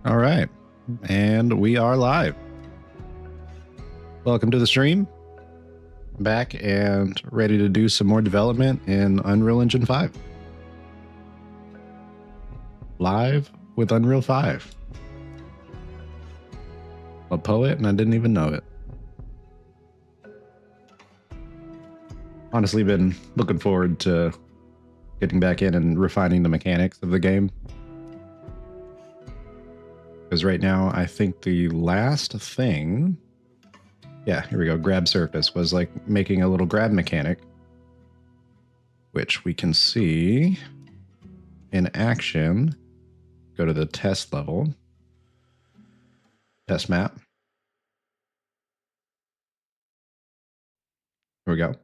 All right. And we are live. Welcome to the stream. Back and ready to do some more development in Unreal Engine 5. Live with Unreal 5. A poet, and I didn't even know it. Honestly, been looking forward to getting back in and refining the mechanics of the game. Because right now, I think the last thing... Yeah, here we go. Grab surface was like making a little grab mechanic, which we can see in action. Go to the test level. Test map. Here we go.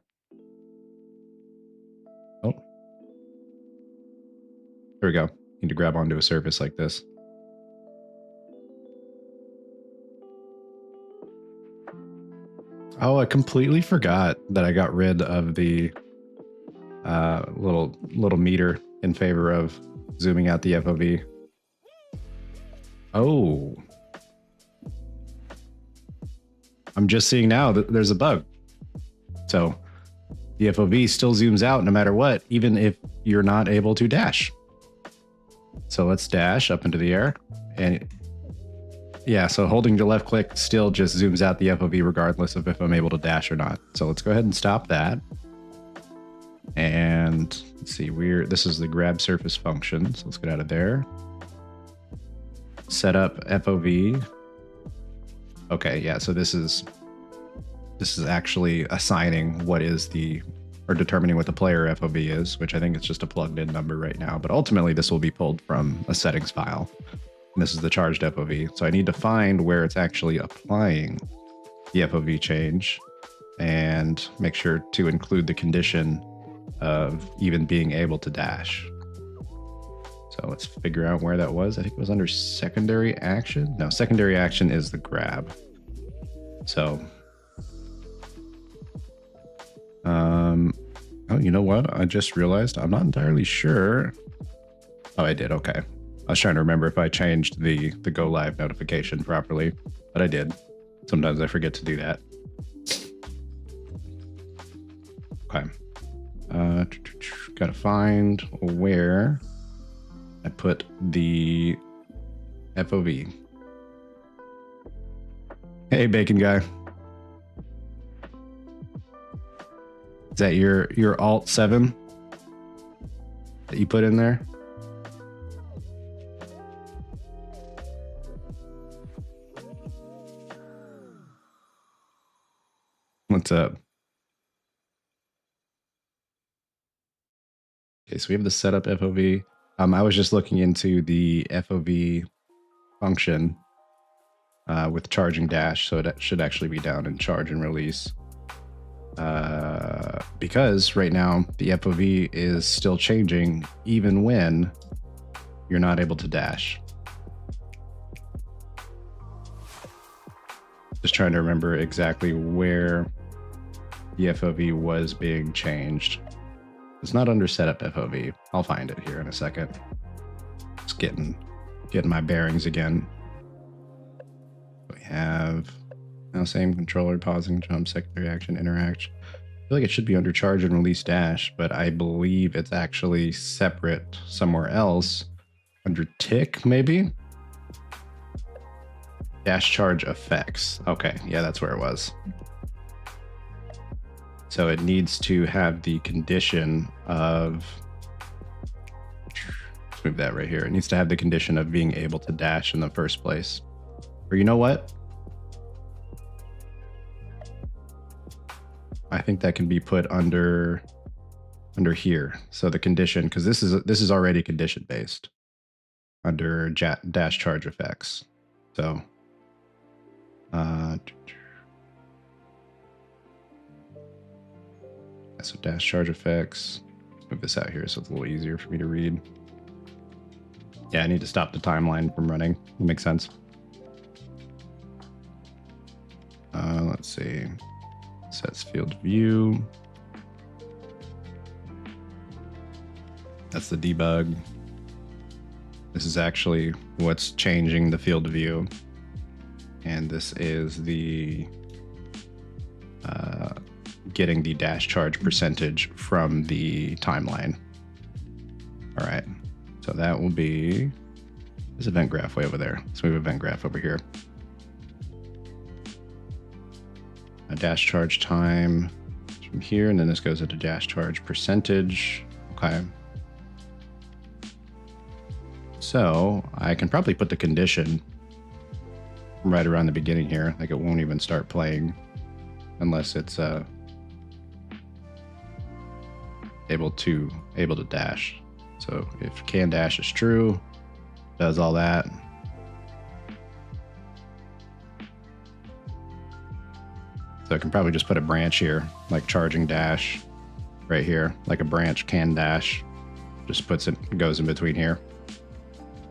Oh. Here we go. Need to grab onto a surface like this. Oh, I completely forgot that I got rid of the little meter in favor of zooming out the FOV. Oh. I'm just seeing now that there's a bug. So the FOV still zooms out no matter what, even if you're not able to dash. So let's dash up into the air. And yeah, so holding the left click still just zooms out the FOV regardless of if I'm able to dash or not. So let's go ahead and stop that. And let's see, this is the grab surface function. So let's get out of there. Set up FOV. Okay, yeah, so this is actually assigning what is or determining what the player FOV is, which I think it's just a plugged in number right now. But ultimately this will be pulled from a settings file. And this is the charged FOV. So I need to find where it's actually applying the FOV change and make sure to include the condition of even being able to dash. So let's figure out where that was. I think it was under secondary action. No, secondary action is the grab. So, oh, you know what? I just realized I'm not entirely sure. Oh, I did. Okay. I was trying to remember if I changed the go live notification properly, but I did. Sometimes I forget to do that. Okay. Gotta find where I put the FOV. Hey, Bacon Guy. Is that your Alt 7 that you put in there? What's up? Okay, so we have the setup FOV. I was just looking into the FOV function with charging dash, so it should actually be down in charge and release. Because right now the FOV is still changing even when you're not able to dash. Just trying to remember exactly where the FOV was being changed. It's not under setup FOV. I'll find it here in a second. Just getting my bearings again. We have now same controller, pausing, jump, secondary action, interact. I feel like it should be under charge and release dash, but I believe it's actually separate somewhere else. Under tick, maybe? Dash charge effects. Okay, yeah, that's where it was. So it needs to have the condition of, let's move that right here. It needs to have the condition of being able to dash in the first place. Or you know what? I think that can be put under here. So the condition, because this is already condition based under dash charge effects. So so dash charge effects. Let's move this out here so it's a little easier for me to read. Yeah, I need to stop the timeline from running. That makes sense. Let's see. Sets field view. That's the debug. This is actually what's changing the field of view. And this is the getting the dash charge percentage from the timeline. All right, so that will be this event graph way over there. So we have event graph over here. A dash charge time from here, and then this goes into dash charge percentage. Okay. So I can probably put the condition right around the beginning here. Like it won't even start playing unless it's able to dash. So if can dash is true, does all that. So I can probably just put a branch here, like charging dash right here, like a branch can dash, just puts it, goes in between here.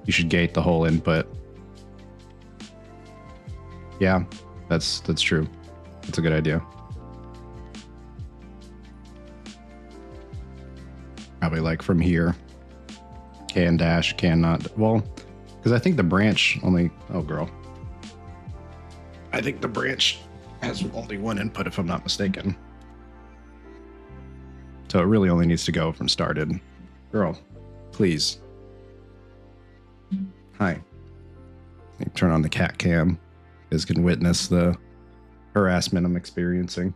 You should gate the whole input. Yeah, that's true. That's a good idea. Probably like from here, can dash, cannot. Well, because I think the branch only, oh girl. I think the branch has only one input if I'm not mistaken. So it really only needs to go from started. Girl, please. Hi. Turn on the cat cam. You guys can witness the harassment I'm experiencing.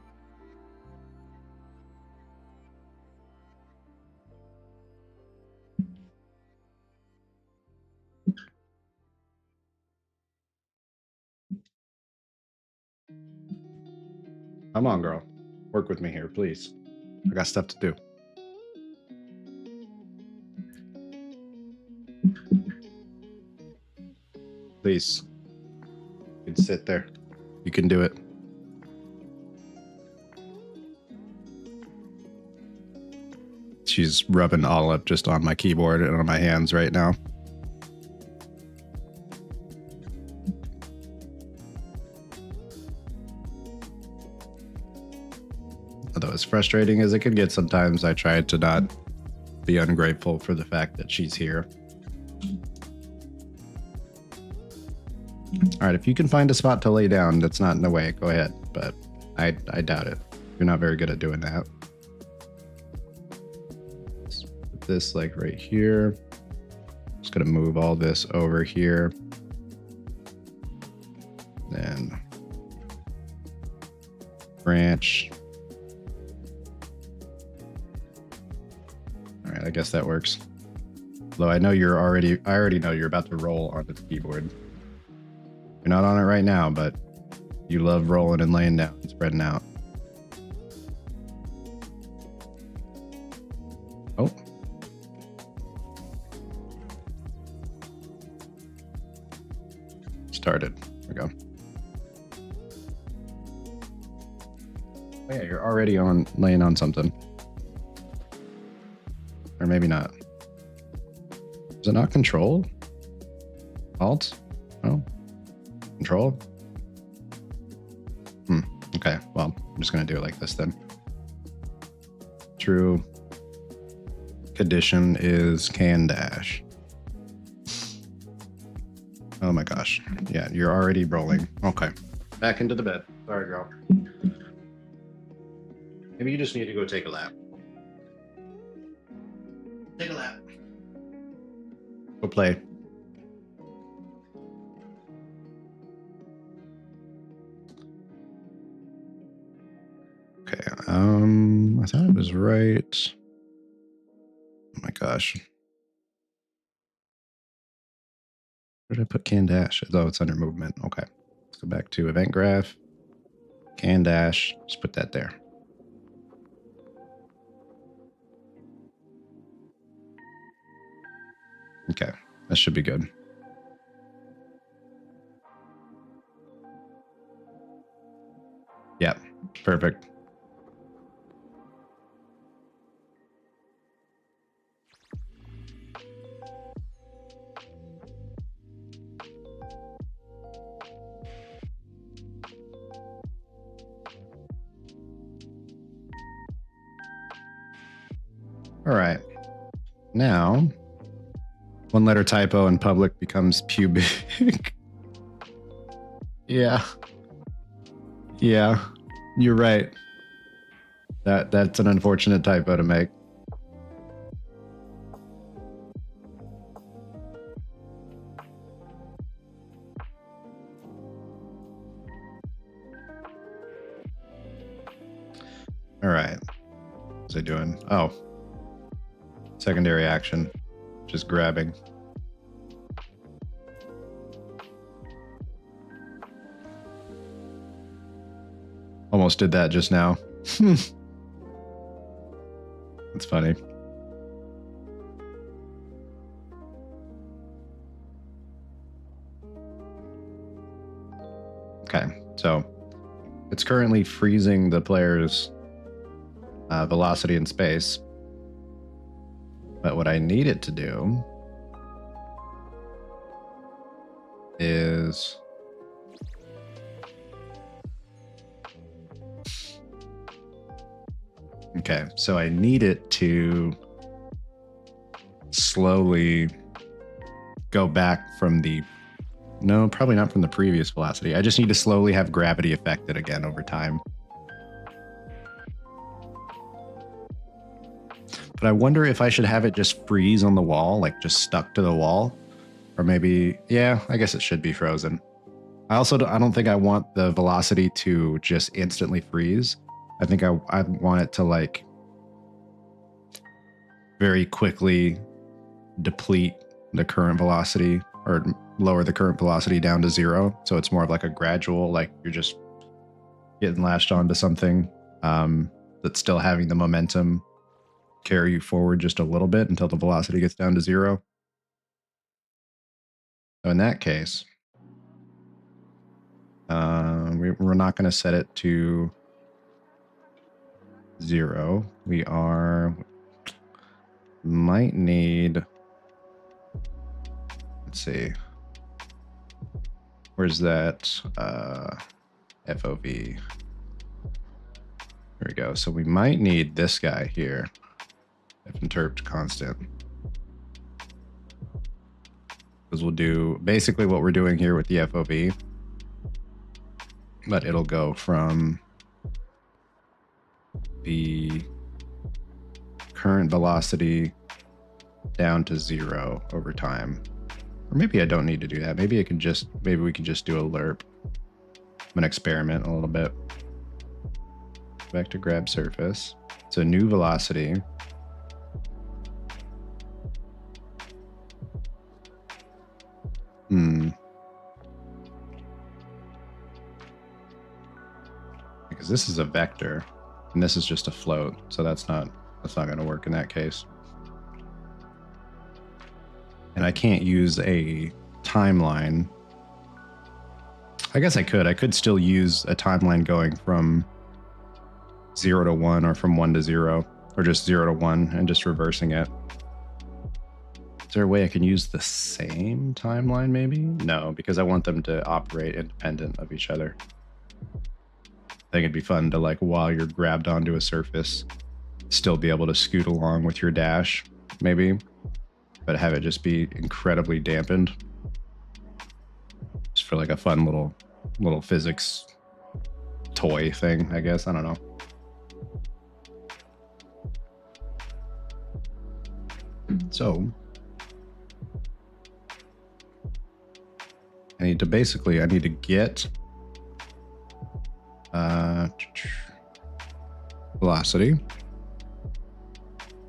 Come on, girl. Work with me here, please. I got stuff to do. Please. You can sit there. You can do it. She's rubbing all up just on my keyboard and on my hands right now. Although as frustrating as it can get sometimes, I try to not be ungrateful for the fact that she's here. All right, if you can find a spot to lay down that's not in the way, go ahead. But I doubt it. You're not very good at doing that. Let's put this like right here. Just gonna move all this over here. Then branch. All right, I guess that works. Though I already know you're about to roll onto the keyboard. You're not on it right now, but you love rolling and laying down and spreading out. Oh. Started. There we go. Oh yeah, you're already laying on something. Or maybe not. Is it not control? Alt? Oh. Control? Okay, well, I'm just going to do it like this then. True condition is can dash. Oh my gosh. Yeah, you're already rolling. Okay. Back into the bed. Sorry, girl. Maybe you just need to go take a lap. Take a lap. Go play. Okay, I thought it was right. Oh my gosh. Where did I put can dash? Oh, it's under movement. Okay. Let's go back to event graph. Can dash. Just put that there. Okay. That should be good. Yeah. Perfect. All right. Now, One letter typo in public becomes pubic. Yeah. Yeah. You're right. That's an unfortunate typo to make. All right. What's I doing? Oh. Secondary action. Just grabbing. Almost did that just now. That's funny. Okay, so it's currently freezing the player's velocity in space. But what I need it to do is okay, so I need it to slowly go back from the no, probably not from the previous velocity. I just need to slowly have gravity affected again over time. But I wonder if I should have it just freeze on the wall, like just stuck to the wall. Or maybe, yeah, I guess it should be frozen. I don't think I want the velocity to just instantly freeze. I think I want it to like very quickly deplete the current velocity or lower the current velocity down to 0. So it's more of like a gradual, like you're just getting lashed onto something that's still having the momentum carry you forward just a little bit until the velocity gets down to 0. So in that case, we're not going to set it to 0. We might need, let's see, where's that FOV? Here we go. So we might need this guy here, if interpt constant. Because we'll do basically what we're doing here with the FOV, but it'll go from the current velocity down to 0 over time. Or maybe I don't need to do that. Maybe we can just do a lerp. I'm gonna experiment a little bit. Back to grab surface. So new velocity. Because this is a vector and this is just a float. So that's not going to work in that case. And I can't use a timeline. I guess I could still use a timeline going from 0 to 1 or from 1 to 0 or just 0 to 1 and just reversing it. Is there a way I can use the same timeline maybe? No, because I want them to operate independent of each other. I think it'd be fun to, like, while you're grabbed onto a surface, still be able to scoot along with your dash, maybe, but have it just be incredibly dampened. Just for like a fun little physics toy thing, I guess. I don't know. So I need to get velocity.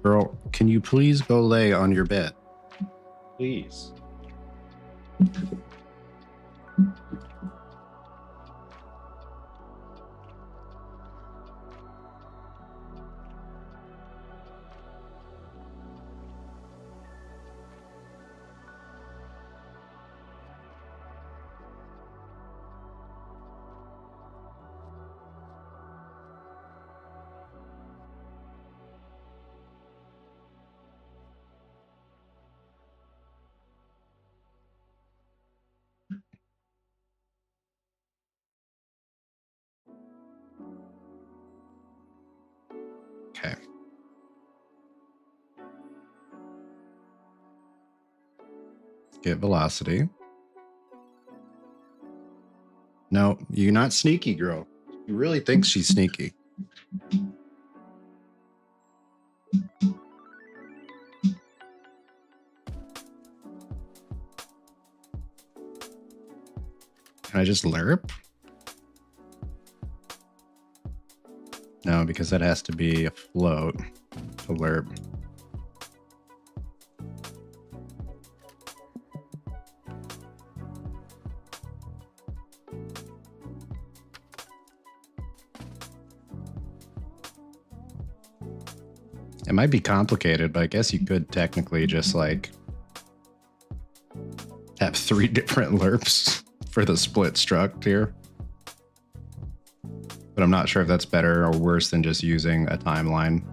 Girl, can you please go lay on your bed? Please. Get velocity. No, you're not sneaky, girl. You really think she's sneaky. Can I just lerp? No, because that has to be a float to lerp. It might be complicated, but I guess you could technically just like have 3 different lerps for the split struct here. But I'm not sure if that's better or worse than just using a timeline.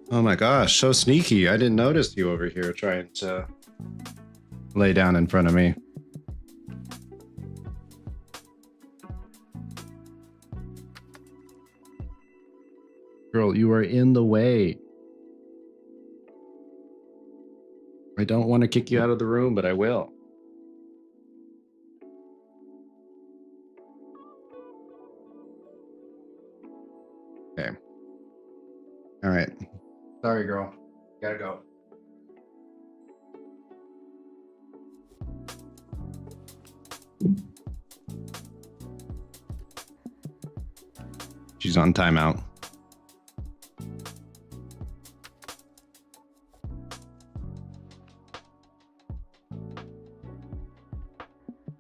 Oh my gosh, so sneaky. I didn't notice you over here trying to lay down in front of me. Girl, you are in the way. I don't want to kick you out of the room, but I will. Okay. All right. Sorry, girl. Gotta go. She's on timeout.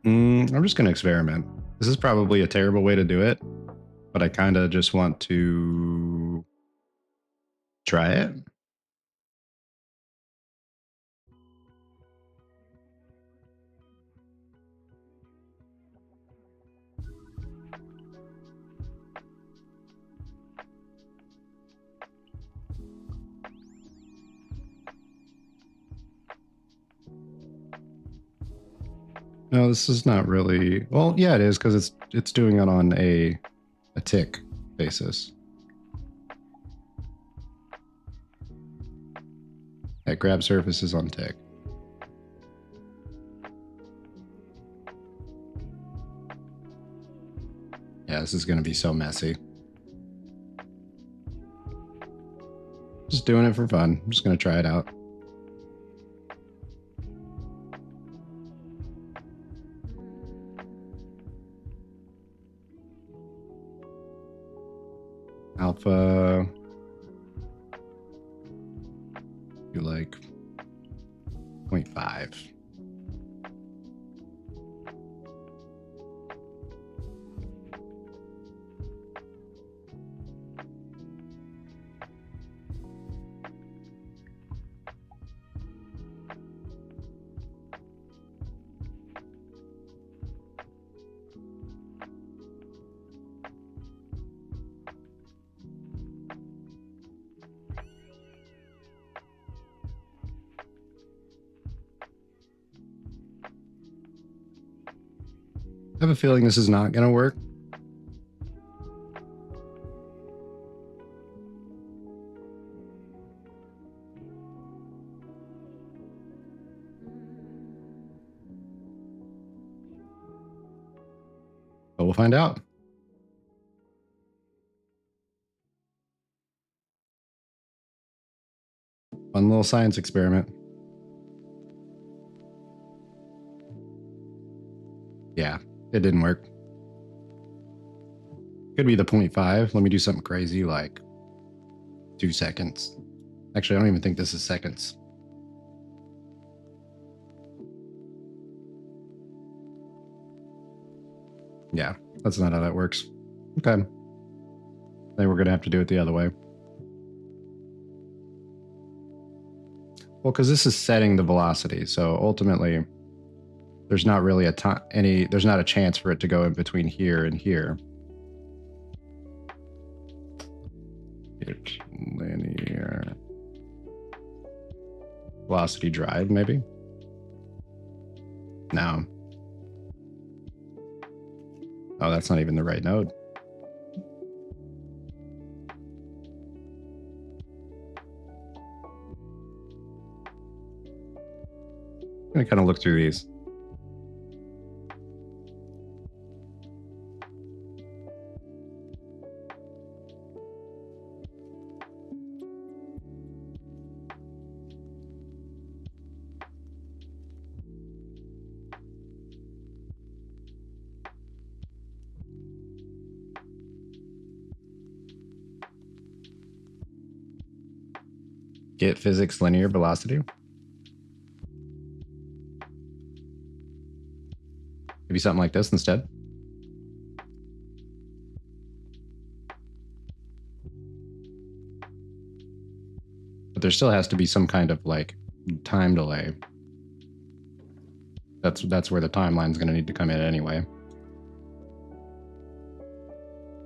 I'm just going to experiment. This is probably a terrible way to do it, but I kind of just want to try it. No, this is not really. Well, yeah, it is because it's doing it on a tick basis. Yeah, grab surfaces on tick. Yeah, this is going to be so messy. Just doing it for fun. I'm just going to try it out. Alpha. You like 0.5. I have a feeling this is not going to work. But we'll find out. Fun little science experiment. Yeah, it didn't work. Could be the 0.5. Let me do something crazy like 2 seconds. Actually, I don't even think this is seconds. Yeah, that's not how that works. Okay. Then we're going to have to do it the other way. Well, because this is setting the velocity. So ultimately, there's not really there's not a chance for it to go in between here and here. Linear velocity drive, maybe. No. Oh, that's not even the right node. I'm gonna kind of look through these. Get physics linear velocity. Maybe something like this instead. But there still has to be some kind of like time delay. That's where the timeline's going to need to come in anyway.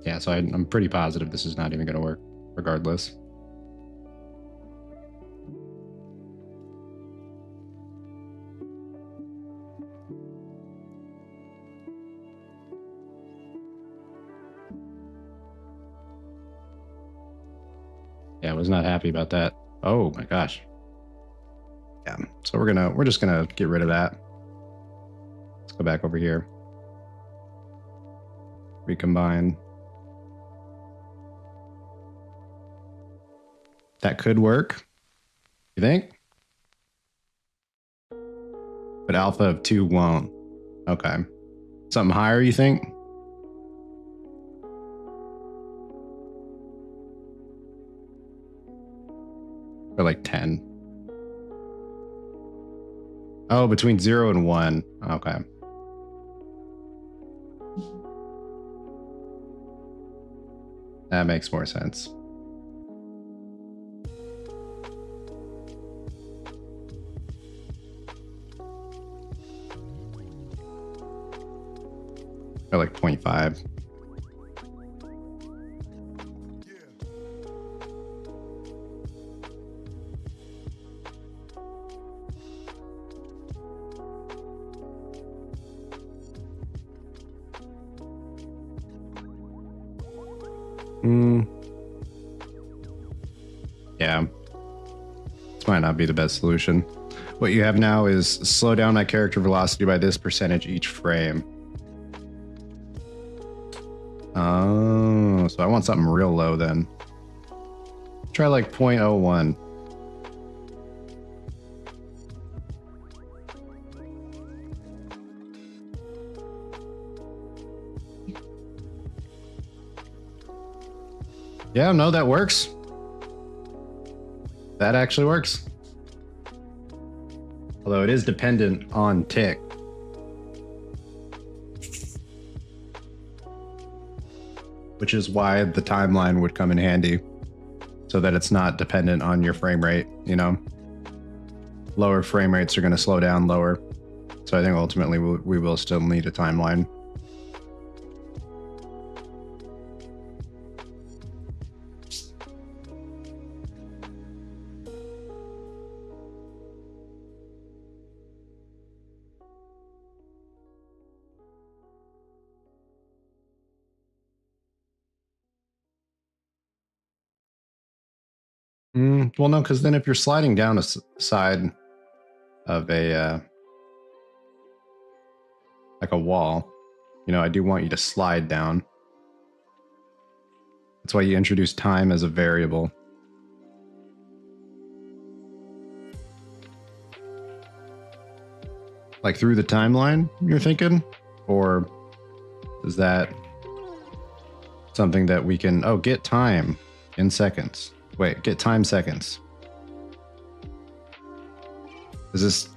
Yeah, so I'm pretty positive this is not even going to work regardless. Yeah, I was not happy about that. Oh my gosh. Yeah, so we're just gonna get rid of that. Let's go back over here. Recombine. That could work. You think? But alpha of 2 won't. Okay. Something higher, you think? Or like 10. Oh, between 0 and 1. Okay. That makes more sense. Or like 0.5. Yeah. This might not be the best solution. What you have now is slow down that character velocity by this percentage each frame. Oh, so I want something real low then. Try like 0.01. Yeah, no, that works. That actually works. Although it is dependent on tick. Which is why the timeline would come in handy. So that it's not dependent on your frame rate, you know? Lower frame rates are going to slow down lower. So I think ultimately we will still need a timeline. Well, no, because then if you're sliding down a side of a like a wall, you know, I do want you to slide down. That's why you introduce time as a variable. Like through the timeline, you're thinking? Or is that something that we can, oh, get time in seconds. Wait, get time seconds. Is this,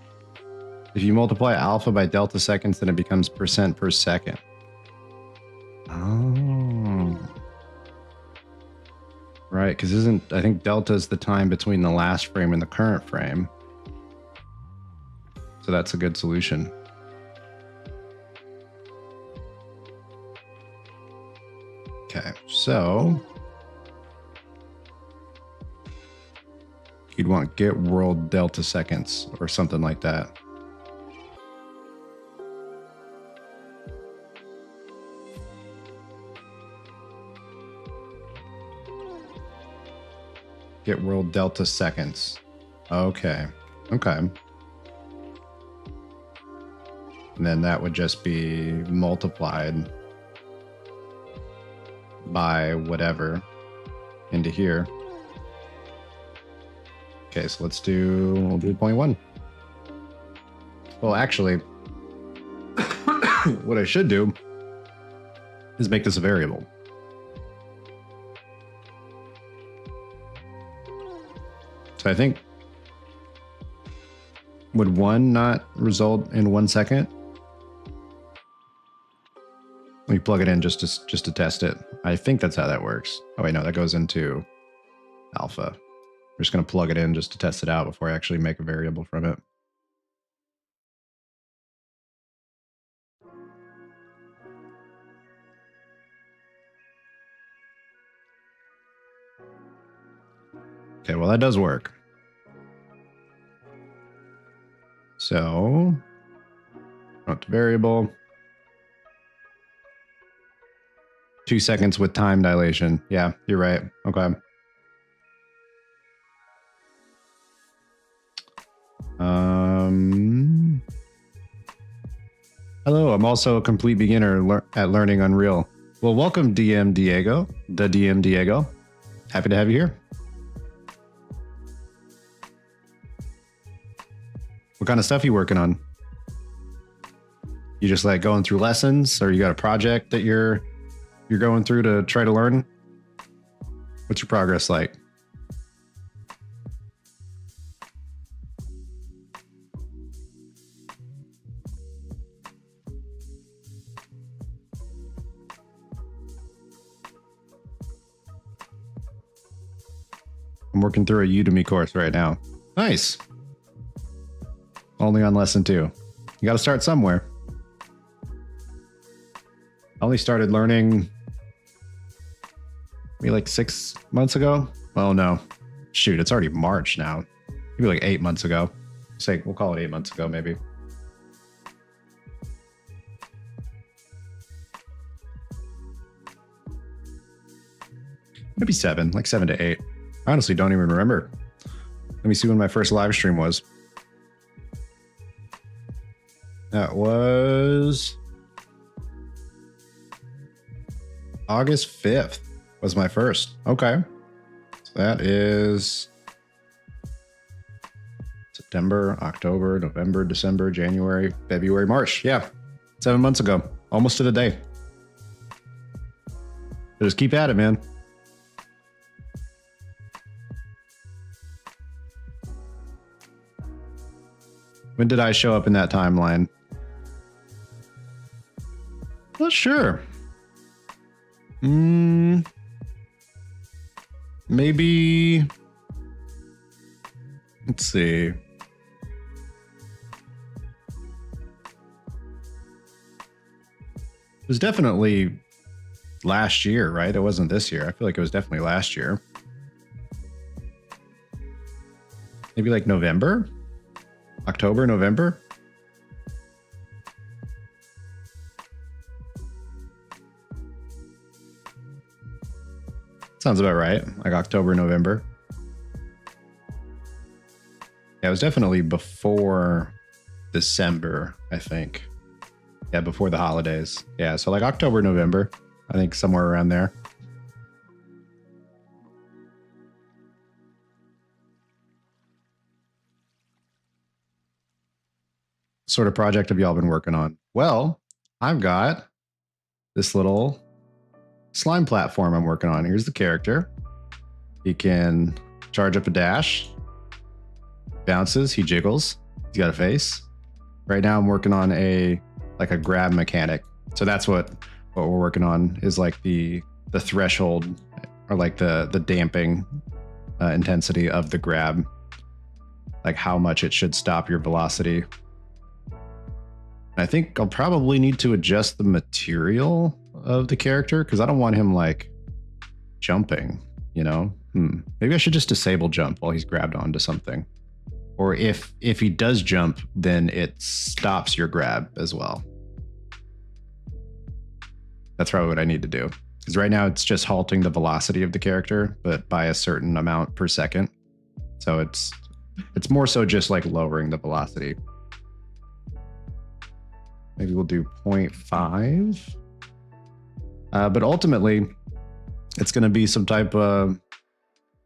if you multiply alpha by delta seconds, then it becomes percent per second. Oh. Right, because I think delta is the time between the last frame and the current frame. So that's a good solution. Okay, so you'd want get world delta seconds or something like that. Get world delta seconds. Okay. Okay. And then that would just be multiplied by whatever into here. Okay, so we'll do 0.1. Well, actually, what I should do is make this a variable. So I think, would 1 not result in 1 second? Let me plug it in just to test it. I think that's how that works. Oh wait, no, that goes into alpha. I'm just going to plug it in just to test it out before I actually make a variable from it. Okay, well, that does work. So, not the variable. 2 seconds with time dilation. Yeah, you're right. Okay. Hello, I'm also a complete beginner at learning Unreal. Well, welcome, DM Diego, the DM Diego. Happy to have you here. What kind of stuff are you working on? You just like going through lessons, or you got a project that you're going through to try to learn? What's your progress like? I'm working through a Udemy course right now. Nice. Only on lesson 2. You got to start somewhere. I only started learning maybe like 6 months ago. Oh no, shoot, it's already March now. Maybe like 8 months ago. Say, we'll call it 8 months ago, maybe. Maybe 7, like 7 to 8. I honestly don't even remember. Let me see when my first live stream was. That was August 5th was my first. Okay. So that is September, October, November, December, January, February, March. Yeah. 7 months ago. Almost to the day. So just keep at it, man. When did I show up in that timeline? Not sure. Maybe. Let's see. It was definitely last year, right? It wasn't this year. I feel like it was definitely last year. Maybe like November? October, November? Sounds about right. Like October, November. Yeah, it was definitely before December, I think. Yeah, before the holidays. Yeah, so like October, November. I think somewhere around there. Sort of project have y'all been working on? Well, I've got this little slime platform I'm working on. Here's the character. He can charge up a dash, bounces, he jiggles, he's got a face. Right now I'm working on a grab mechanic. So that's what we're working on, is like the threshold, or like the damping intensity of the grab, like how much it should stop your velocity. I think I'll probably need to adjust the material of the character, because I don't want him like jumping, you know? Maybe I should just disable jump while he's grabbed onto something. Or if he does jump, then it stops your grab as well. That's probably what I need to do. Because right now it's just halting the velocity of the character, but by a certain amount per second. So it's more so just like lowering the velocity. Maybe we'll do 0.5. But ultimately, it's going to be some type of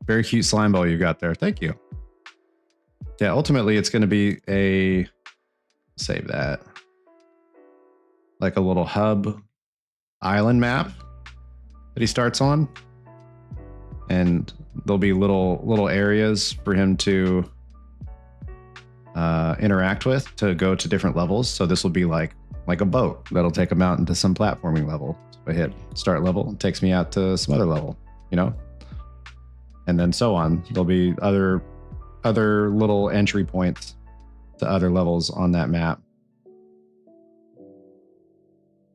very cute slime ball you got there. Thank you. Yeah, ultimately, it's going to be a, save that, like a little hub island map that he starts on. And there'll be little areas for him to interact with to go to different levels. So this will be like a boat that'll take him out into some platforming level. So I hit start level, it takes me out to some other level, you know? And then so on. There'll be other little entry points to other levels on that map.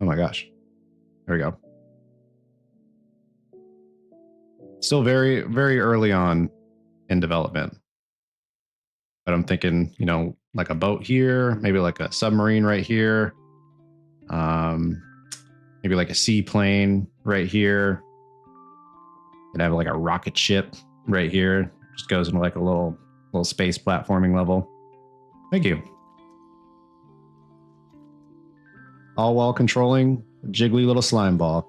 Oh my gosh. There we go. Still very, very early on in development. But I'm thinking, you know, like a boat here, maybe like a submarine right here. Maybe like a seaplane right here. And have like a rocket ship right here. Just goes into like a little space platforming level. Thank you. All while controlling a jiggly little slime ball.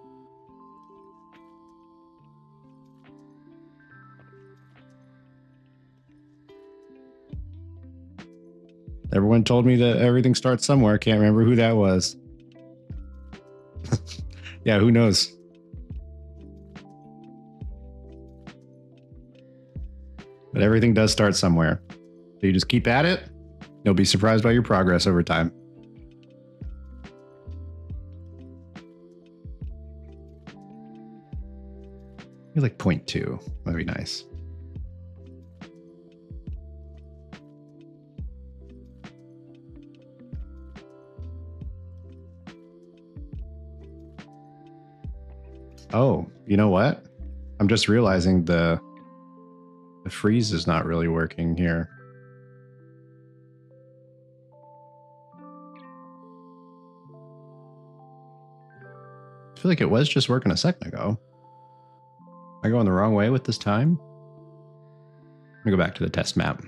Everyone told me that everything starts somewhere. Can't remember who that was. Yeah, who knows? But everything does start somewhere. So you just keep at it. You'll be surprised by your progress over time. Maybe like 0.2. That'd be nice. Oh, you know what? I'm just realizing the freeze is not really working here. I feel like it was just working a second ago. Am I going the wrong way with this time? Let me go back to the test map.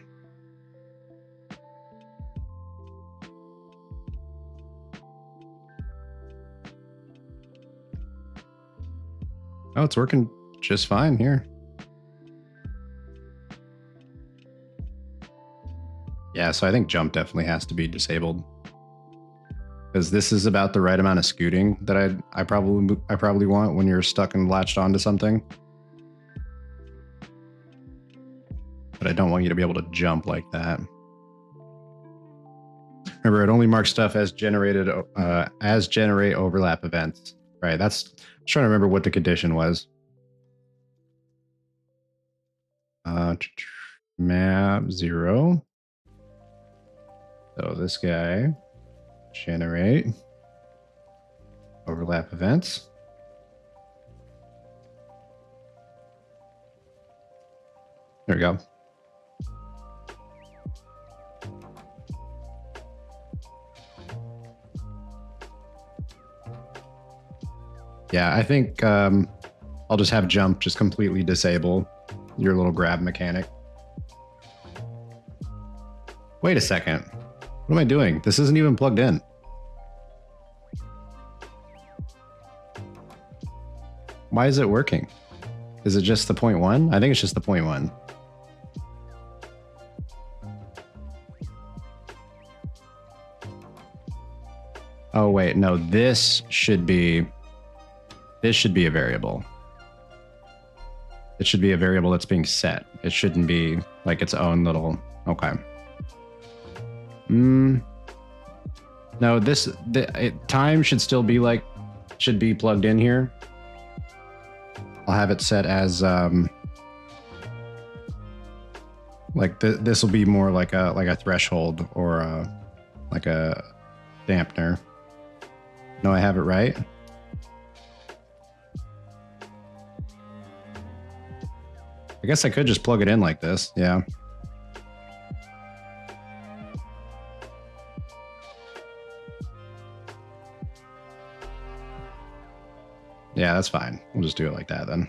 Oh, it's working just fine here. Yeah, so I think jump definitely has to be disabled. Because this is about the right amount of scooting that I probably want when you're stuck and latched onto something. But I don't want you to be able to jump like that. Remember, it only marks stuff as generate overlap events. Right, I'm trying to remember what the condition was. Map 0. So this guy, generate overlap events. There we go. Yeah, I think I'll just have jump just completely disable your little grab mechanic. Wait a second. What am I doing? This isn't even plugged in. Why is it working? Is it just the 0.1? I think it's just the 0.1. Oh, wait, no, this should be a variable. It should be a variable that's being set. It shouldn't be like its own little, okay. No, time should still be should be plugged in here. I'll have it set as, this will be more like a threshold or like a dampener. No, I have it right. I guess I could just plug it in like this. Yeah. Yeah, that's fine. We'll just do it like that then.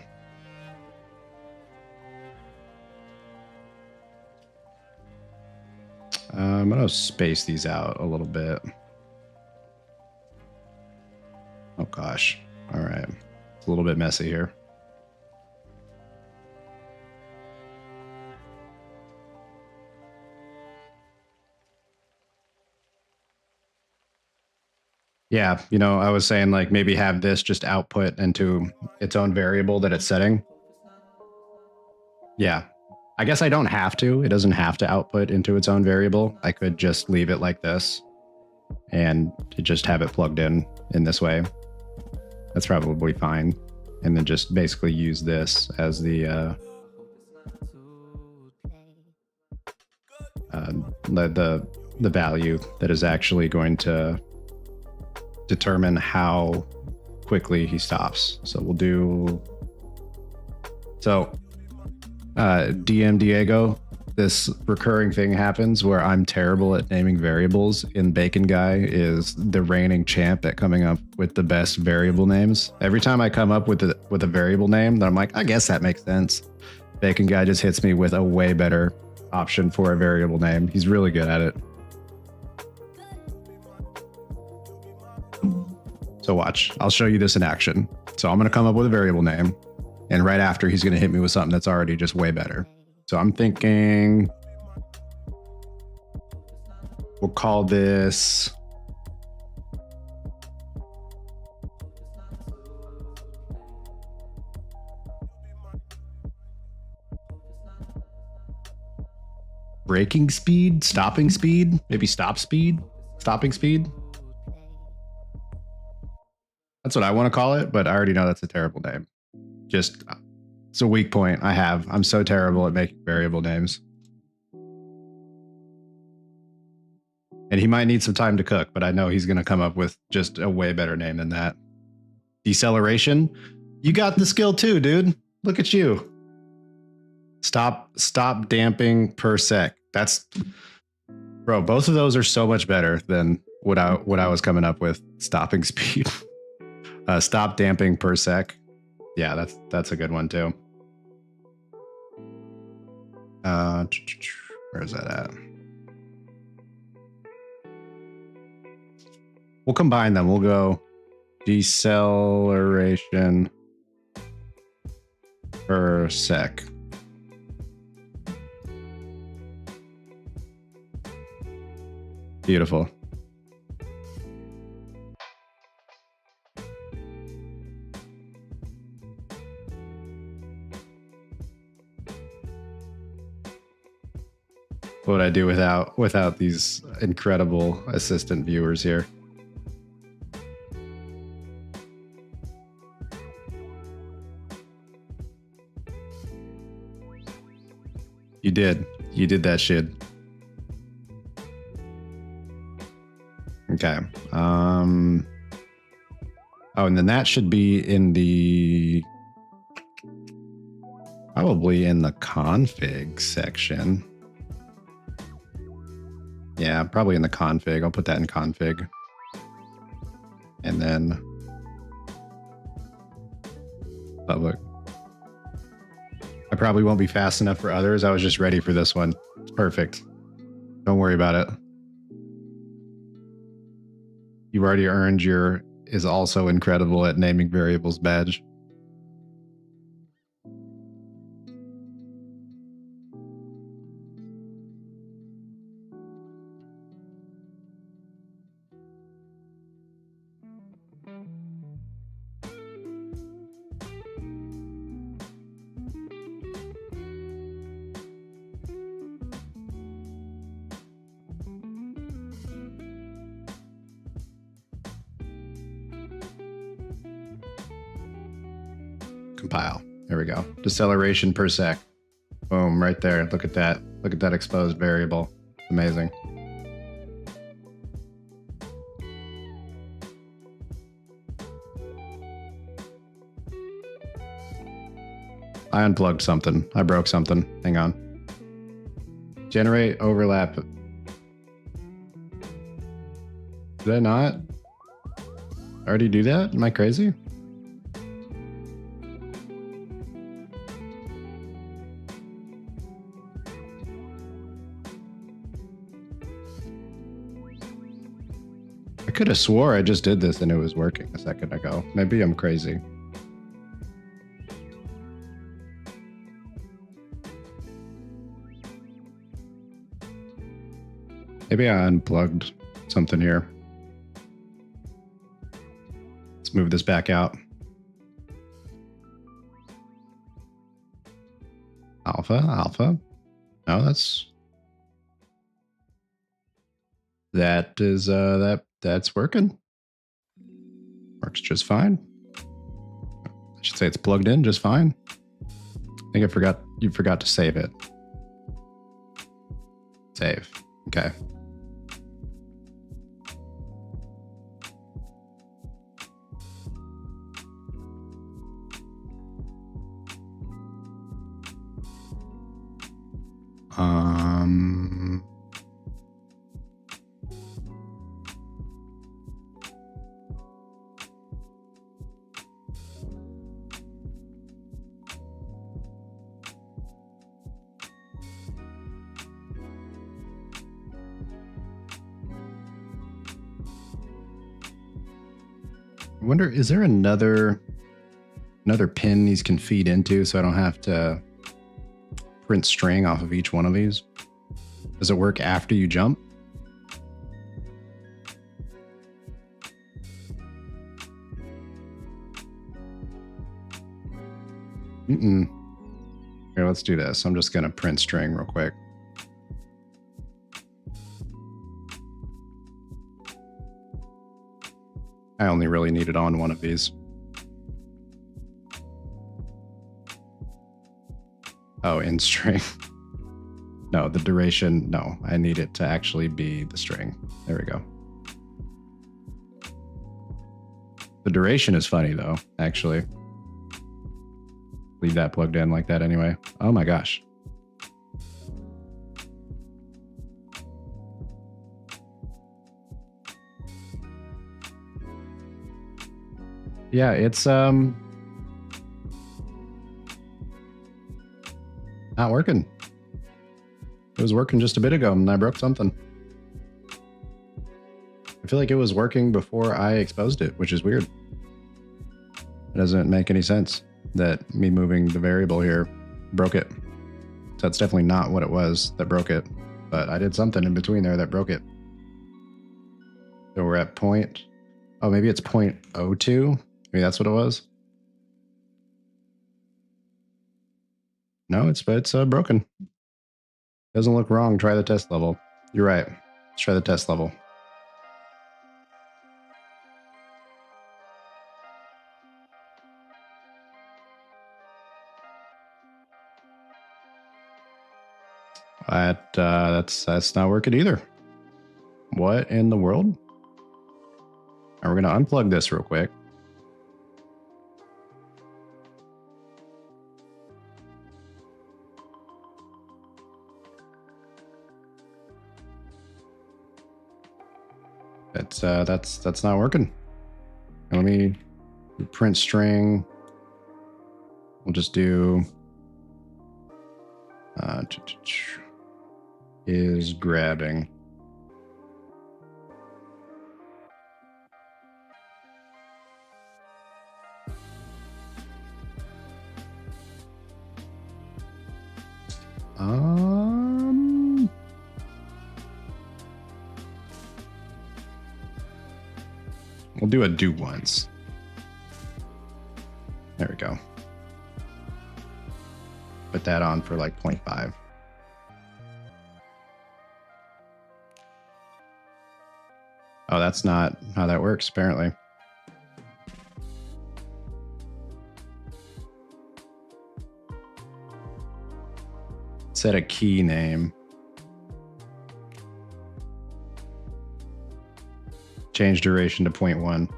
I'm going to space these out a little bit. Oh, gosh. All right. It's a little bit messy here. Yeah, you know, I was saying like maybe have this just output into its own variable that it's setting. Yeah. I guess I don't have to. It doesn't have to output into its own variable. I could just leave it like this and just have it plugged in this way. That's probably fine. And then just basically use this as the value that is actually going to determine how quickly he stops. So we'll do DM Diego. This recurring thing happens where I'm terrible at naming variables. In Bacon Guy is the reigning champ at coming up with the best variable names. Every time I come up with a variable name, then I'm like, I guess that makes sense. Bacon Guy just hits me with a way better option for a variable name. He's really good at it. So watch, I'll show you this in action. So I'm going to come up with a variable name, and right after he's going to hit me with something that's already just way better. So I'm thinking we'll call this braking speed, stopping speed, maybe stop speed, stopping speed. That's what I want to call it, but I already know that's a terrible name. Just, it's a weak point I have. I'm so terrible at making variable names. And he might need some time to cook, but I know he's going to come up with just a way better name than that. Deceleration. You got the skill too, dude. Look at you. Stop damping per sec. That's, bro, both of those are so much better than what I was coming up with. Stopping speed. Stop damping per sec. Yeah, that's a good one too. Where is that at? We'll combine them. We'll go deceleration per sec. Beautiful. What would I do without these incredible assistant viewers here? You did that shit. Okay. Oh, and then that should be in probably in the config section. Yeah, probably in the config. I'll put that in config. And then public. I probably won't be fast enough for others. I was just ready for this one. It's perfect. Don't worry about it. You've already earned your is also incredible at naming variables badge. Compile. There we go. Deceleration per sec. Boom, right there. Look at that. Look at that exposed variable. Amazing. I unplugged something. I broke something. Hang on. Generate overlap. Did I not already do that? Am I crazy? I could have swore I just did this and it was working a second ago. Maybe I'm crazy. Maybe I unplugged something here. Let's move this back out. Alpha. No, that's working. Works just fine. I should say it's plugged in just fine. I think you forgot to save it. Save. Okay. I wonder, is there another pin these can feed into so I don't have to print string off of each one of these? Does it work after you jump? Here, let's do this. I'm just going to print string real quick. I only really need it on one of these. Oh, in string. No, the duration. No, I need it to actually be the string. There we go. The duration is funny though, actually. Leave that plugged in like that anyway. Oh my gosh. Yeah, it's not working. It was working just a bit ago and I broke something. I feel like it was working before I exposed it, which is weird. It doesn't make any sense that me moving the variable here broke it. So that's definitely not what it was that broke it, but I did something in between there that broke it. So we're at point, oh, maybe it's 0.02. Maybe that's what it was. No, it's broken. Doesn't look wrong. Try the test level. You're right. Let's try the test level. That's not working either. What in the world? And we're gonna unplug this real quick. That's not working. Let me print string. We'll just do is grabbing. We'll do a do once. There we go. Put that on for like 0.5. Oh, that's not how that works, apparently. Set a key name. Change duration to 0.1.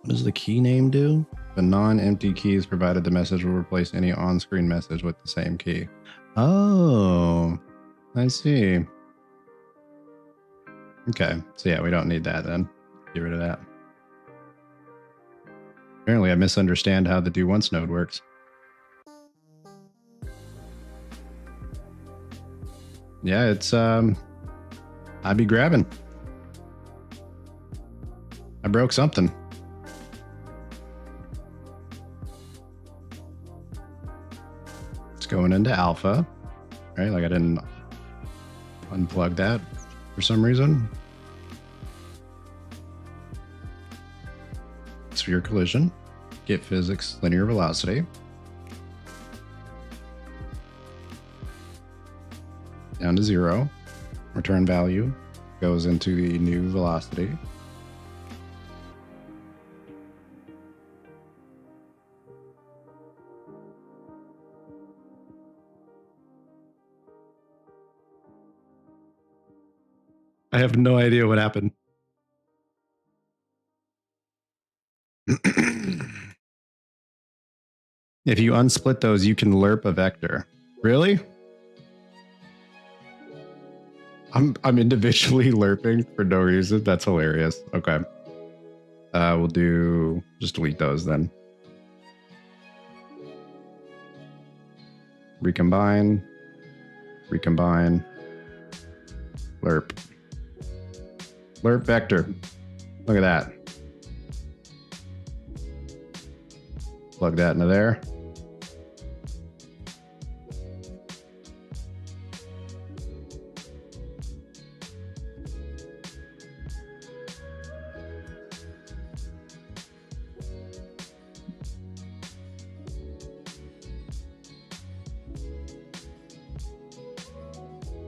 What does the key name do? The non-empty keys provided the message will replace any on-screen message with the same key. Oh, I see. Okay, so yeah, we don't need that then. Get rid of that. Apparently I misunderstand how the do once node works. Yeah, it's I'd be grabbing. I broke something. It's going into alpha, right? Like I didn't unplug that for some reason. Sphere collision, get physics, linear velocity. Down to 0. Return value goes into the new velocity. I have no idea what happened. If you unsplit those, you can lerp a vector. Really? I'm individually lerping for no reason. That's hilarious. Okay. We'll just delete those then. Recombine. Recombine. Lerp. Lerp vector. Look at that. Plug that into there.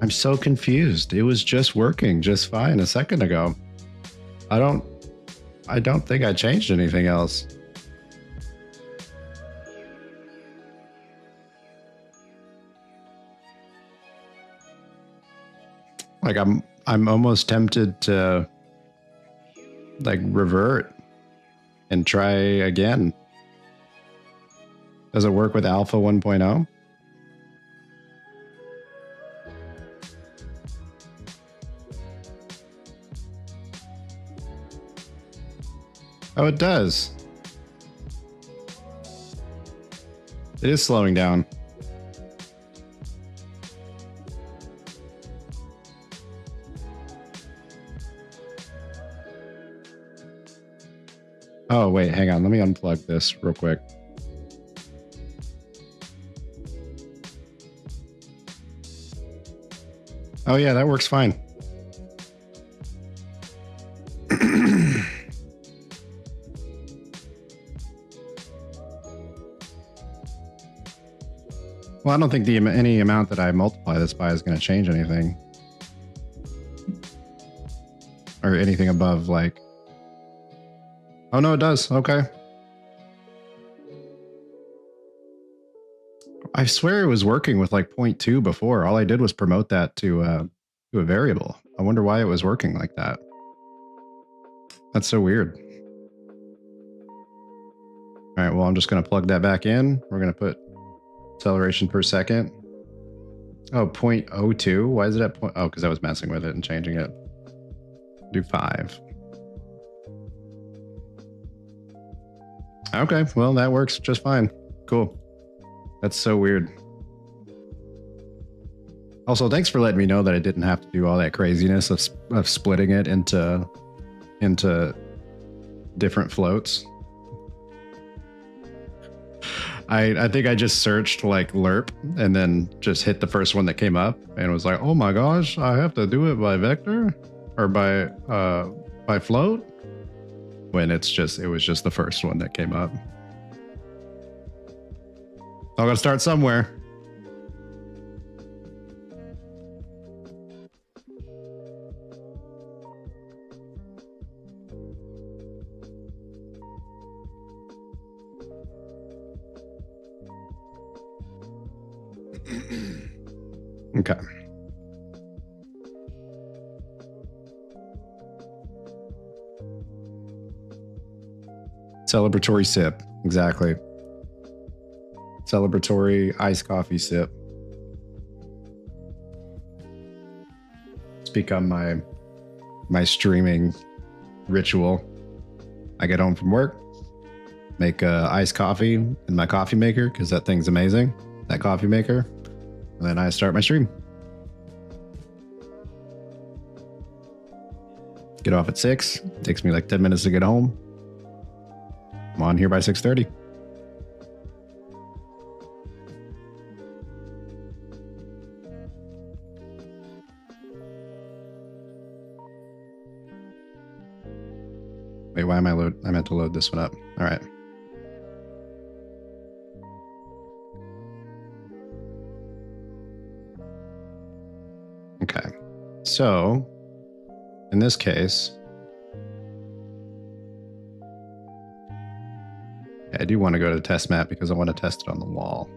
I'm so confused. It was just working just fine a second ago. I don't think I changed anything else. Like I'm almost tempted to like revert and try again. Does it work with Alpha 1.0? Oh, it does. It is slowing down. Oh, wait, hang on. Let me unplug this real quick. Oh, yeah, that works fine. Well, I don't think any amount that I multiply this by is going to change anything. Or anything above, like... Oh, no, it does. Okay. I swear it was working with like 0.2 before. All I did was promote that to a variable. I wonder why it was working like that. That's so weird. All right, well, I'm just going to plug that back in. We're going to put acceleration per second. Oh, 0.02. Why is it at point? Oh, because I was messing with it and changing it. Do 5. Okay, well, that works just fine. Cool. That's so weird. Also, thanks for letting me know that I didn't have to do all that craziness of splitting it into different floats. I think I just searched like lerp and then just hit the first one that came up and was like, oh my gosh, I have to do it by vector or by float, when it was just the first one that came up. I'm gonna start somewhere. Okay. Celebratory sip. Exactly. Celebratory iced coffee sip. It's become my streaming ritual. I get home from work, make iced coffee in my coffee maker because that thing's amazing, that coffee maker, and then I start my stream. Get off at 6. Takes me like 10 minutes to get home. I'm on here by 6:30. Wait, why am I meant to load this one up. All right. Okay. So, in this case, I do want to go to the test map because I want to test it on the wall.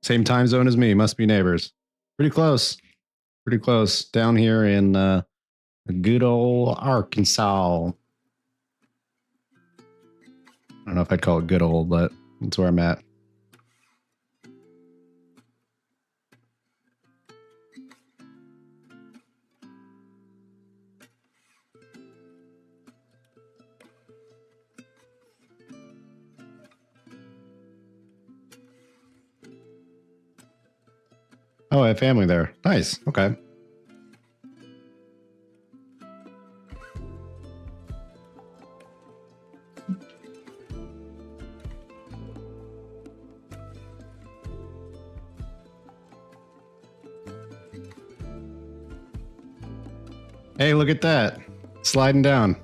Same time zone as me. Must be neighbors. Pretty close. Pretty close. Down here in good old Arkansas. I don't know if I'd call it good old, but that's where I'm at. Oh, I have family there. Nice. Okay. Hey, look at that. Sliding down.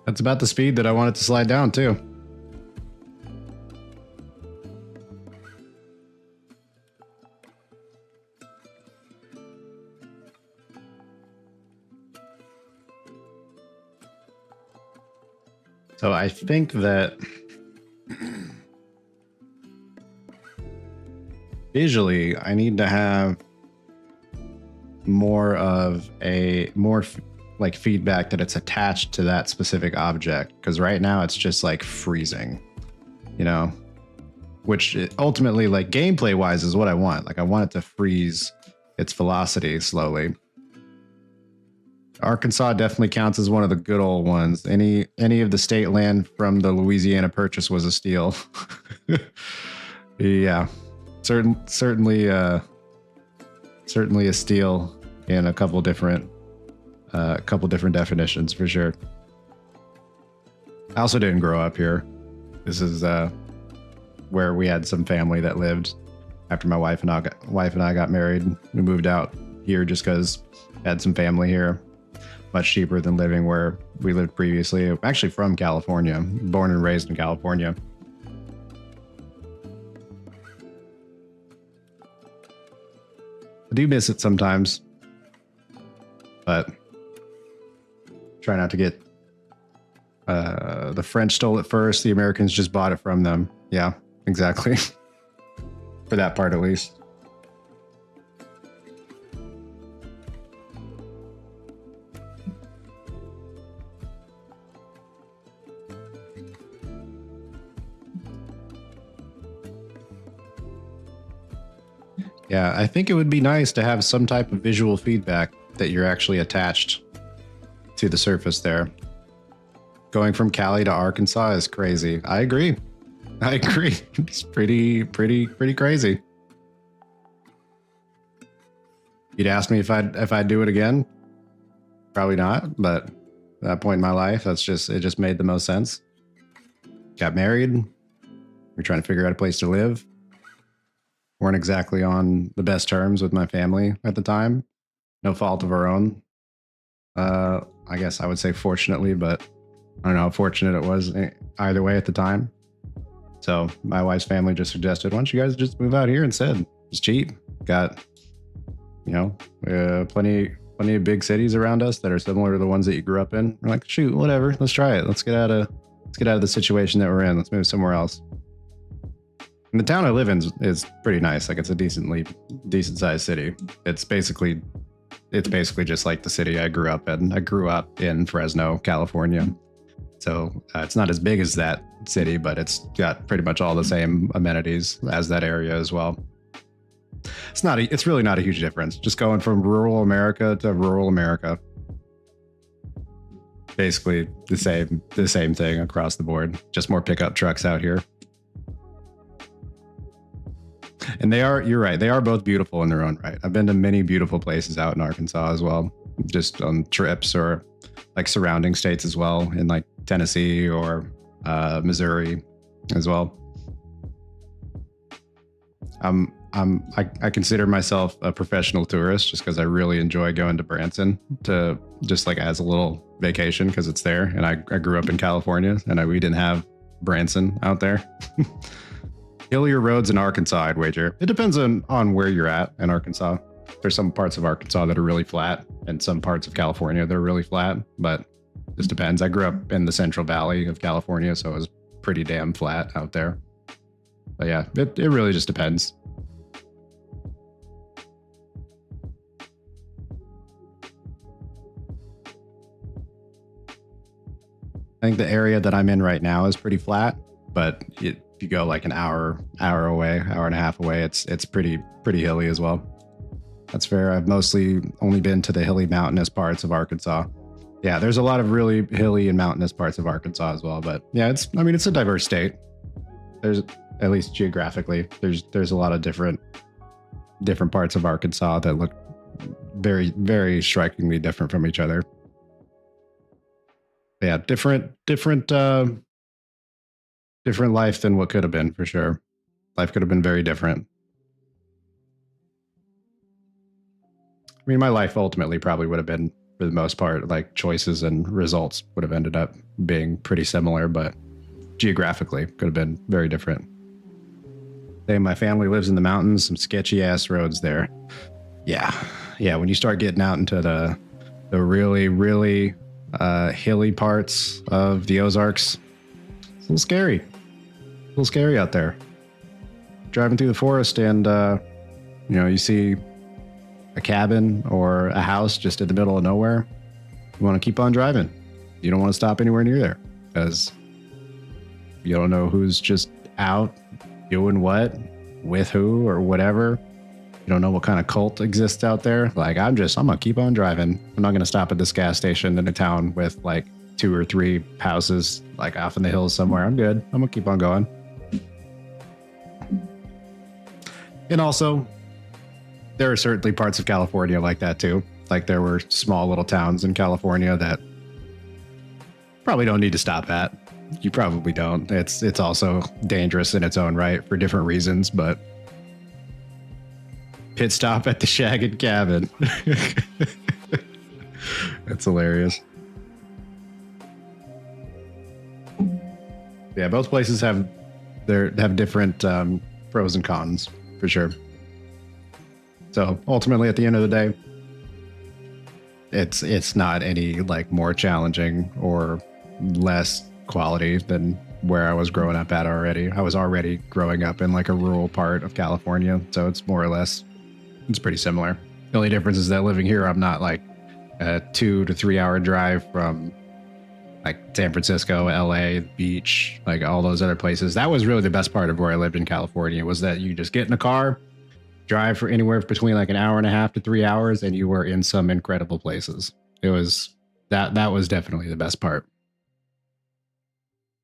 That's about the speed that I want it to slide down, too. So I think that visually, I need to have more of a like feedback that it's attached to that specific object, because right now it's just like freezing, you know, which ultimately, like gameplay wise, is what I want. Like I want it to freeze its velocity slowly. Arkansas definitely counts as one of the good old ones. Any of the state land from the Louisiana Purchase was a steal. Yeah, certainly a steal in a couple different definitions for sure. I also didn't grow up here. This is where we had some family that lived after my wife and I got married. We moved out here just because I had some family here. Much cheaper than living where we lived previously. I'm actually from California, born and raised in California. I do miss it sometimes, but try not to get the French stole it first. The Americans just bought it from them. Yeah, exactly. For that part, at least. Yeah, I think it would be nice to have some type of visual feedback that you're actually attached to the surface there. Going from Cali to Arkansas is crazy. I agree. It's pretty crazy. You'd ask me if I'd do it again? Probably not, but at that point in my life, it just made the most sense. Got married. We're trying to figure out a place to live. Weren't exactly on the best terms with my family at the time. No fault of our own. I guess I would say fortunately, but I don't know how fortunate it was either way at the time. So my wife's family just suggested, why don't you guys just move out here instead? It's cheap. Got, plenty of big cities around us that are similar to the ones that you grew up in. We're like, shoot, whatever. Let's try it. Let's get out of the situation that we're in. Let's move somewhere else. And the town I live in is pretty nice. Like it's a decent sized city. It's basically just like the city I grew up in. I grew up in Fresno, California. So it's not as big as that city, but it's got pretty much all the same amenities as that area as well. It's really not a huge difference. Just going from rural America to rural America. Basically the same thing across the board. Just more pickup trucks out here. And you're right, they are both beautiful in their own right. I've been to many beautiful places out in Arkansas as well, just on trips or like surrounding states as well, in like Tennessee or Missouri as well. I consider myself a professional tourist just because I really enjoy going to Branson to just like as a little vacation because it's there. And I grew up in California and we didn't have Branson out there. Hillier roads in Arkansas, I'd wager. It depends on where you're at in Arkansas. There's some parts of Arkansas that are really flat and some parts of California that are really flat, but it just depends. I grew up in the Central Valley of California, so it was pretty damn flat out there. But yeah, it really just depends. I think the area that I'm in right now is pretty flat, but if you go like an hour away, hour and a half away, it's pretty hilly as well. That's fair. I've mostly only been to the hilly mountainous parts of Arkansas. Yeah, there's a lot of really hilly and mountainous parts of Arkansas as well, but yeah, it's a diverse state. There's, at least geographically, there's a lot of different parts of Arkansas that look very, very strikingly different from each other. Yeah, different life than what could have been, for sure. Life could have been very different. I mean, my life ultimately probably would have been, for the most part, like choices and results would have ended up being pretty similar, but geographically could have been very different. My family lives in the mountains, some sketchy ass roads there. Yeah. When you start getting out into the really, really hilly parts of the Ozarks, it's a little scary out there. Driving through the forest and you see a cabin or a house just in the middle of nowhere. You want to keep on driving. You don't want to stop anywhere near there because you don't know who's just out doing what, with who, or whatever. You don't know what kind of cult exists out there. Like, I'm gonna keep on driving. I'm not gonna stop at this gas station in a town with like 2 or 3 houses like off in the hills somewhere. I'm good. I'm gonna keep on going. And also, there are certainly parts of California like that too. Like there were small little towns in California that probably don't need to stop at. You probably don't. It's also dangerous in its own right for different reasons, but pit stop at the Shagged Cabin. That's hilarious. Yeah, both places have different pros and cons for sure. So ultimately, at the end of the day, it's not any like more challenging or less quality than where I was growing up at already. I was already growing up in like a rural part of California, so it's more or less, it's pretty similar. The only difference is that living here, I'm not like a 2 to 3 hour drive from like San Francisco, LA, beach, like all those other places. That was really the best part of where I lived in California, was that you just get in a car, drive for anywhere between like an hour and a half to 3 hours, and you were in some incredible places. It was that was definitely the best part.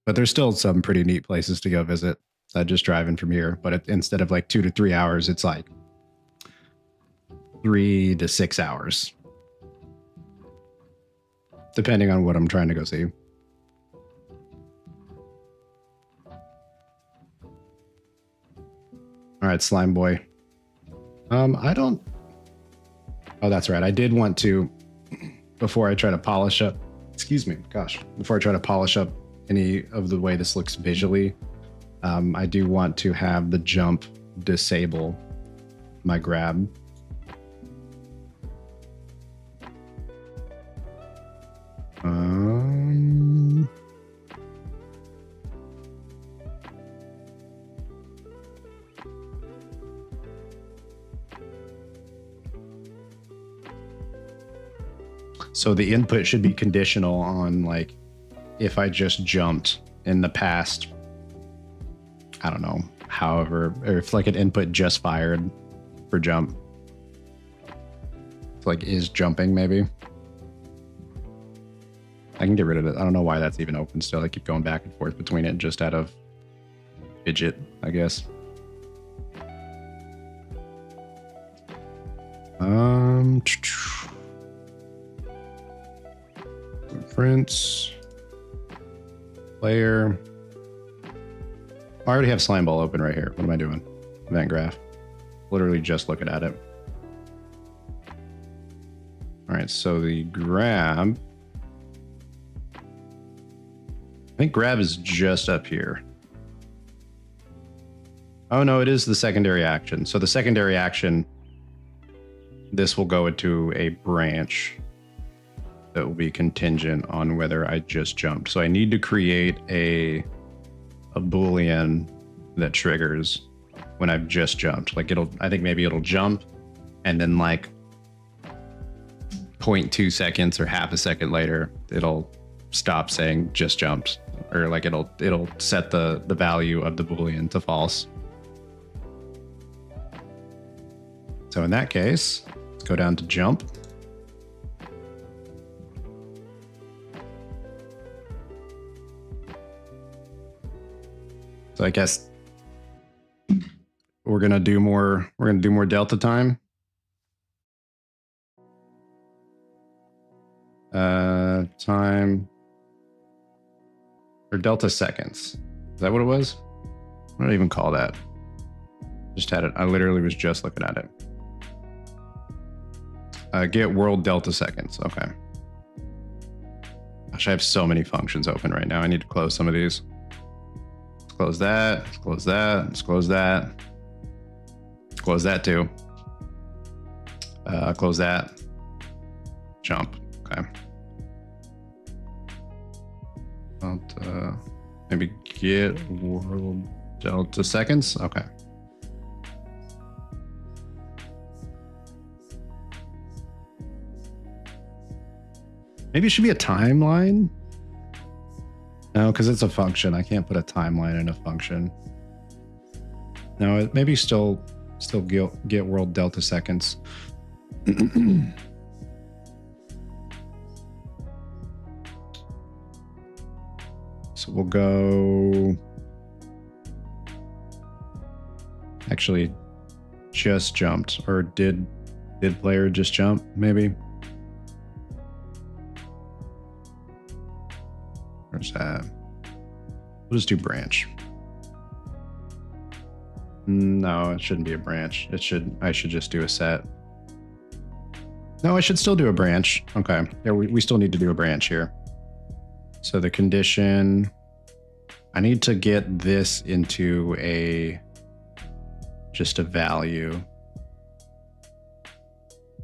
But there's still some pretty neat places to go visit. Just driving from here, but instead of like 2 to 3 hours, it's like 3 to 6 hours, depending on what I'm trying to go see. All right, Slime Boy. I don't. Oh, that's right. I did want to, before I try to polish up. Excuse me. Gosh. Before I try to polish up any of the way this looks visually, I do want to have the jump disable my grab. So the input should be conditional on like, if I just jumped in the past, I don't know, however, or if like an input just fired for jump, like is jumping maybe. I can get rid of it. I don't know why that's even open still. I keep going back and forth between it just out of fidget, I guess. Blueprints. Player. I already have Slime Ball open right here. What am I doing? Event graph. Literally just looking at it. All right, so the grab. I think grab is just up here. Oh no, it is the secondary action. So the secondary action, this will go into a branch that will be contingent on whether I just jumped. So I need to create a Boolean that triggers when I've just jumped. Like I think maybe it'll jump and then like 0.2 seconds or half a second later, it'll stop saying just jumped, or like it'll set the value of the Boolean to false. So in that case, let's go down to jump. So I guess we're gonna do more delta time. Time or delta seconds. Is that what it was? What do I even call that? Just had it. I literally was just looking at it. Get world delta seconds. Okay. Gosh, I have so many functions open right now. I need to close some of these. Let's close that. Let's close that. Let's close that. Let's close that too. Close that. Jump. Okay. Maybe get world delta seconds. Okay. Maybe it should be a timeline. No, because it's a function. I can't put a timeline in a function. No, it maybe still get world delta seconds. So we'll go. Actually, just jumped, or did player just jump? Maybe. Where's that? We'll just do branch. No, it shouldn't be a branch. I should just do a set. No, I should still do a branch. Okay. Yeah, we still need to do a branch here. So the condition, I need to get this into just a value.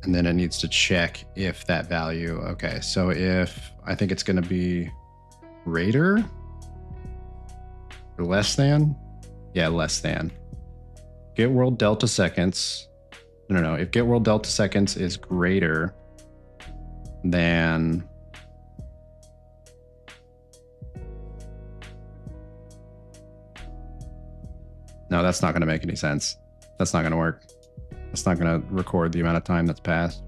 And then it needs to check if that value, okay. So if, I think it's gonna be greater or less than? Yeah, less than. Get world delta seconds. No. If get world delta seconds is greater than no, that's not going to make any sense. That's not going to work. That's not going to record the amount of time that's passed.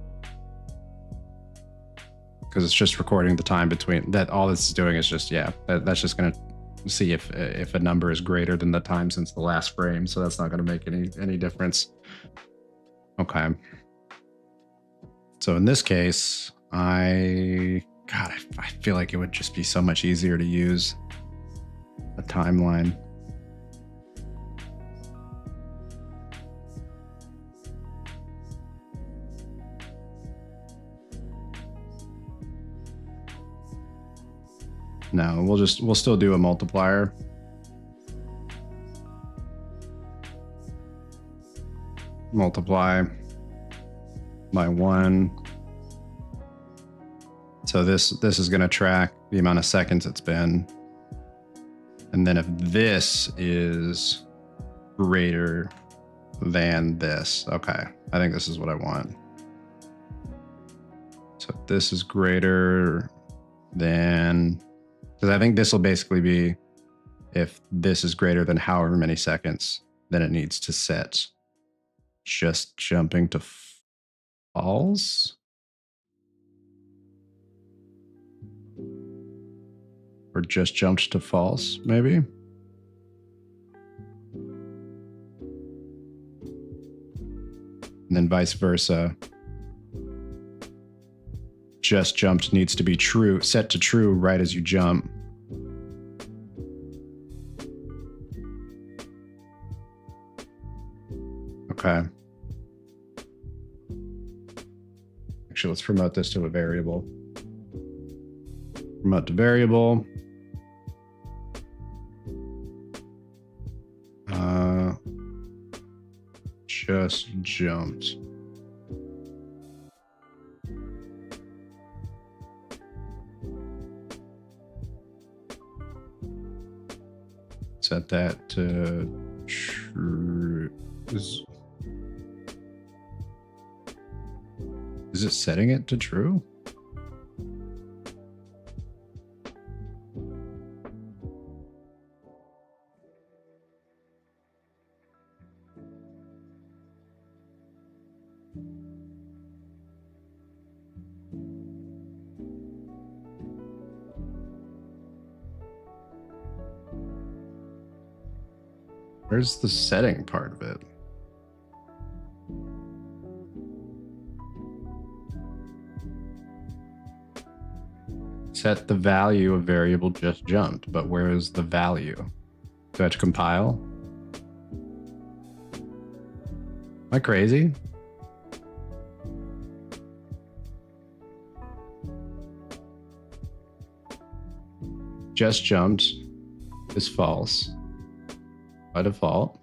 Because it's just recording the time between that. All this is doing is just, yeah, that's just going to see if a number is greater than the time since the last frame. So that's not going to make any difference. Okay. So in this case, I feel like it would just be so much easier to use a timeline. No, we'll still do a multiplier. Multiply by 1. So this is going to track the amount of seconds it's been. And then if this is greater than this, okay, I think this is what I want. So this is greater than, because I think this will basically be if this is greater than however many seconds, then it needs to set just jumping to false. Or just jumped to false, maybe? And then vice versa. Just jumped needs to be true, set to true right as you jump. Okay. Actually, let's promote this to a variable. Promote to variable. Just jumped. Set that to true. Is it setting it to true? Where's the setting part of it? Set the value of variable just jumped, but where is the value? Do I have to compile? Am I crazy? Just jumped is false by default.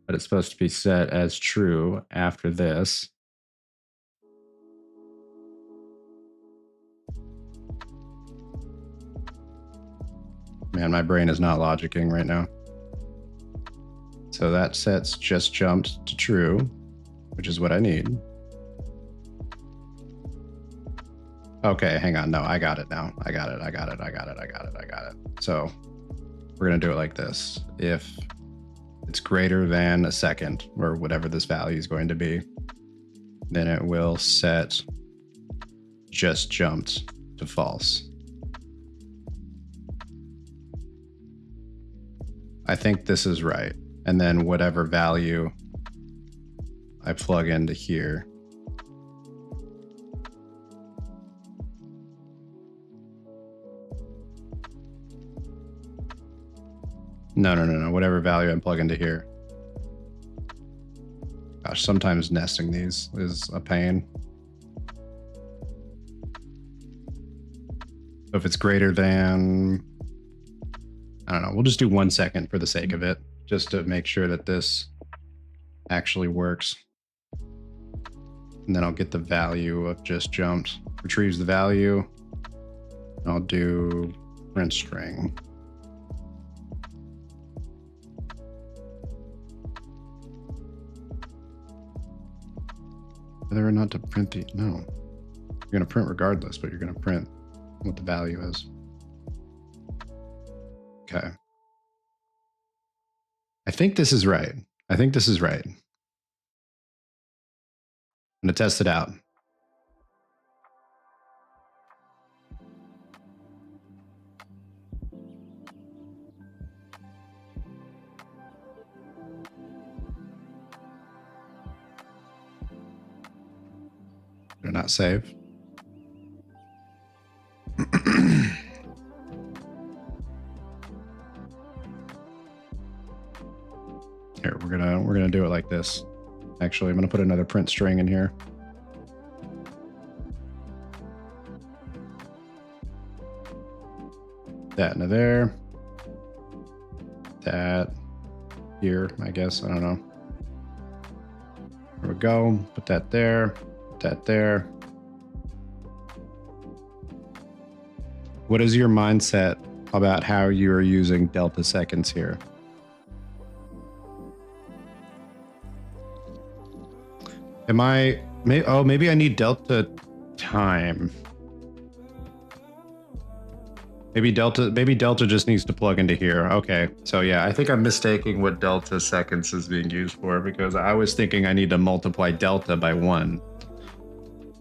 But it's supposed to be set as true after this. Man, my brain is not logicking right now. So that sets just jumped to true, which is what I need. Okay, hang on. No, I got it now. I got it. So we're going to do it like this. If it's greater than a second, or whatever this value is going to be, then it will set just jumped to false. I think this is right. And then whatever value I plug into here, No. Whatever value I plug into here. Gosh, sometimes nesting these is a pain. So if it's greater than, I don't know, we'll just do 1 second for the sake of it, just to make sure that this actually works. And then I'll get the value of just jumped, retrieves the value. I'll do print string. Whether or not to print the, no. You're going to print regardless, but you're going to print what the value is. Okay. I think this is right. I'm going to test it out. Do not save. Here, we're gonna do it like this. Actually, I'm gonna put another print string in here. That into there. That here, I guess. I don't know. There we go. Put that there. Put that there. What is your mindset about how you are using delta seconds here? Maybe I need delta time. Maybe delta just needs to plug into here. Okay, so yeah, I think I'm mistaking what delta seconds is being used for, because I was thinking I need to multiply delta by 1.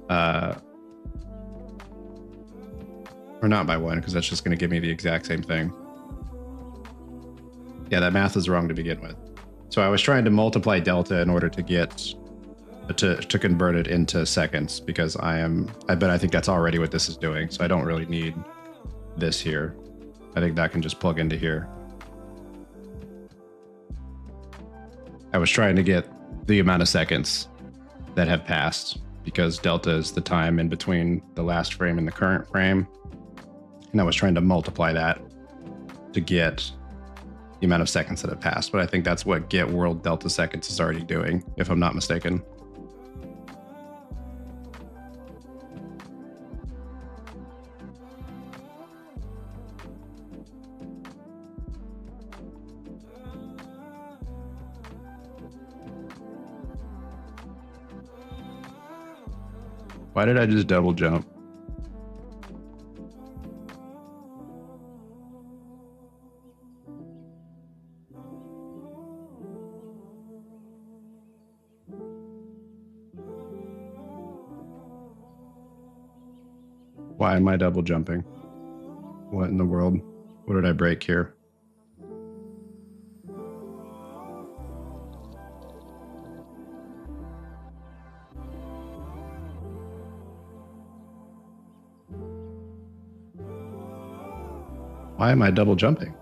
Or not by 1, because that's just going to give me the exact same thing. Yeah, that math is wrong to begin with. So I was trying to multiply delta in order to get to convert it into seconds, because I think that's already what this is doing. So I don't really need this here. I think that can just plug into here. I was trying to get the amount of seconds that have passed, because delta is the time in between the last frame and the current frame. And I was trying to multiply that to get the amount of seconds that have passed. But I think that's what get world delta seconds is already doing, if I'm not mistaken. Why did I just double jump? Why am I double jumping? What in the world? What did I break here? Why am I double jumping?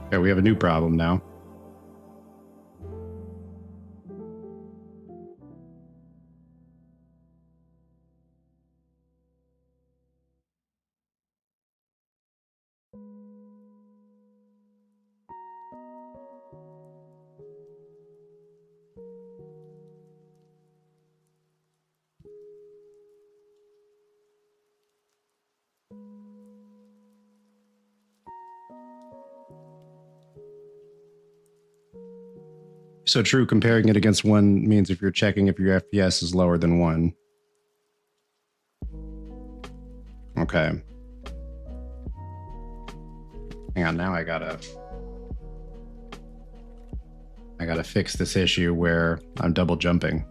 Okay, we have a new problem now. So true, comparing it against 1 means if you're checking if your FPS is lower than 1. Okay. Hang on, now I gotta fix this issue where I'm double jumping.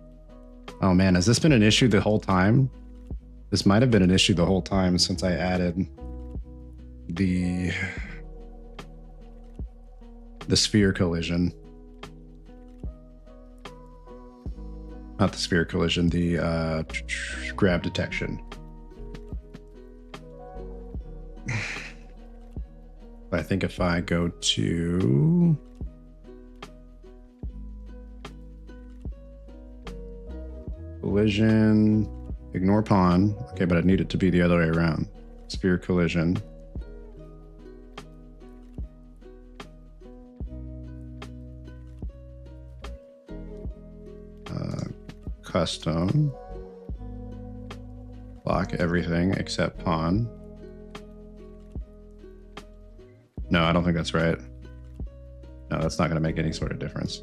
Oh man, has this been an issue the whole time? This might have been an issue the whole time since I added the sphere collision. Not the sphere collision, the grab detection. I think if I go to collision, ignore pawn. Okay, but I need it to be the other way around. Sphere collision. Custom. Lock everything except pawn. No, I don't think that's right. No, that's not going to make any sort of difference.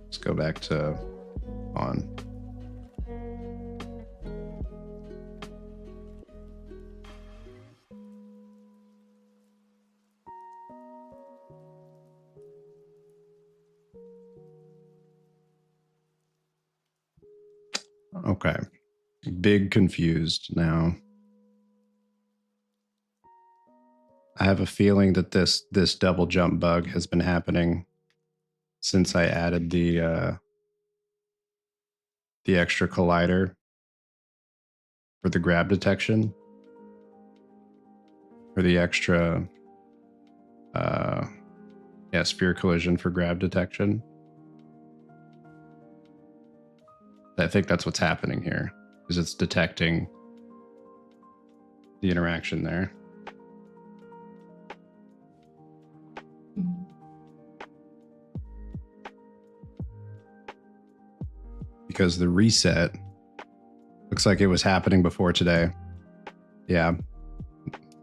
Let's go back to pawn. Okay. Big confused now. I have a feeling that this double jump bug has been happening since I added the extra collider for the grab detection, or the extra sphere collision for grab detection. I think that's what's happening here, is it's detecting the interaction there. Because the reset looks like it was happening before today. Yeah,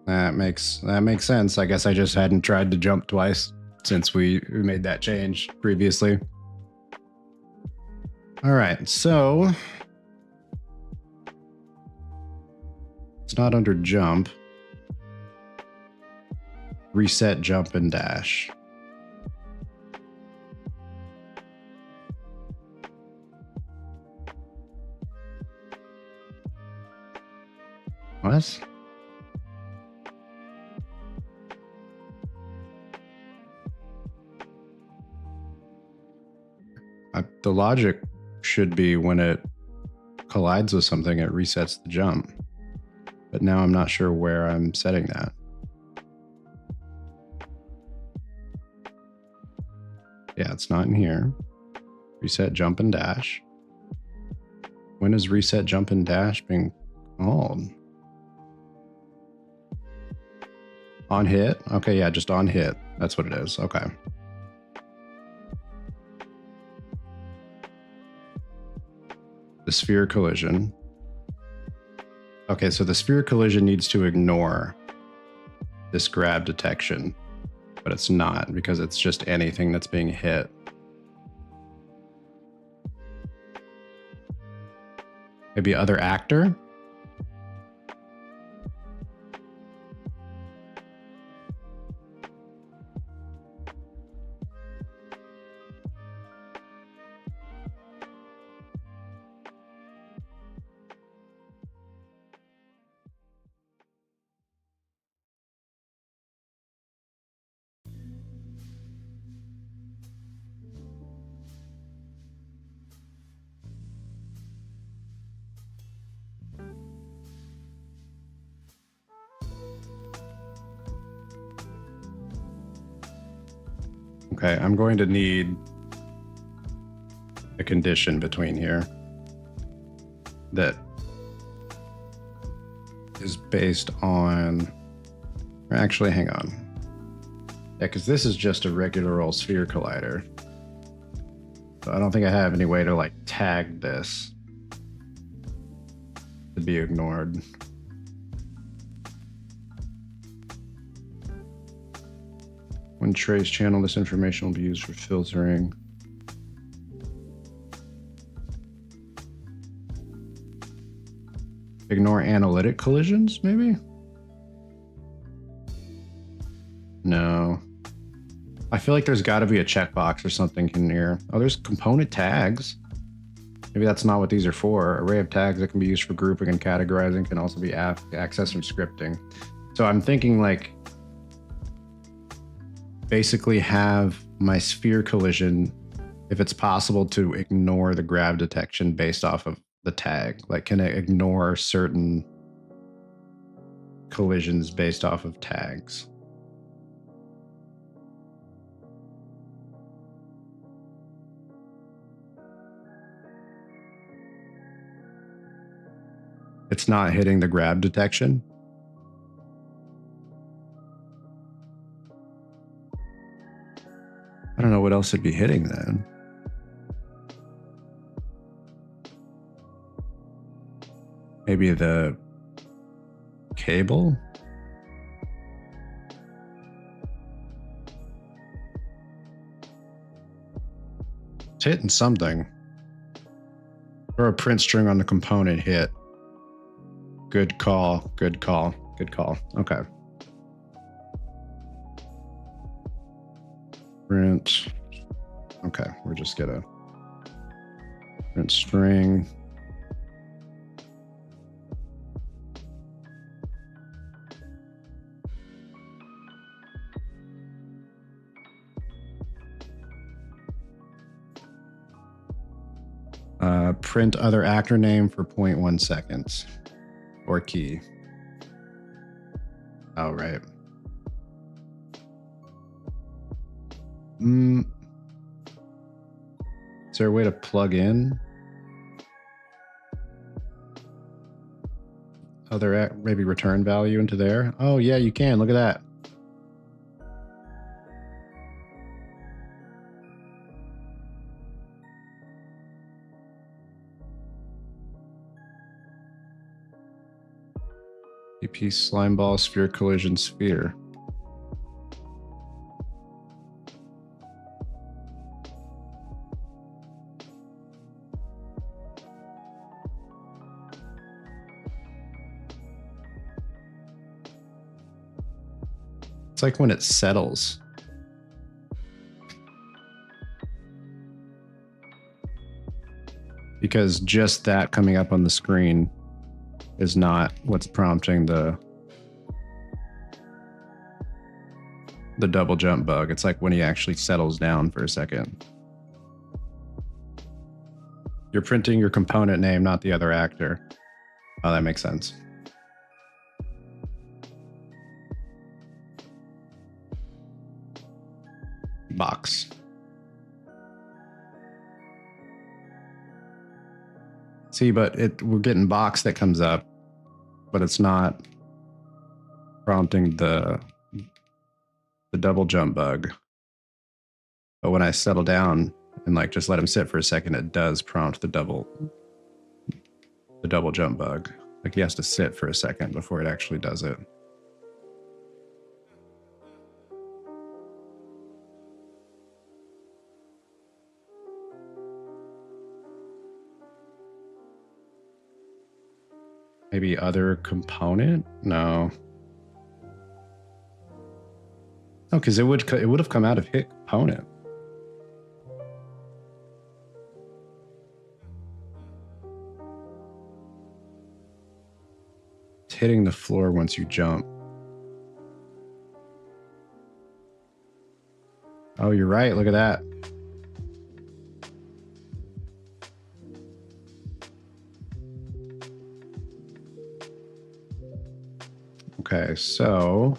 that makes sense. I guess I just hadn't tried to jump twice since we made that change previously. All right, so it's not under jump. Reset, jump, and dash. guess. The logic should be when it collides with something, it resets the jump. But now I'm not sure where I'm setting that. Yeah, it's not in here. Reset, jump, and dash. When is reset, jump, and dash being called? On hit? Okay, yeah, just on hit. That's what it is. Okay. The sphere collision. Okay, so the sphere collision needs to ignore this grab detection, but it's not because it's just anything that's being hit. Maybe other actor? Okay, I'm going to need a condition between here that is based on, actually, hang on. Yeah, because this is just a regular old sphere collider. So I don't think I have any way to like tag this to be ignored. When trace channel, this information will be used for filtering. Ignore analytic collisions, maybe? No. I feel like there's got to be a checkbox or something in here. Oh, there's component tags. Maybe that's not what these are for. Array of tags that can be used for grouping and categorizing can also be accessed from scripting. So I'm thinking like, basically have my sphere collision, if it's possible to ignore the grab detection based off of the tag. Like, can it ignore certain collisions based off of tags? It's not hitting the grab detection. I don't know what else it'd be hitting then. Maybe the cable? It's hitting something. Or a print string on the component hit. Good call, good call, good call. Okay. Print. Okay, we're just gonna print string. Print other actor name for 0.1 seconds or key. Oh, right. Is there a way to plug in other, maybe return value into there? Oh yeah, you can. Look at that. AP slime ball sphere collision sphere. It's like when it settles. Because just that coming up on the screen is not what's prompting the double jump bug. It's like when he actually settles down for a second. You're printing your component name, not the other actor. Oh, that makes sense. Box. See, but we're getting box that comes up, but it's not prompting the double jump bug. But when I settle down and like just let him sit for a second, it does prompt the double jump bug. Like he has to sit for a second before it actually does it. Maybe other component? No. No, because it would have come out of hit component. It's hitting the floor once you jump. Oh, you're right. Look at that. Okay, so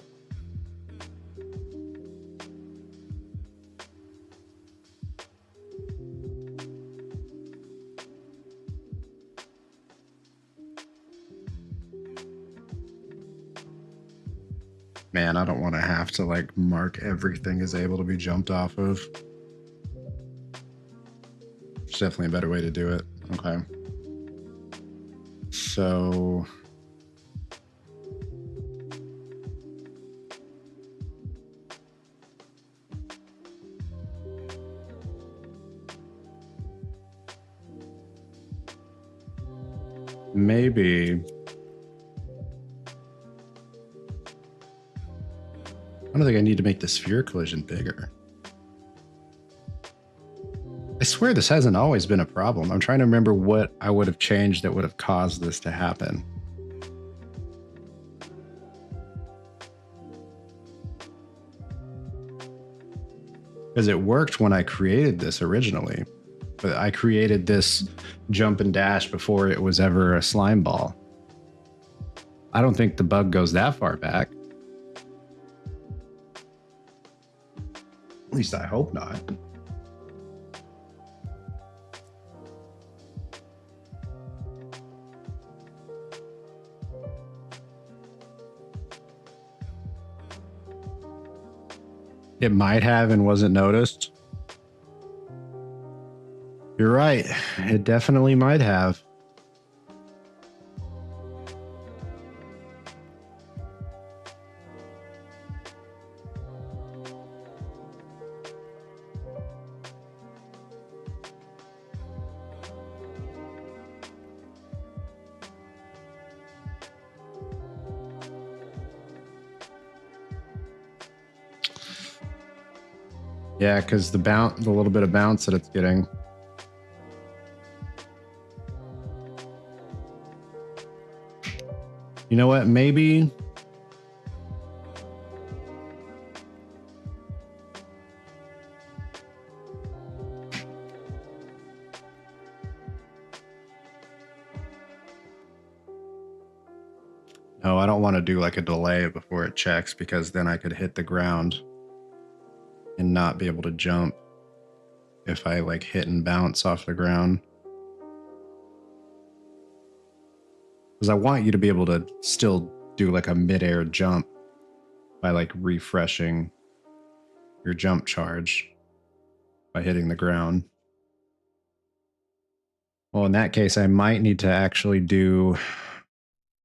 man, I don't want to have to like mark everything as able to be jumped off of. It's definitely a better way to do it. Okay. So maybe I don't think I need to make the sphere collision bigger. I swear this hasn't always been a problem. I'm trying to remember what I would have changed that would have caused this to happen. Because it worked when I created this originally. But I created this jump and dash before it was ever a slime ball. I don't think the bug goes that far back. At least I hope not. It might have and wasn't noticed. You're right. It definitely might have. Yeah, because the little bit of bounce that it's getting. You know what? Maybe no, I don't want to do like a delay before it checks, because then I could hit the ground and not be able to jump if I like hit and bounce off the ground. Because I want you to be able to still do like a midair jump by like refreshing your jump charge by hitting the ground. Well, in that case, I might need to actually do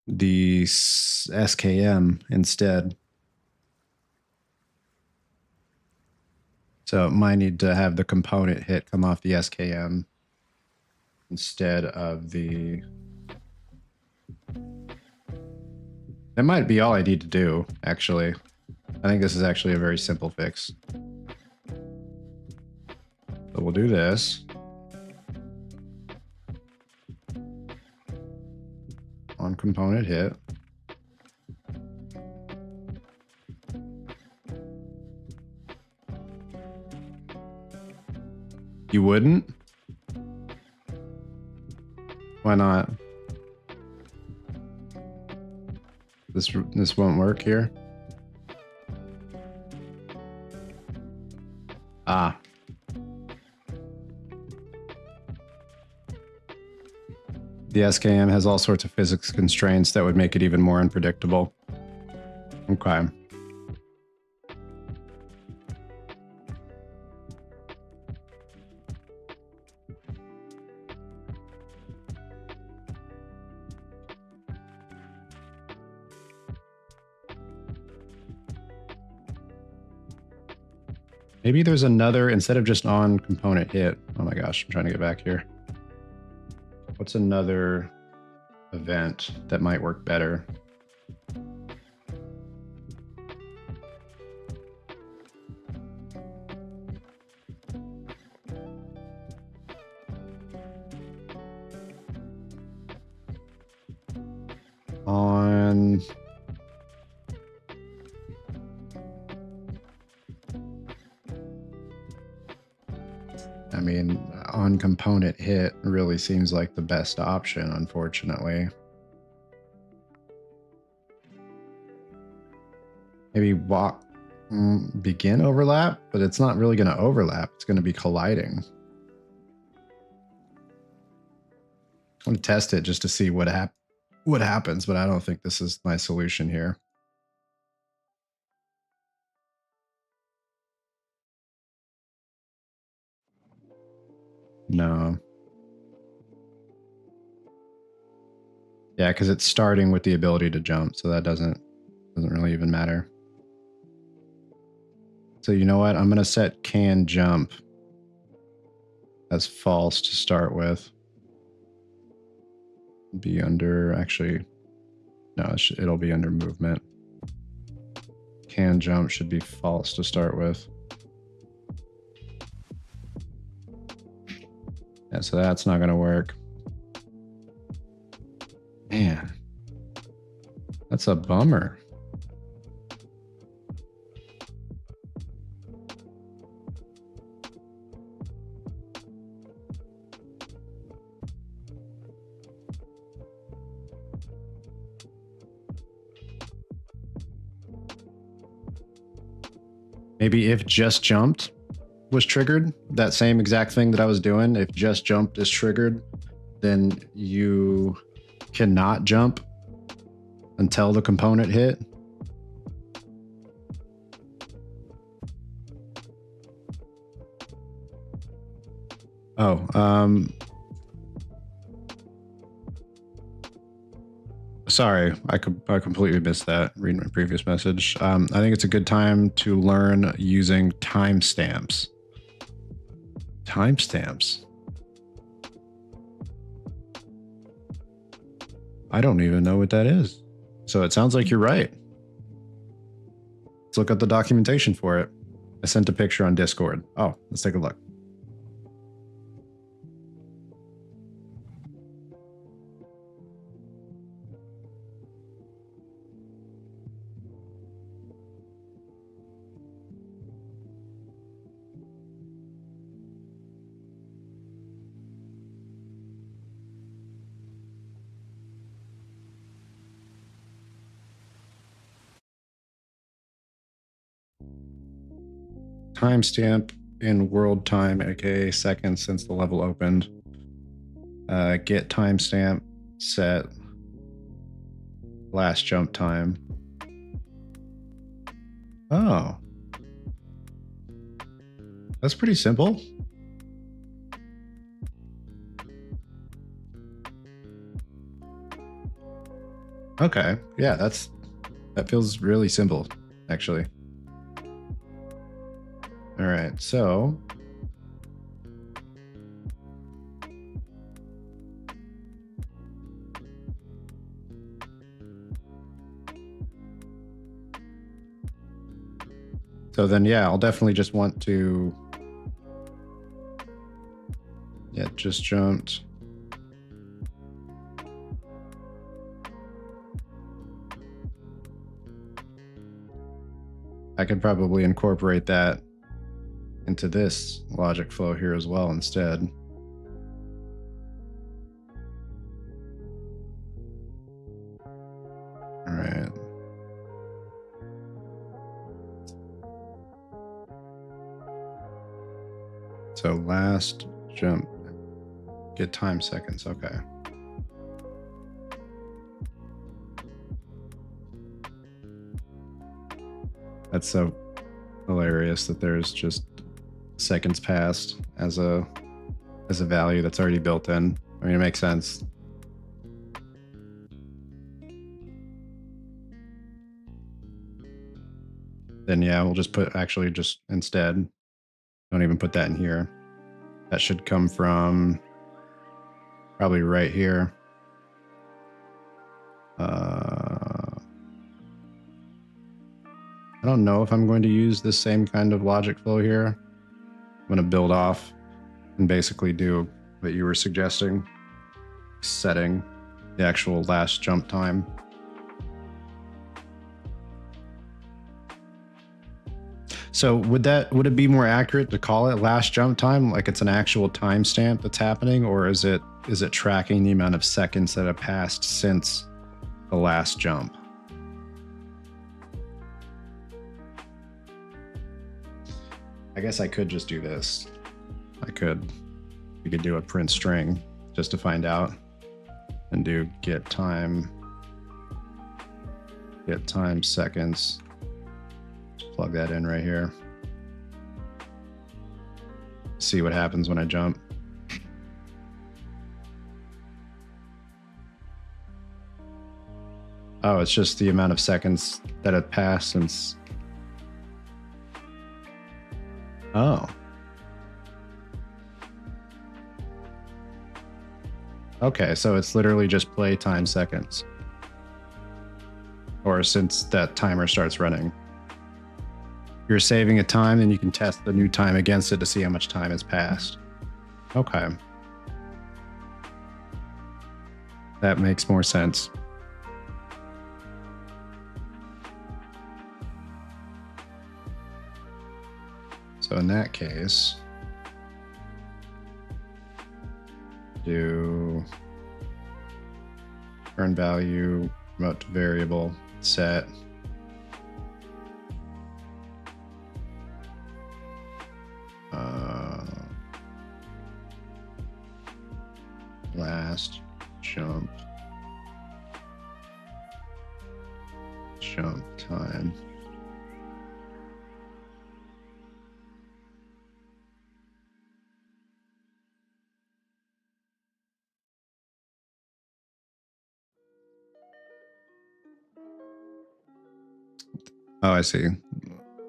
the SKM instead. So it might need to have the component hit come off the SKM instead of the... That might be all I need to do, actually. I think this is actually a very simple fix. So we'll do this. On component hit. You wouldn't? Why not? This won't work here. Ah. The SKM has all sorts of physics constraints that would make it even more unpredictable. Okay. Maybe there's another, instead of just on component hit. Oh my gosh, I'm trying to get back here. What's another event that might work better? On I mean, on component hit really seems like the best option, unfortunately. Maybe walk, begin overlap, but it's not really going to overlap. It's going to be colliding. I'm going to test it just to see what happens, but I don't think this is my solution here. No. Yeah, because it's starting with the ability to jump, so that doesn't really even matter. So you know what? I'm going to set can jump as false to start with. Be under, actually, no, it'll be under movement. Can jump should be false to start with. Yeah, so that's not going to work. Man, that's a bummer. Maybe if just jumped was triggered, that same exact thing that I was doing, if just jumped is triggered, then you cannot jump until the component hit. Oh, sorry, I completely missed that. Reading my previous message. I think it's a good time to learn using timestamps. Timestamps. I don't even know what that is. So it sounds like you're right. Let's look at the documentation for it. I sent a picture on Discord. Oh, let's take a look. Timestamp in world time, aka seconds since the level opened. Get timestamp set last jump time. Oh, that's pretty simple. Okay, yeah, that feels really simple, actually. All right, so then, yeah, I'll definitely just want to, yeah, just jumped. I could probably incorporate that into this logic flow here as well instead. All right. So last jump, get time seconds. Okay. That's so hilarious that there's just seconds passed as a value that's already built in. I mean, it makes sense. Then yeah, we'll just put actually just instead, don't even put that in here. That should come from probably right here. I don't know if I'm going to use the same kind of logic flow here. I'm going to build off and basically do what you were suggesting, setting the actual last jump time. So would it be more accurate to call it last jump time, like it's an actual timestamp that's happening, or is it tracking the amount of seconds that have passed since the last jump? I guess I could just do this. We could do a print string just to find out and do get time seconds. Just plug that in right here. See what happens when I jump. Oh, it's just the amount of seconds that have passed since. Oh. Okay, so it's literally just play time seconds. Or since that timer starts running. You're saving a time, and you can test the new time against it to see how much time has passed. Okay. That makes more sense. So in that case, do turn value, promote to variable, set. Last jump time. Oh, I see.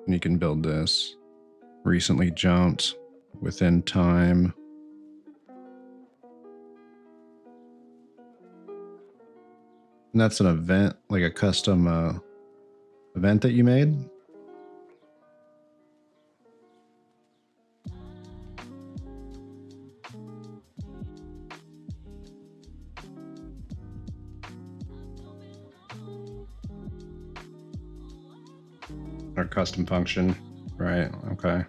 You can build this. Recently jumped within time. And that's an event, like a custom event that you made? Or custom function, right? Okay.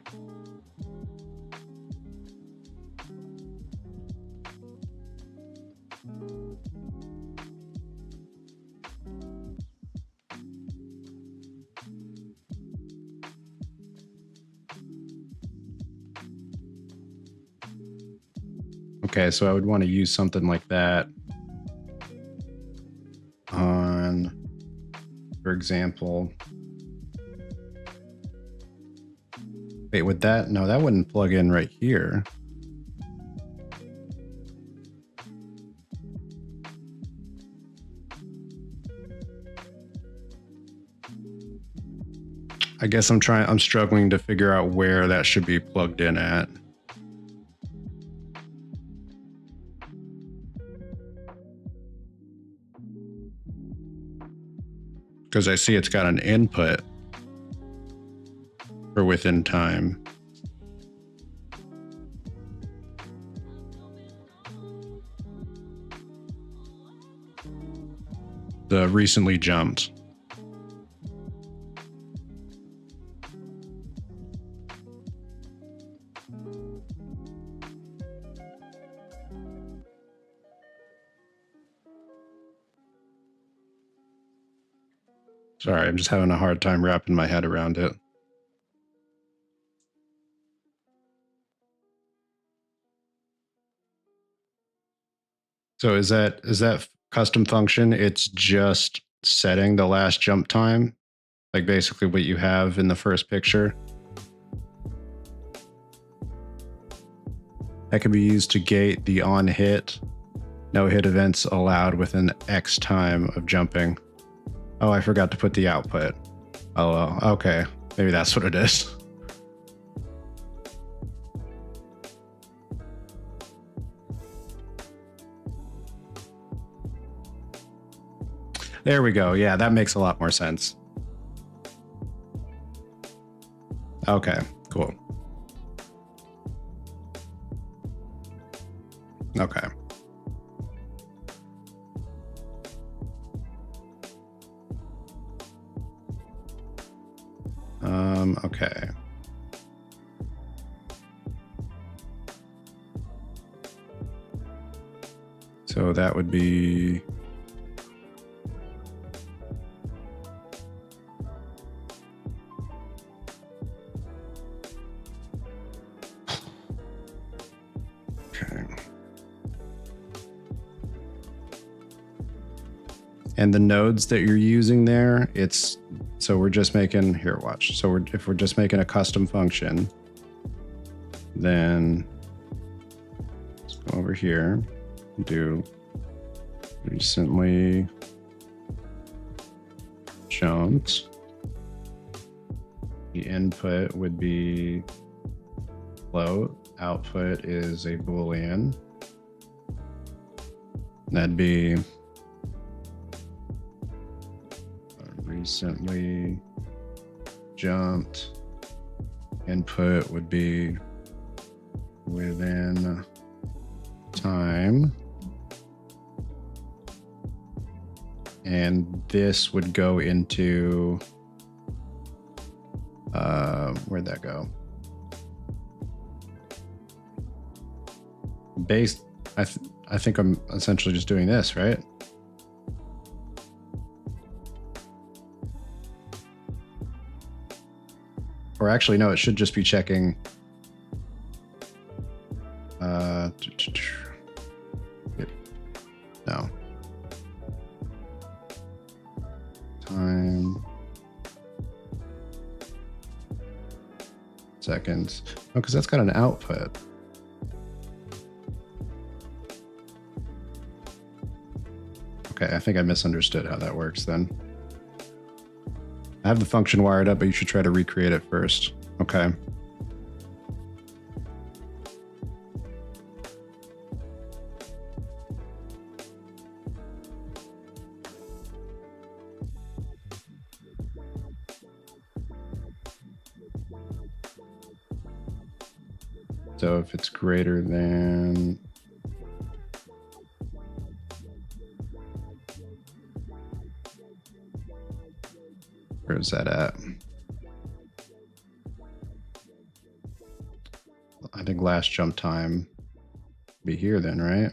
Okay, so I would want to use something like that on, for example, wait, would that, no, that wouldn't plug in right here. I guess I'm struggling to figure out where that should be plugged in at. Because I see it's got an input for within time. The recently jumped. Sorry, I'm just having a hard time wrapping my head around it. So is that custom function? It's just setting the last jump time, like basically what you have in the first picture. That can be used to gate the on hit, no hit events allowed within X time of jumping. Oh, I forgot to put the output. Oh, well, okay. Maybe that's what it is. There we go. Yeah, that makes a lot more sense. Okay, cool. Okay. Okay. So that would be okay. And the nodes that you're using there, it's so we're just making here, watch. So if we're just making a custom function, then let's go over here, do recently jumped. The input would be float, output is a Boolean. That'd be recently jumped. Input would be within time. And this would go into, where'd that go? Base, I think I'm essentially just doing this, right? Or actually, no, it should just be checking. No. Time. Seconds. Oh, because that's got an output. Okay, I think I misunderstood how that works then. I have the function wired up, but you should try to recreate it first. Okay. So if it's greater than, where is that at? I think last jump time be here then, right?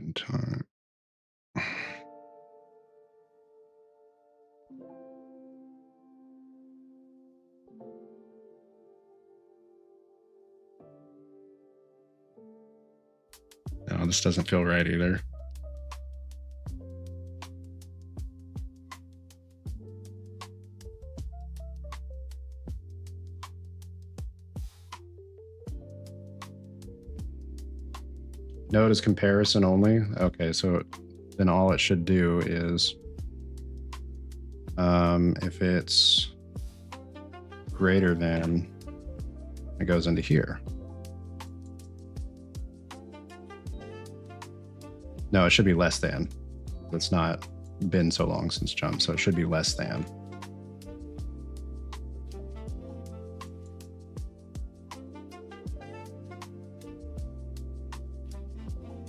In time. No, this doesn't feel right either. Node is comparison only. Okay, so then all it should do is, if it's greater than, it goes into here. No, it should be less than. It's not been so long since jump, so it should be less than.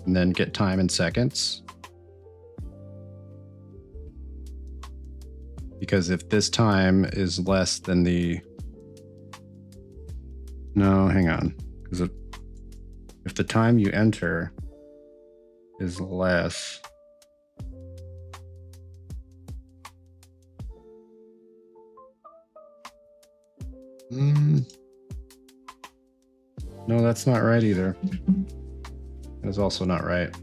And then get time in seconds. Because if this time is less than the... No, hang on. Because if the time you enter is less... No, that's not right either. That's also not right.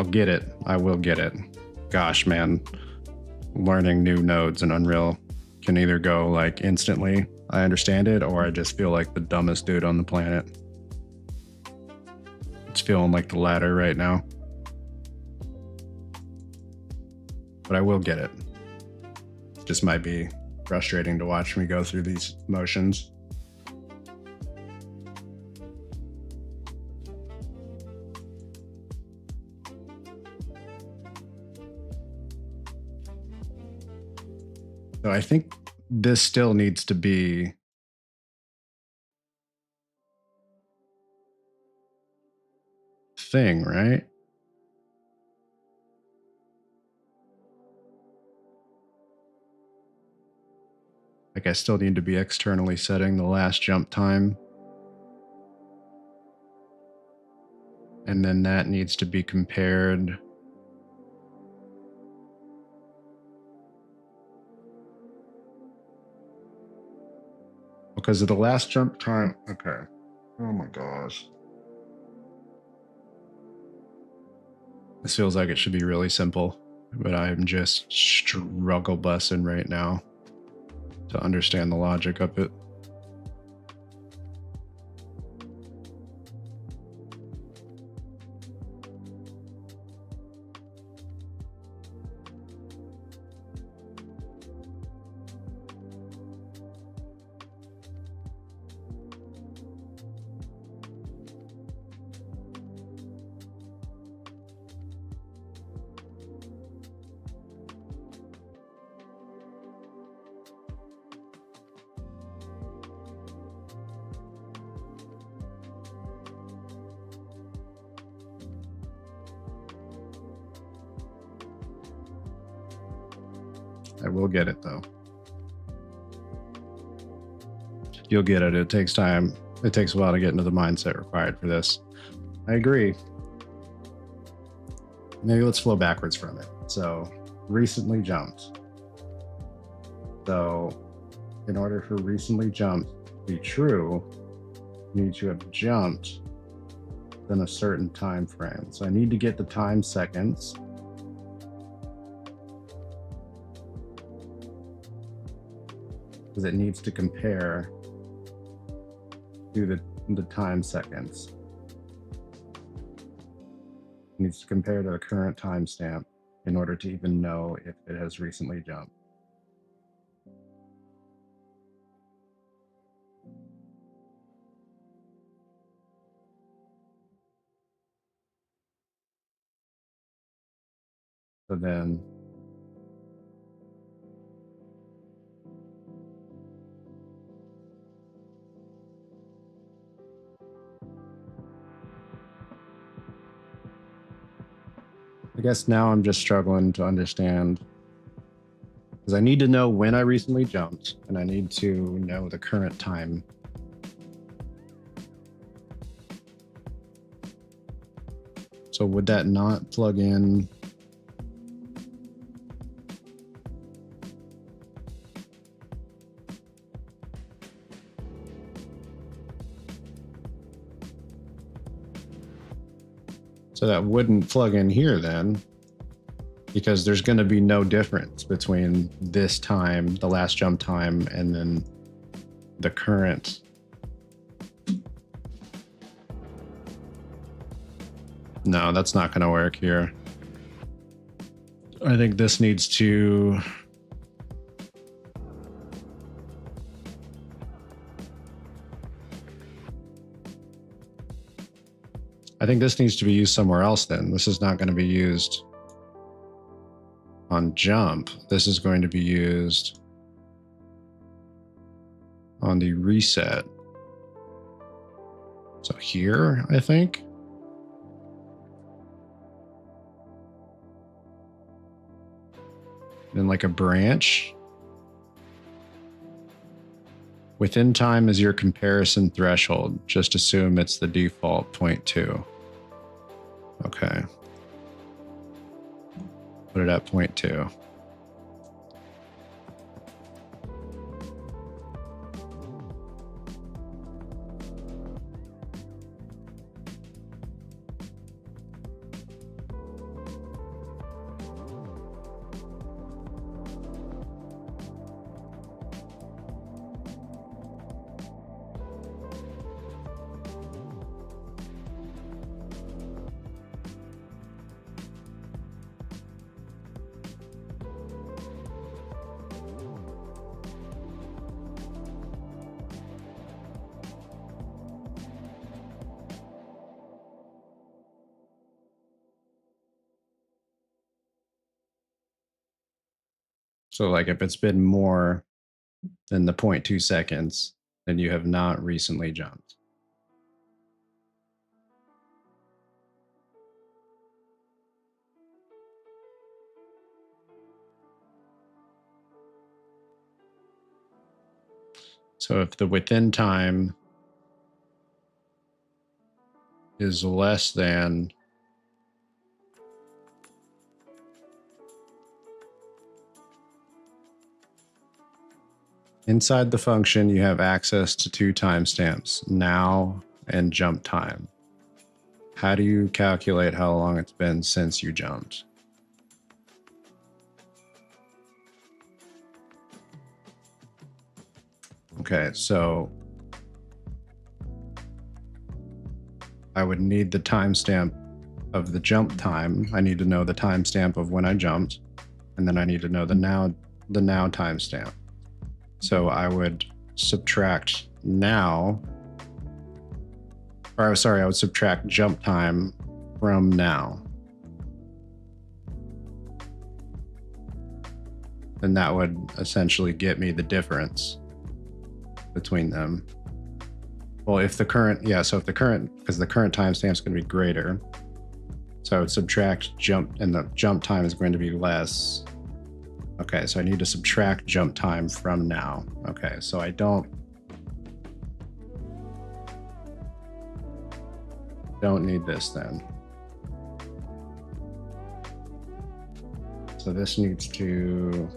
I'll get it. I will get it. Gosh, man. Learning new nodes in Unreal can either go like instantly, I understand it, or I just feel like the dumbest dude on the planet. It's feeling like the latter right now. But I will get it. Just might be frustrating to watch me go through these motions. So I think this still needs to be thing, right? Like I still need to be externally setting the last jump time. And then that needs to be compared. Because of the last jump time. Okay. Oh my gosh. This feels like it should be really simple, but I'm just struggle bussing right now to understand the logic of it. I will get it though. You'll get it. It takes time. It takes a while to get into the mindset required for this. I agree. Maybe let's flow backwards from it. So recently jumped. So in order for recently jumped to be true, you need to have jumped in a certain time frame. So I need to get the time seconds. Because it needs to compare to the time seconds. It needs to compare to the current timestamp in order to even know if it has recently jumped. So then I guess now I'm just struggling to understand, because I need to know when I recently jumped and I need to know the current time. So would that not plug in? So that wouldn't plug in here then, because there's going to be no difference between this time, the last jump time, and then the current. No, that's not going to work here. I think this needs to... I think this needs to be used somewhere else then. This is not going to be used on jump. This is going to be used on the reset. So here, I think. then like a branch. Within time is your comparison threshold. Just assume it's the default 0.2. Okay. Put it at 0.2. So like if it's been more than the 0.2 seconds, then you have not recently jumped. So if the within time is less than inside the function, you have access to 2 timestamps, now and jump time. How do you calculate how long it's been since you jumped? Okay, so I would need the timestamp of the jump time. I need to know the timestamp of when I jumped, and then I need to know the now timestamp. So I would subtract now, or sorry, I would subtract jump time from now. And that would essentially get me the difference between them. Well, if the current, because the current timestamp is going to be greater. So I would subtract jump, and the jump time is going to be less. Okay, so I need to subtract jump time from now. Okay, so I don't need this then. So this needs to,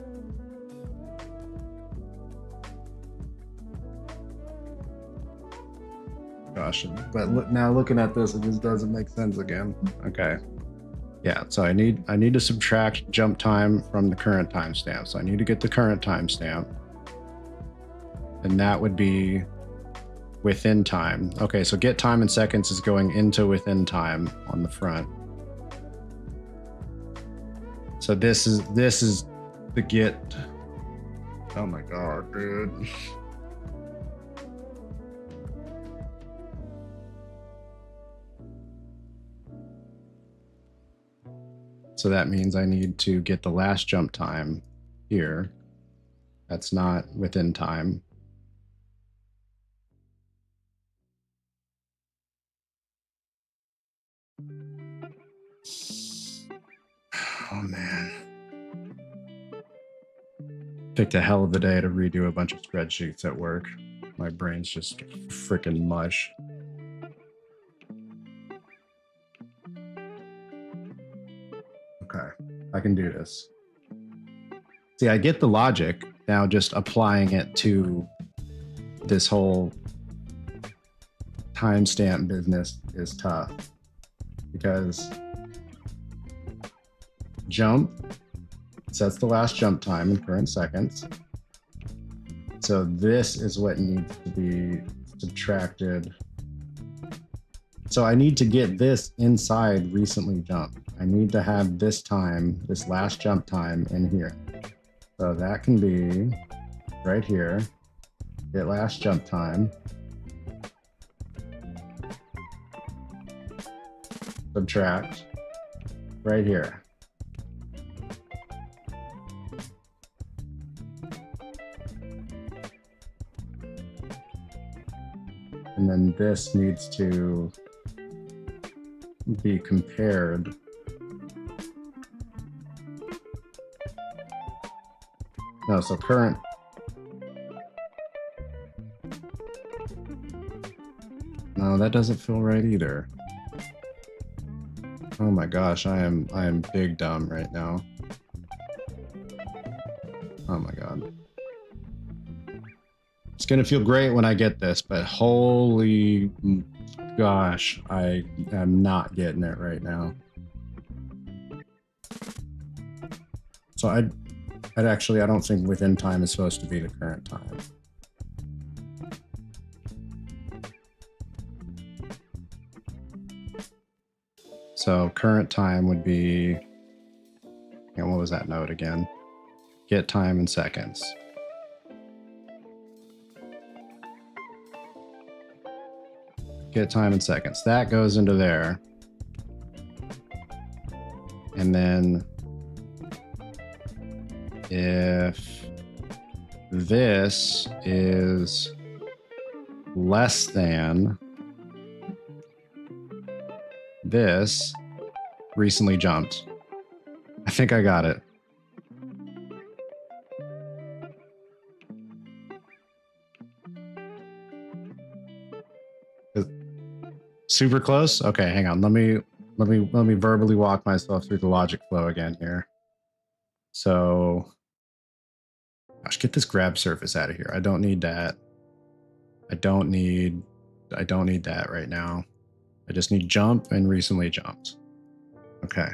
gosh, but now looking at this, it just doesn't make sense again. Okay. Yeah, so I need to subtract jump time from the current timestamp. So I need to get the current timestamp, and that would be within time. Okay, so get time in seconds is going into within time on the front. So this is the get. Oh my god, dude. So that means I need to get the last jump time here. That's not within time. Oh man. Picked a hell of a day to redo a bunch of spreadsheets at work. My brain's just freaking mush. Okay, I can do this. See, I get the logic. Now just applying it to this whole timestamp business is tough, because jump sets the last jump time in current seconds. So this is what needs to be subtracted. So I need to get this inside recently jumped. I need to have this time, this last jump time in here. So that can be right here, get last jump time, subtract right here. And then this needs to be compared No, so current. No, that doesn't feel right either. Oh my gosh, I am big dumb right now. Oh my god. It's gonna feel great when I get this, but holy gosh, I am not getting it right now. So I'd actually, I don't think within time is supposed to be the current time. So current time would be, and what was that note again? Get time in seconds. Get time in seconds. That goes into there. And then if this is less than this, recently jumped. I think I got it. Super close? Okay, hang on. Let me verbally walk myself through the logic flow again here. So gosh, get this grab surface out of here. I don't need that. I don't need that right now. I just need jump and recently jumped. Okay.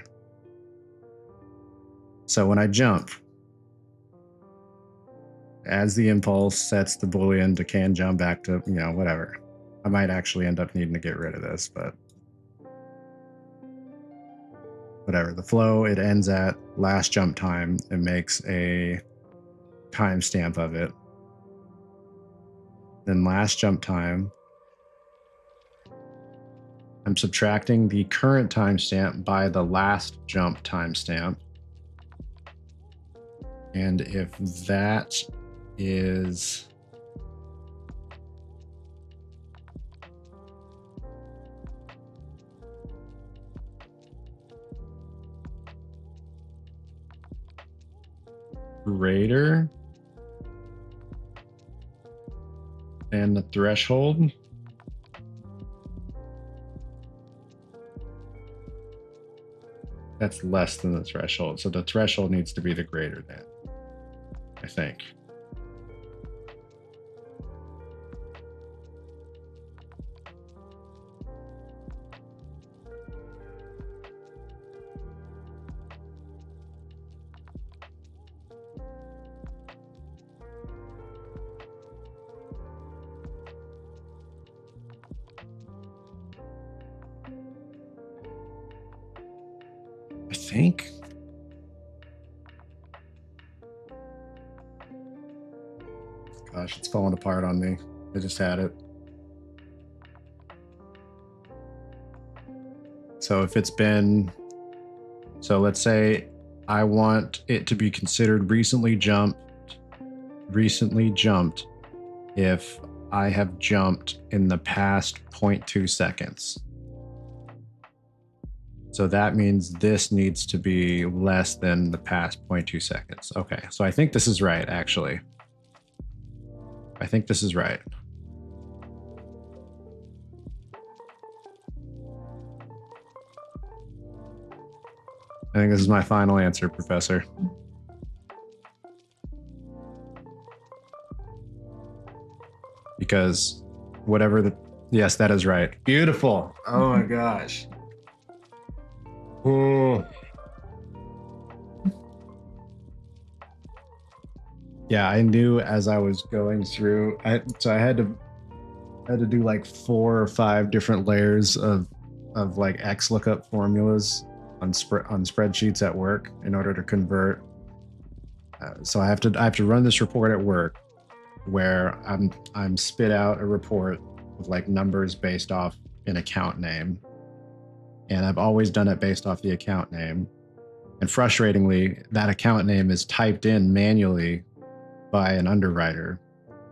So when I jump, as the impulse sets the Boolean to can jump back to, you know, whatever. I might actually end up needing to get rid of this, but whatever. The flow, it ends at last jump time. It makes a timestamp of it. Then last jump time, I'm subtracting the current timestamp by the last jump timestamp. And if that is greater than the threshold, that's less than the threshold. So the threshold needs to be the greater than, I think. Think. Gosh, it's falling apart on me. I just had it. So if it's been, so let's say I want it to be considered recently jumped if I have jumped in the past 0.2 seconds. So that means this needs to be less than the past 0.2 seconds. Okay, so I think this is right, actually. I think this is right. I think this is my final answer, Professor. Because whatever the, yes, that is right. Beautiful. Oh my gosh. Yeah, I knew as I was going through, so I had to do like 4 or 5 different layers of like XLOOKUP formulas on spreadsheets at work in order to convert. So I have to run this report at work where I'm spit out a report of like numbers based off an account name. And I've always done it based off the account name. And frustratingly, that account name is typed in manually by an underwriter.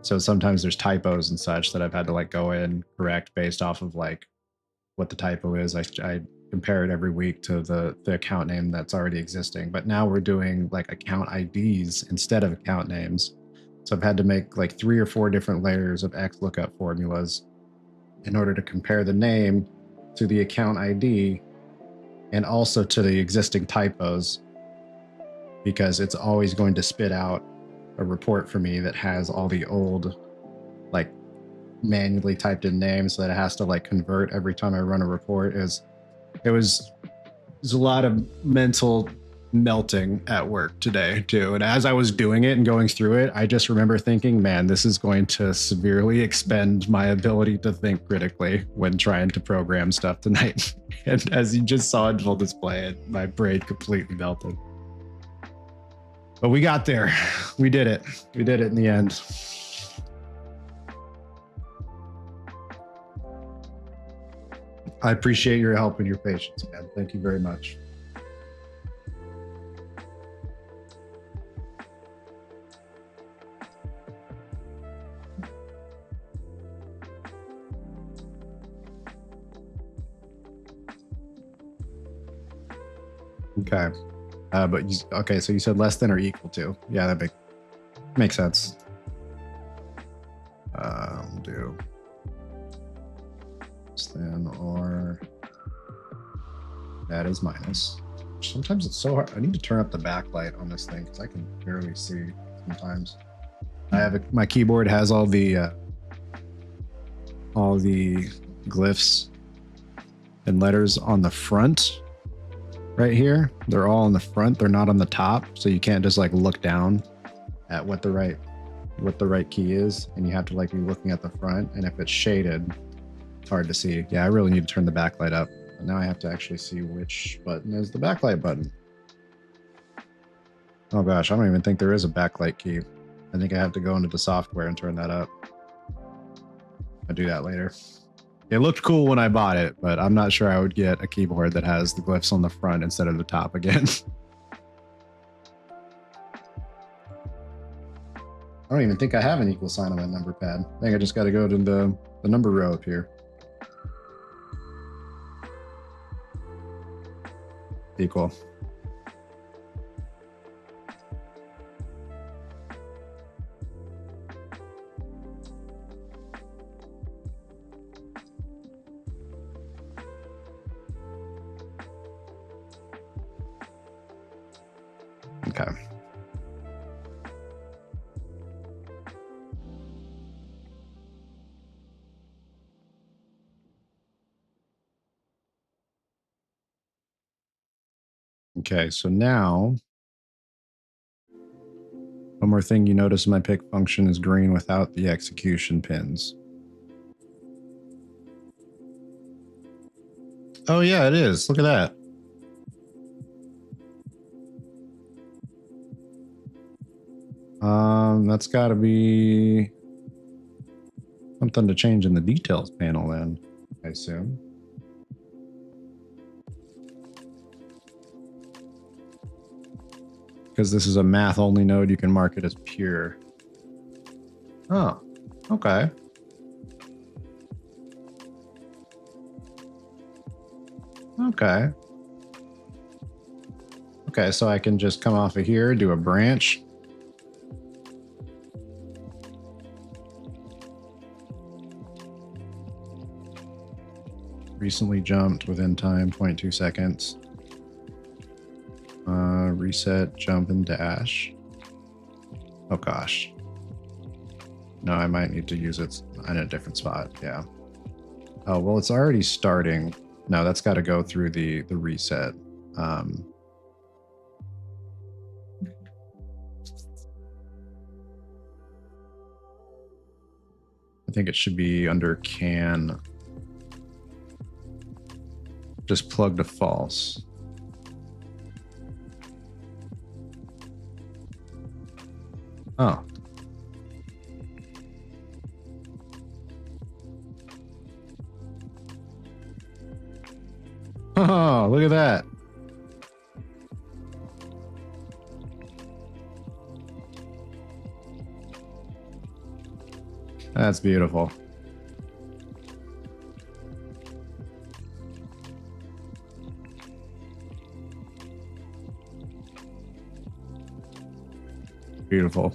So sometimes there's typos and such that I've had to like go in correct based off of like what the typo is. I compare it every week to the account name that's already existing. But now we're doing like account IDs instead of account names. So I've had to make like 3 or 4 different layers of XLOOKUP formulas in order to compare the name to the account ID and also to the existing typos, because it's always going to spit out a report for me that has all the old like manually typed in names, so that it has to like convert every time I run a report. It was a lot of mental melting at work today too. And as I was doing it and going through it, I just remember thinking, man, this is going to severely expend my ability to think critically when trying to program stuff tonight. And as you just saw in full display, my brain completely melted. But we got there. We did it. We did it in the end. I appreciate your help and your patience, man. Thank you very much. Okay. But okay, so you said less than or equal to. Yeah, that makes sense. We'll do less than or that is minus. Sometimes it's so hard. I need to turn up the backlight on this thing because I can barely see sometimes. I have my keyboard has all the glyphs and letters on the front. Right here, they're all on the front. They're not on the top, so you can't just like look down at what the right key is, and you have to like be looking at the front. And if it's shaded, it's hard to see. Yeah, I really need to turn the backlight up. But now I have to actually see which button is the backlight button. Oh gosh, I don't even think there is a backlight key. I think I have to go into the software and turn that up. I'll do that later. It looked cool when I bought it, but I'm not sure I would get a keyboard that has the glyphs on the front instead of the top again. I don't even think I have an equal sign on that number pad. I think I just got to go to the number row up here. Equal. Okay. Okay, so now one more thing you notice, my pick function is green without the execution pins. Oh yeah, it is. Look at that. That's got to be something to change in the details panel then, I assume. Because this is a math only node, you can mark it as pure. Oh, okay. Okay. Okay, so I can just come off of here, do a branch. Recently jumped within time, 0.2 seconds. Reset, jump, and dash. Oh gosh. No, I might need to use it in a different spot. Yeah. Oh, well, it's already starting. No, that's got to go through the reset. I think it should be under can. Just plug to false. Oh. Oh, look at that. That's beautiful. Beautiful.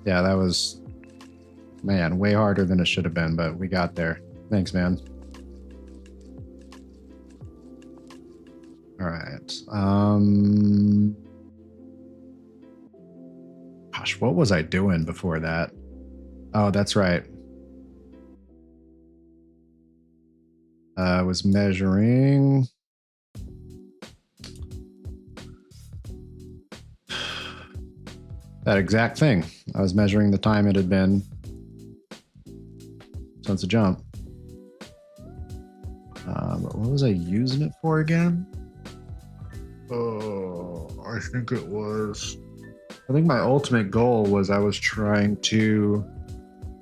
Yeah, that was, man, way harder than it should have been, but we got there. Thanks, man. All right. Gosh, what was I doing before that? Oh, that's right. I was measuring. That exact thing. I was measuring the time it had been since the jump. But what was I using it for again? Oh, I think it was. I think my ultimate goal was I was trying to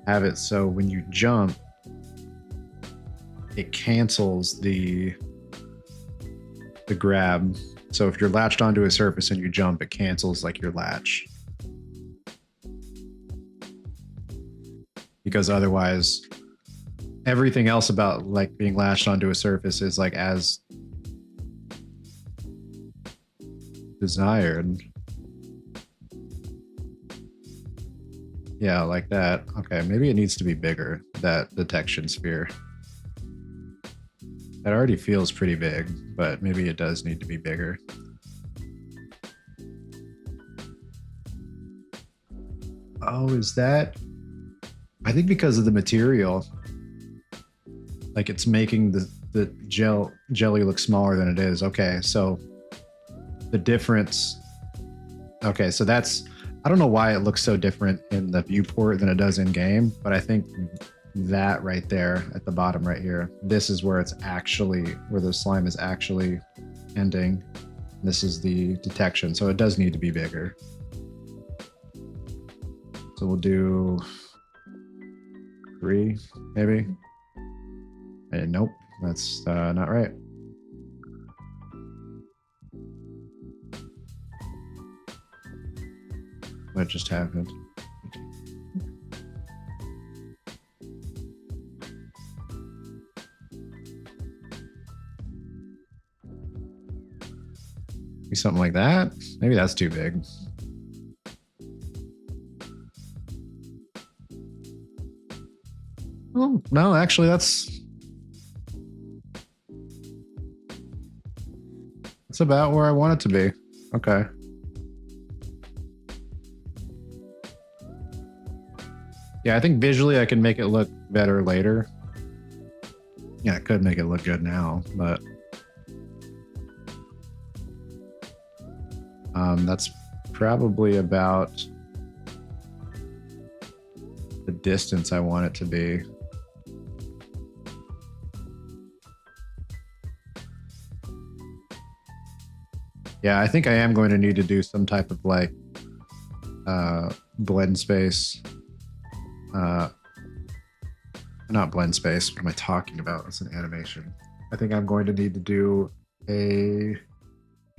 have it so when you jump, it cancels the grab. So if you're latched onto a surface and you jump, it cancels like your latch. Because otherwise, everything else about like being latched onto a surface is like as desired. Yeah, like that. Okay, maybe it needs to be bigger, that detection sphere. That already feels pretty big, but maybe it does need to be bigger. Oh, is that? I think because of the material, like it's making the jelly look smaller than it is. Okay, so the difference. Okay, so that's, I don't know why it looks so different in the viewport than it does in game, but I think that right there at the bottom right here, this is where it's actually, where the slime is actually ending. This is the detection, so it does need to be bigger. So we'll do 3, maybe. And nope, that's not right. What just happened? Maybe something like that. Maybe that's too big. Oh, no, actually that's about where I want it to be. Okay. Yeah, I think visually I can make it look better later. Yeah, I could make it look good now, but that's probably about the distance I want it to be. Yeah, I think I am going to need to do some type of like blend space. Not blend space. What am I talking about? It's an animation. I think I'm going to need to do a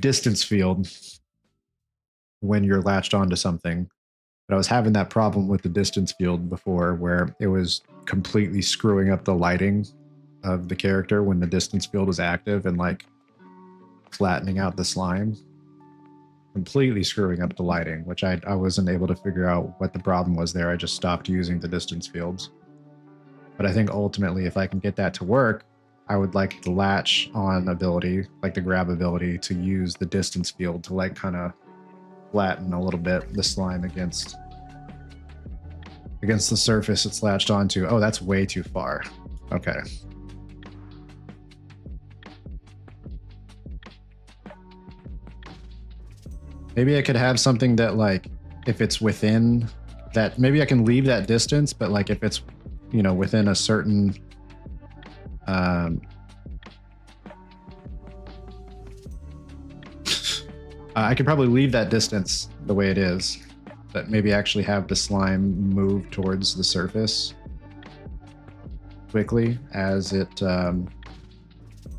distance field when you're latched onto something. But I was having that problem with the distance field before where it was completely screwing up the lighting of the character when the distance field was active and like flattening out the slime, completely screwing up the lighting, which I wasn't able to figure out what the problem was there. I just stopped using the distance fields. But I think ultimately, if I can get that to work, I would like the latch on ability, like the grab ability, to use the distance field to like kind of flatten a little bit the slime against the surface it's latched onto. Oh, that's way too far. Okay. Maybe I could have something that like, if it's within that, maybe I can leave that distance, but like if it's, you know, within a certain, I could probably leave that distance the way it is, but maybe actually have the slime move towards the surface quickly as it,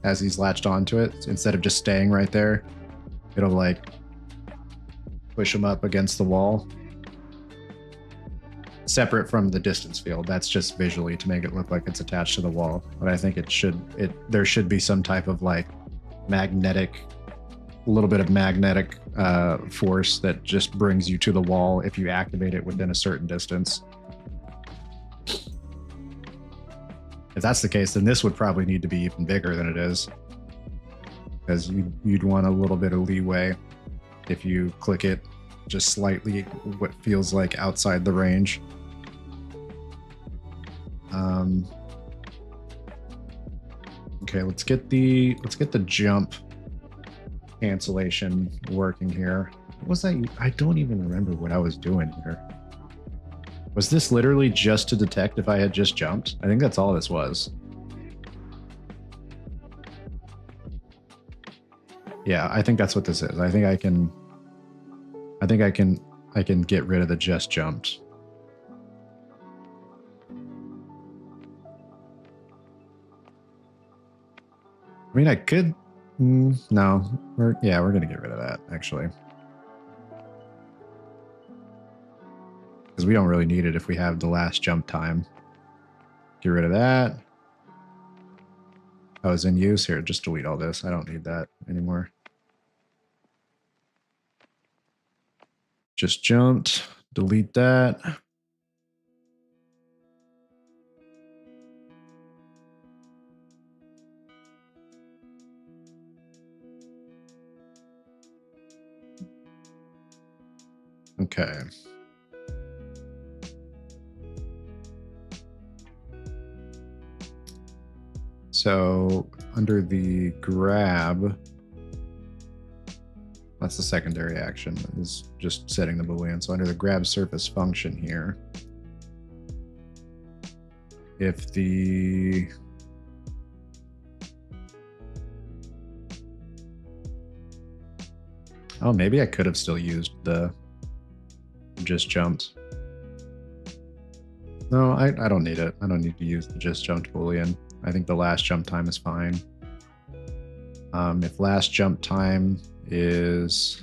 as he's latched onto it, instead of just staying right there. It'll like push him up against the wall, separate from the distance field. That's just visually to make it look like it's attached to the wall. But I think there should be some type of like magnetic a little bit of magnetic force that just brings you to the wall if you activate it within a certain distance. If that's the case, then this would probably need to be even bigger than it is, because you'd want a little bit of leeway if you click it just slightly what feels like outside the range. Okay, let's get the jump cancellation working here. What was that? I don't even remember what I was doing here. Was this literally just to detect if I had just jumped? I think that's all this was. Yeah, I think that's what this is. I think I can get rid of the just jumped. I mean, I could. No, we're gonna get rid of that actually, because we don't really need it if we have the last jump time. Get rid of that. I was in use here. Just delete all this. I don't need that anymore. Just jumped. Delete that. Okay. So under the grab, that's the secondary action, is just setting the Boolean. So under the grab surface function here, if the oh, maybe I could have still used the just jumped. No, I don't need it. I don't need to use the just jumped Boolean. I think the last jump time is fine. If last jump time is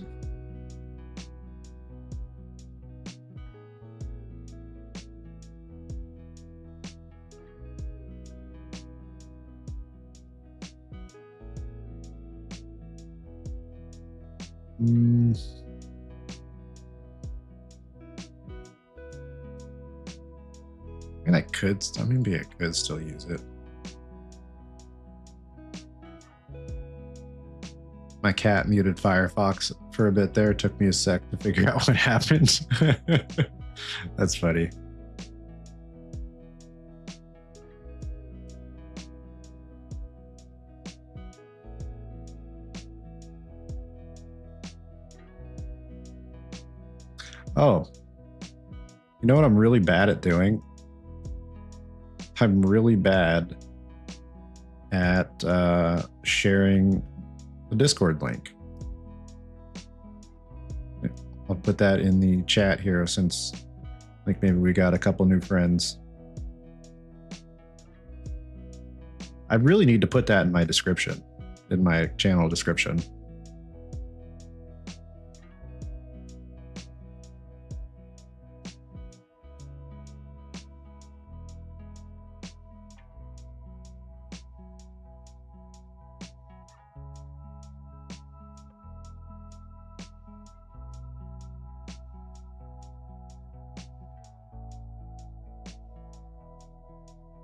and I could, maybe I could still use it. My cat muted Firefox for a bit there. It took me a sec to figure out what happened. That's funny. Oh, you know what I'm really bad at doing? I'm really bad at sharing the Discord link. I'll put that in the chat here, since I think maybe we got a couple new friends. I really need to put that in my description, in my channel description.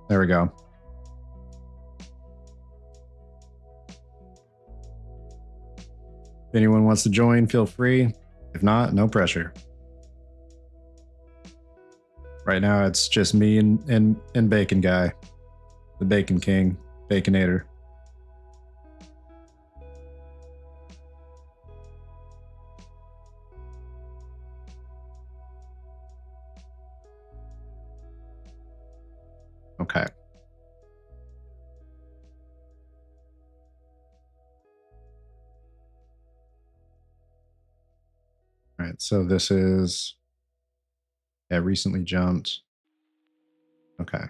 There we go. If anyone wants to join, feel free. If not, no pressure. Right now, it's just me and Bacon Guy, the Bacon King, Baconator. Okay. All right, so this is, yeah, recently jumped. Okay.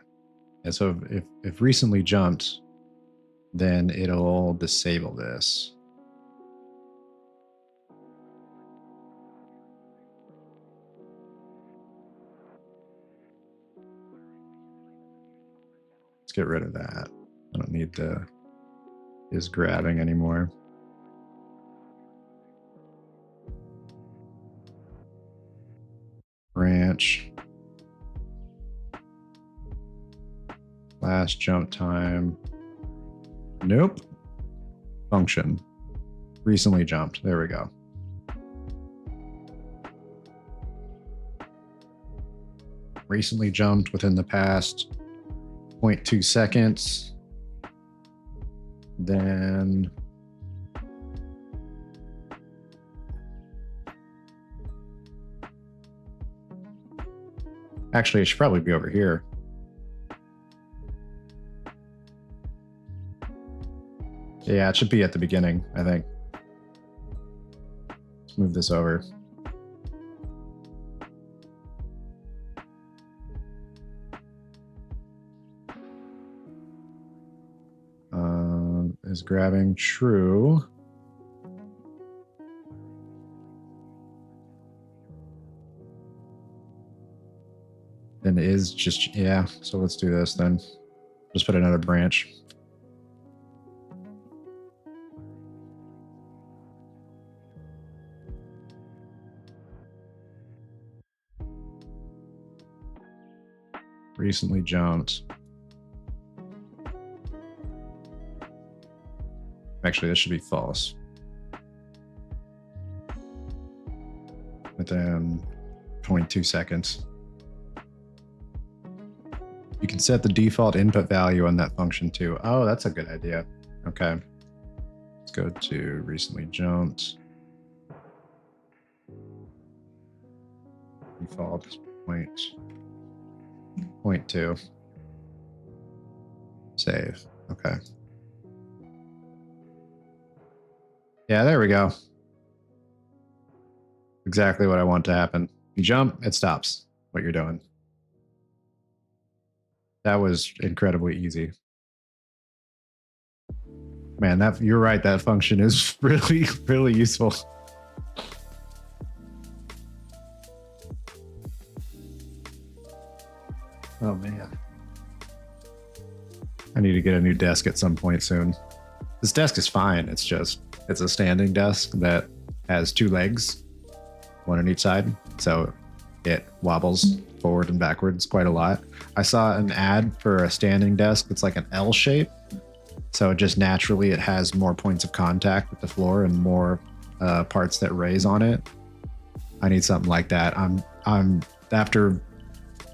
And so if recently jumped, then it'll disable this. Let's get rid of that. I don't need the is grabbing anymore. branch. Last jump time. Nope. Function. Recently jumped. There we go. Recently jumped within the past 0.2 seconds. Then actually, it should probably be over here. Yeah, it should be at the beginning, I think. Let's move this over. Is grabbing true. Then is just, yeah, so let's do this then. Just put another branch. Recently jumped. Actually, this should be false. Within 0.2 seconds. You can set the default input value on that function too. Oh, that's a good idea. Okay. Let's go to recently jumped. Default 0.2. Save. Okay. Yeah, there we go. Exactly what I want to happen. You jump, it stops what you're doing. That was incredibly easy. Man, that you're right, that function is really, really useful. Oh man. I need to get a new desk at some point soon. This desk is fine, it's just it's a standing desk that has 2 legs, one on each side, so it wobbles forward and backwards quite a lot. I saw an ad for a standing desk that's like an L shape, so just naturally it has more points of contact with the floor and more parts that raise on it. I need something like that. I'm after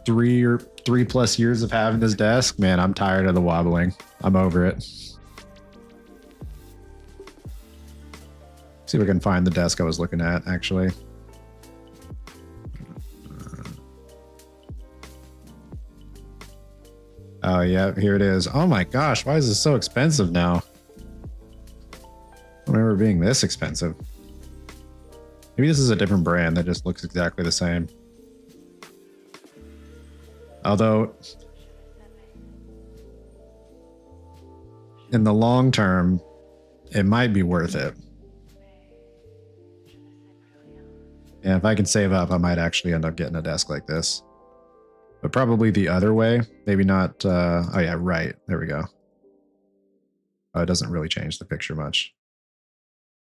3+ years of having this desk, man, I'm tired of the wobbling. I'm over it. See if we can find the desk I was looking at, actually. Oh, yeah, here it is. Oh my gosh, why is this so expensive now? I don't remember it being this expensive. Maybe this is a different brand that just looks exactly the same. Although, in the long term, it might be worth it. And if I can save up, I might actually end up getting a desk like this. But probably the other way. Maybe not. Oh, yeah, right. There we go. Oh, it doesn't really change the picture much.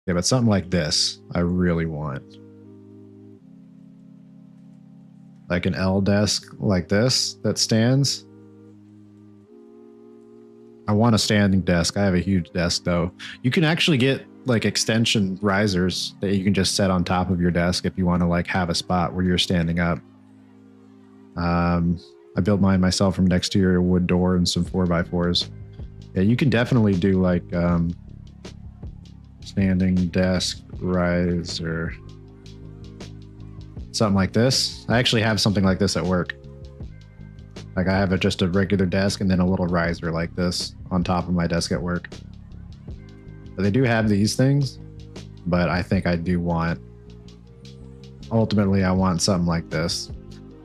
Yeah, but something like this, I really want. Like an L desk like this that stands. I want a standing desk. I have a huge desk, though. You can actually get like extension risers that you can just set on top of your desk if you want to like have a spot where you're standing up. I built mine myself from an exterior wood door and some 4x4s. Yeah, you can definitely do like standing desk riser, something like this. I actually have something like this at work. Like I have just a regular desk and then a little riser like this on top of my desk at work. But they do have these things, but I think I do want, ultimately I want something like this.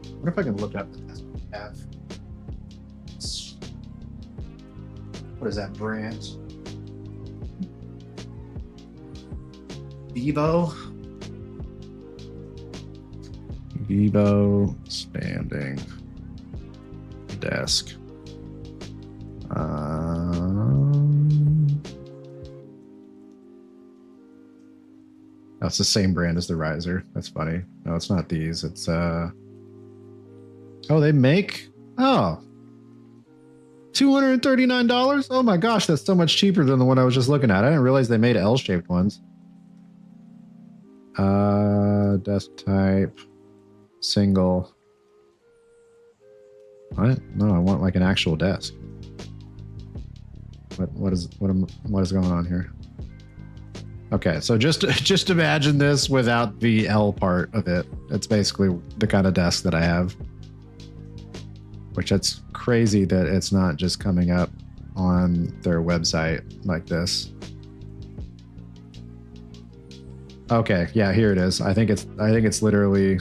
I wonder if I can look up the desk we have. What is that brand? Vivo standing desk. Oh, it's the same brand as the riser. That's funny. No, it's not these. It's Oh, they make, oh, $239. Oh my gosh, that's so much cheaper than the one I was just looking at. I didn't realize they made L-shaped ones. Desk type, single. What? No, I want like an actual desk. What is going on here? Okay, so just imagine this without the L part of it. It's basically the kind of desk that I have. Which it's crazy that it's not just coming up on their website like this. Okay, yeah, here it is. I think it's literally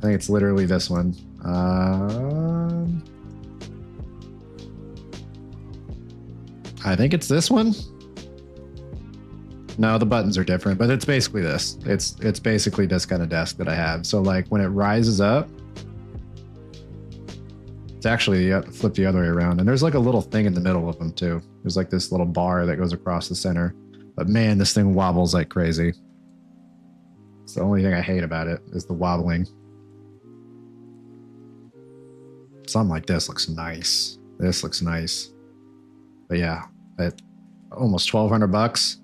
this one. I think it's this one. No, the buttons are different, but it's basically this. It's basically this kind of desk that I have. So like when it rises up, it's actually flipped the other way around. And there's like a little thing in the middle of them too. There's like this little bar that goes across the center. But man, this thing wobbles like crazy. It's the only thing I hate about it is the wobbling. Something like this looks nice. This looks nice. But yeah, at almost $1,200.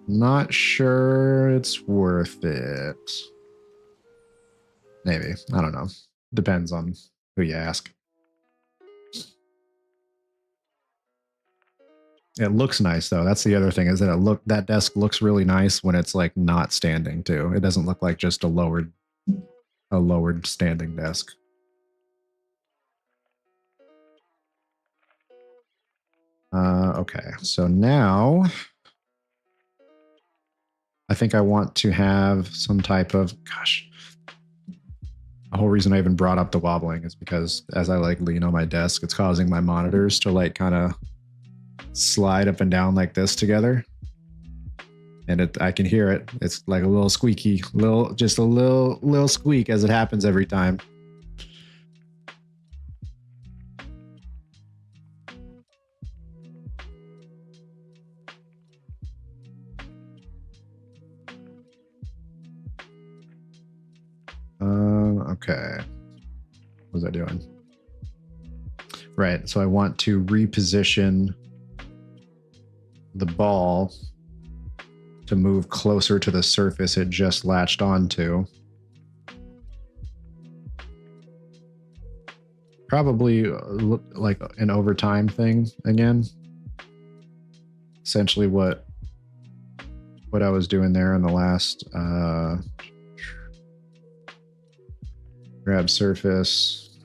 Not sure it's worth it. Maybe. I don't know. Depends on who you ask. It looks nice though. That's the other thing is that that desk looks really nice when it's like not standing too. It doesn't look like just a lowered standing desk. Okay, so now I think I want to have some type of, gosh, the whole reason I even brought up the wobbling is because as I like lean on my desk, it's causing my monitors to like kind of slide up and down like this together. And I can hear it. It's like a little squeaky, just a little squeak as it happens every time. Okay. What was I doing? Right. So I want to reposition the ball to move closer to the surface it just latched onto. Probably like an overtime thing again. Essentially what I was doing there in the last grab surface.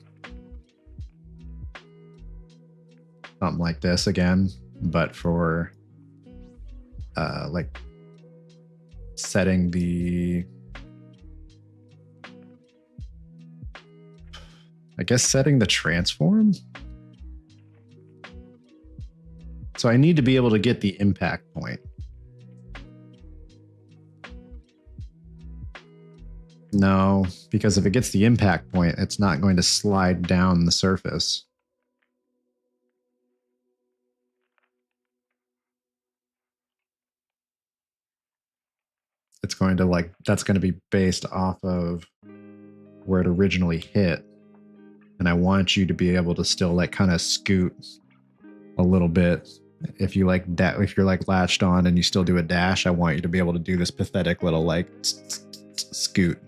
Something like this again, but for like setting the, I guess setting the transform. So I need to be able to get the impact point. No, because if it gets the impact point, it's not going to slide down the surface. It's going to like, that's going to be based off of where it originally hit. And I want you to be able to still like kind of scoot a little bit. If you like that, if you're like latched on and you still do a dash, I want you to be able to do this pathetic little like scoot.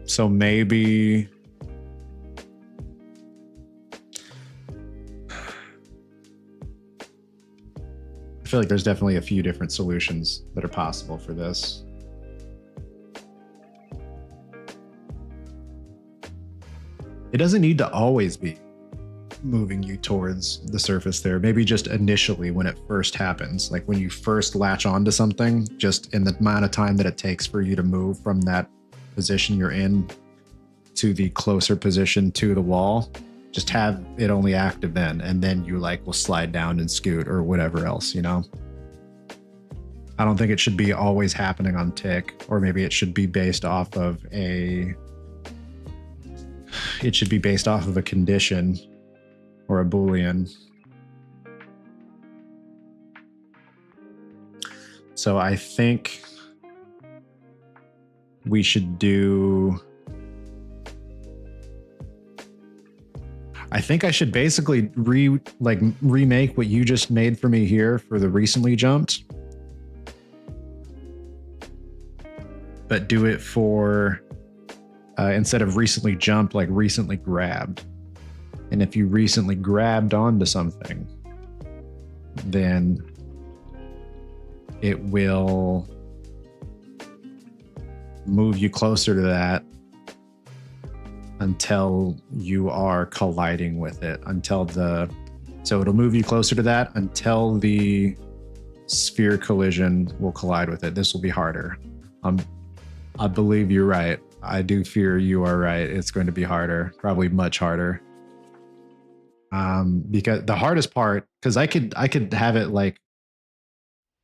So maybe I feel like there's definitely a few different solutions that are possible for this. It doesn't need to always be moving you towards the surface there. Maybe just initially when it first happens, like when you first latch onto something, just in the amount of time that it takes for you to move from that position you're in to the closer position to the wall, just have it only active then, and then you like will slide down and scoot or whatever else, you know. I don't think it should be always happening on tick, or maybe it should be based off of a condition or a Boolean. So I think we should do... I think I should basically remake what you just made for me here for the recently jumped. But do it for, instead of recently jumped, like recently grabbed. And if you recently grabbed onto something, then it will move you closer to that until you are colliding with it, so it'll move you closer to that until the sphere collision will collide with it. This will be harder. I believe you're right. I do fear you are right. It's going to be harder, probably much harder. Because the hardest part, because I could have it like,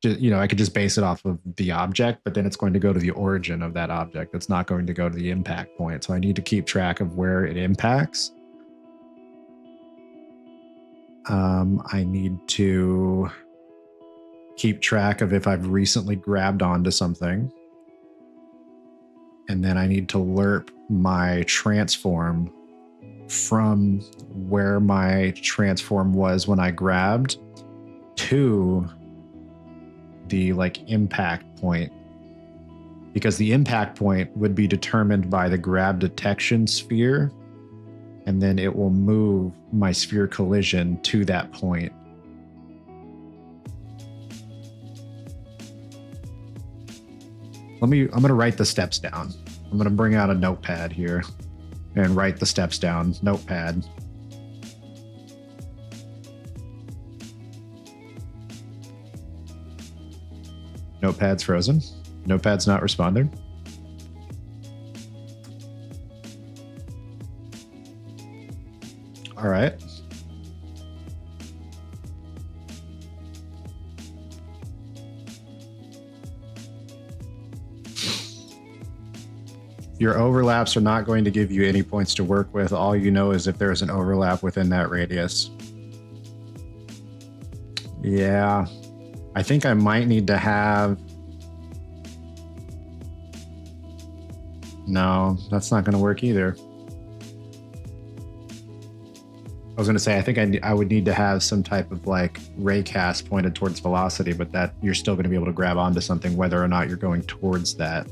I could just base it off of the object, but then it's going to go to the origin of that object. It's not going to go to the impact point. So I need to keep track of where it impacts. I need to keep track of if I've recently grabbed onto something. And then I need to lerp my transform from where my transform was when I grabbed to the impact point, because the impact point would be determined by the grab detection sphere, and then it will move my sphere collision to that point. I'm going to write the steps down. I'm going to bring out a notepad here and write the steps down. Notepad. Notepad's frozen. Notepad's not responding. All right. Your overlaps are not going to give you any points to work with. All you know is if there's an overlap within that radius. Yeah. I think I might need to have... No, that's not going to work either. I was going to say, I think I would need to have some type of raycast pointed towards velocity, but that you're still going to be able to grab onto something whether or not you're going towards that.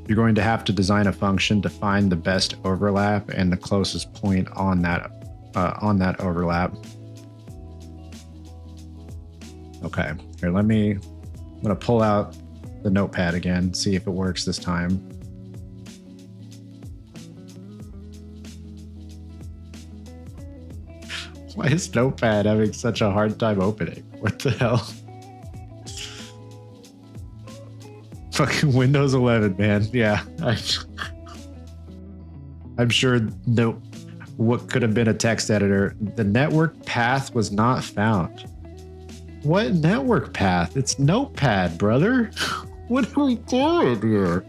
You're going to have to design a function to find the best overlap and the closest point on that overlap. Okay, here, I'm going to pull out the notepad again, see if it works this time. Why is Notepad having such a hard time opening? What the hell? Fucking Windows 11, man. Yeah. I'm sure what could have been a text editor. The network path was not found. What network path? It's Notepad, brother. What are we doing here?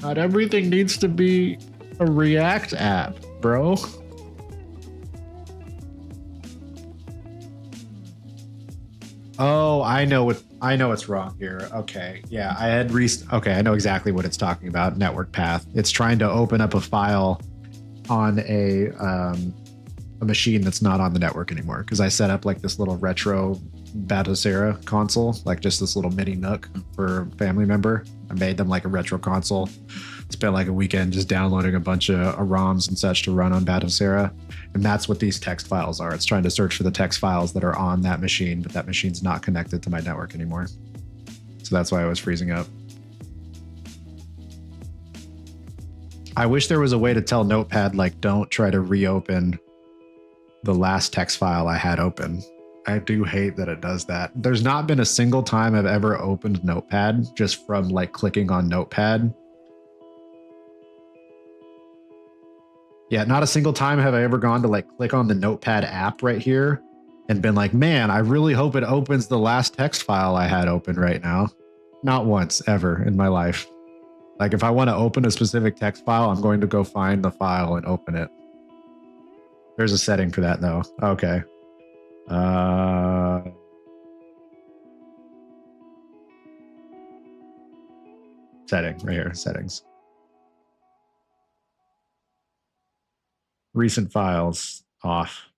Not everything needs to be a React app, bro. Oh, I know what's wrong here. Okay. Yeah, okay, I know exactly what it's talking about. Network path. It's trying to open up a file on a machine that's not on the network anymore, because I set up this little retro Batocera console, just this little mini NUC for a family member. I made them a retro console. Spent a weekend just downloading a bunch of ROMs and such to run on Batocera. And that's what these text files are. It's trying to search for the text files that are on that machine, but that machine's not connected to my network anymore. So that's why I was freezing up. I wish there was a way to tell Notepad, don't try to reopen the last text file I had open. I do hate that it does that. There's not been a single time I've ever opened Notepad just from clicking on Notepad. Yeah, not a single time have I ever gone to click on the Notepad app right here and been man, I really hope it opens the last text file I had open right now. Not once ever in my life. If I want to open a specific text file, I'm going to go find the file and open it. There's a setting for that though. Okay. Setting right here. Settings. Recent files off.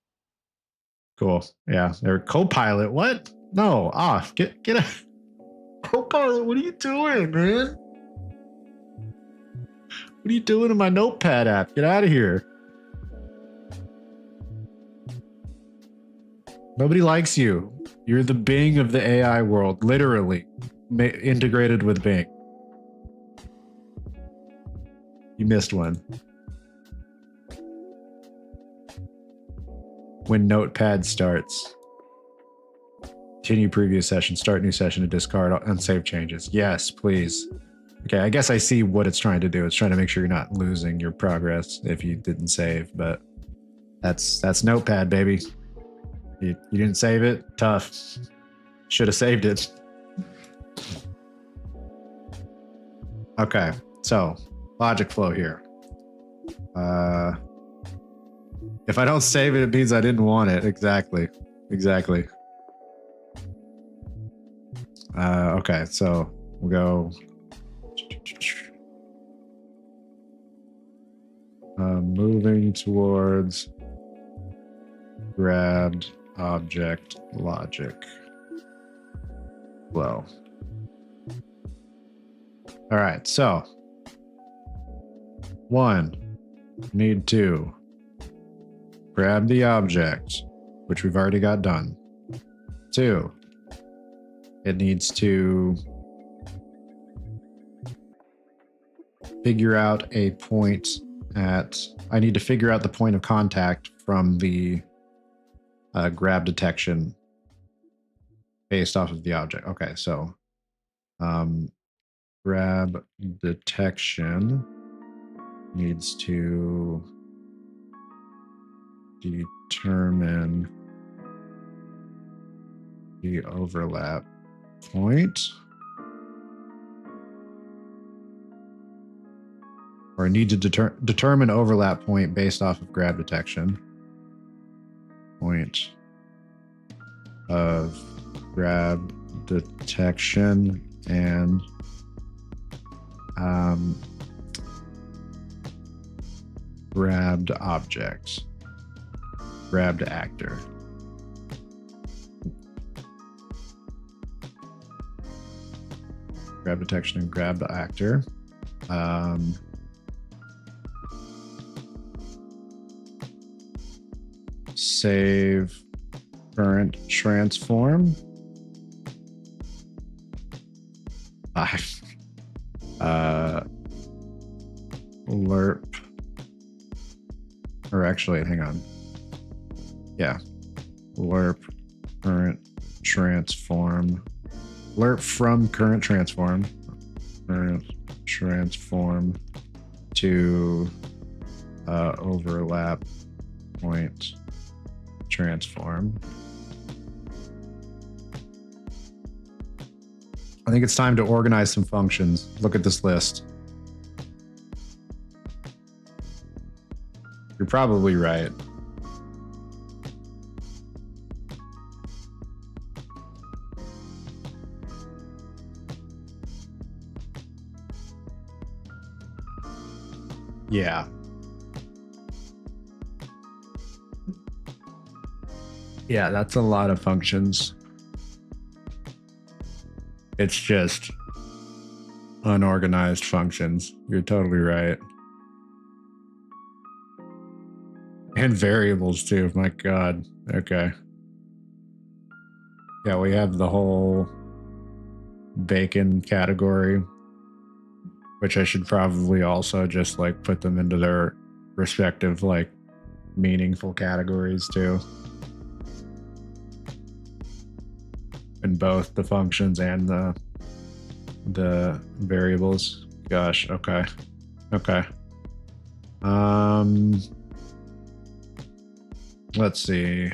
Cool. Yeah. They're Copilot. What? No, off. Get a Copilot. What are you doing, man? What are you doing in my Notepad app? Get out of here. Nobody likes you. You're the Bing of the AI world, literally integrated with Bing. You missed one. When Notepad starts. Continue previous session, start new session to discard unsaved changes. Yes, please. Okay, I guess I see what it's trying to do. It's trying to make sure you're not losing your progress if you didn't save, but that's Notepad, baby. You didn't save it? Tough. Should have saved it. Okay, so logic flow here. If I don't save it, it means I didn't want it. Exactly. Okay, so we'll go. Moving towards grabbed object logic flow. All right, so one, need to grab the object, which we've already got done. Two, it needs to figure out a point at, I need to figure out the point of contact from the grab detection based off of the object. Okay, so grab detection needs to determine the overlap point, or need to determine overlap point based off of grab detection. Point of grab detection and grabbed object, grabbed actor. Grab detection and grabbed actor. Save current transform. Lerp. Or actually, hang on. Yeah. Lerp current transform. Lerp from current transform. Current transform to overlap point transform. I think it's time to organize some functions. Look at this list. You're probably right. Yeah. Yeah, that's a lot of functions. It's just unorganized functions. You're totally right. And variables too, my God. Okay. Yeah, we have the whole bacon category, which I should probably also just like put them into their respective like meaningful categories too. In both the functions and the variables. Gosh, okay. Let's see.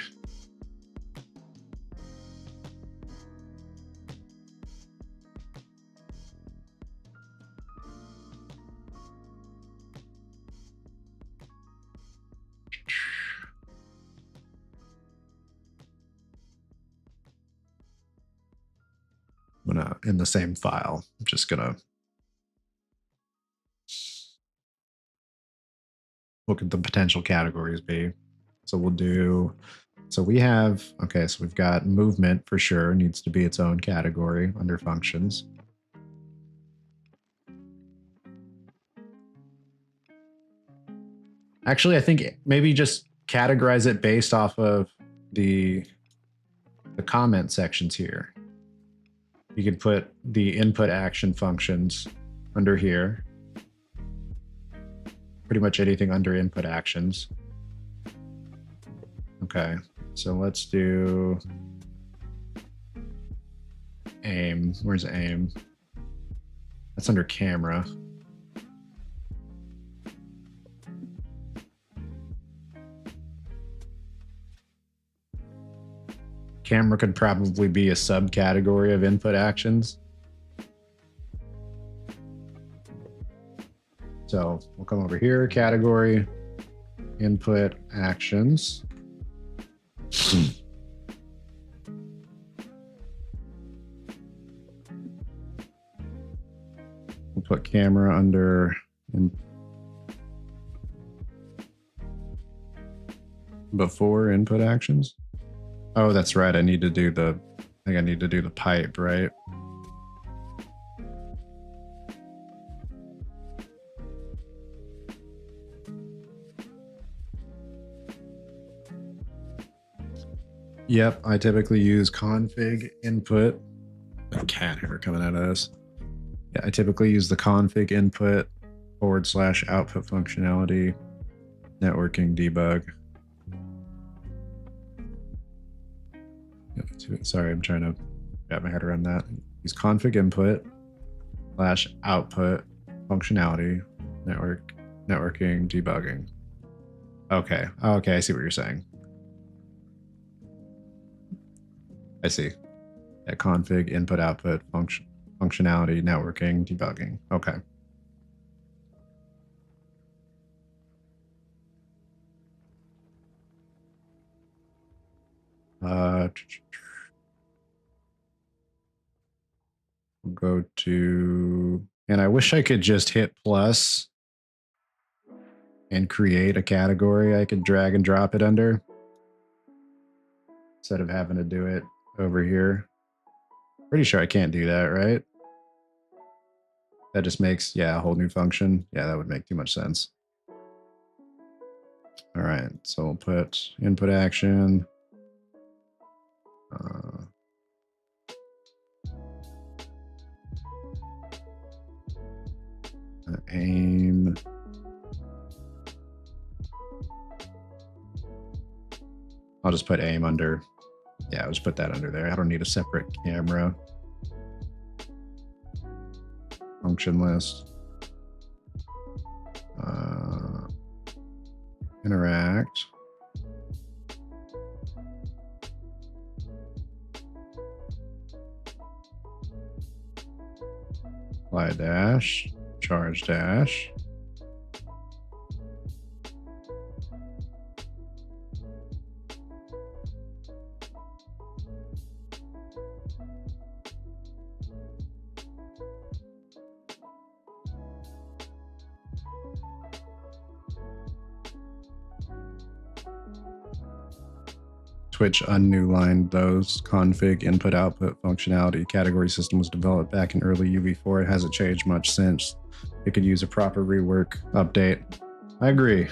I'm gonna, in the same file, I'm just gonna look at the potential categories be. So we'll do, so we have, okay, so we've got movement for sure, needs to be its own category under functions. Actually, I think maybe just categorize it based off of the comment sections here. You could put the input action functions under here. Pretty much anything under input actions. Okay, so let's do aim. Where's aim? That's under camera. Camera could probably be a subcategory of input actions. So we'll come over here, category, input actions. We'll put camera under before input actions. Oh, that's right. I need to do the, I think I need to do the pipe, right? Yep, I typically use config input. A cat hair coming out of this. Yeah, I typically use the config input / output functionality, networking debug. Sorry, I'm trying to wrap my head around that. Use config input / output functionality, networking debugging. Okay, okay, I see what you're saying. I see. Yeah, config input output functionality, networking debugging. Okay. We'll go to, and I wish I could just hit plus and create a category I could drag and drop it under instead of having to do it over here. Pretty sure I can't do that, right? That just makes, yeah, a whole new function. Yeah, that would make too much sense. All right, so we'll put input action. Aim. I'll just put aim under. Yeah, I'll just put that under there. I don't need a separate camera. Function list. Interact. Apply dash. Charge dash. Twitch unnewlined those. Config input output functionality category system was developed back in early UV4. It hasn't changed much since. It could use a proper rework update. I agree.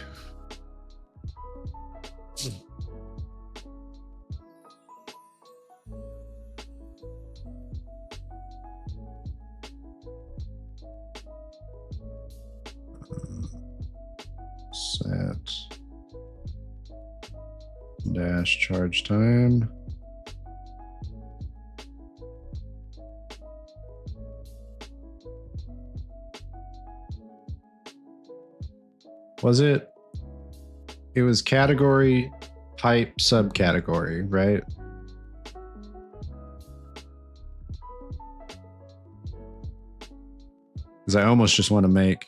Set dash charge time. Was it? It was category, type, subcategory, right? Because I almost just want to make.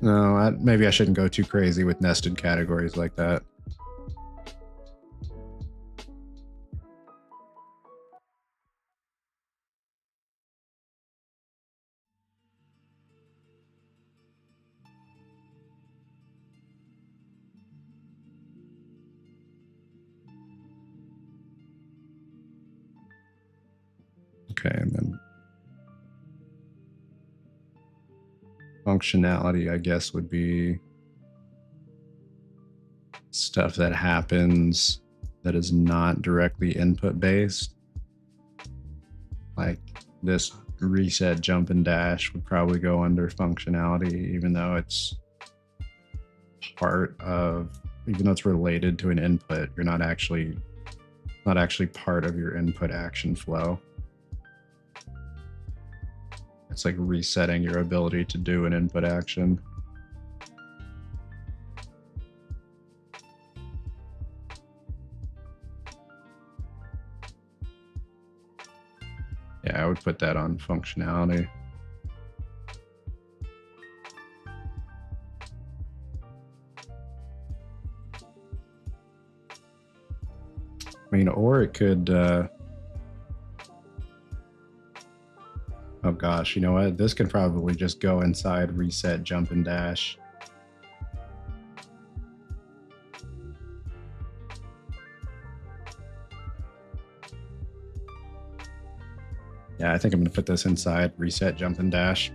No, maybe I shouldn't go too crazy with nested categories like that. Okay, and then functionality, I guess, would be stuff that happens that is not directly input based. Like this reset, jump, and dash would probably go under functionality, even though it's even though it's related to an input, you're not actually part of your input action flow. It's like resetting your ability to do an input action. Yeah, I would put that on functionality. I mean, or it could, oh gosh, you know what? This can probably just go inside reset, jump, and dash. Yeah, I think I'm going to put this inside reset, jump, and dash.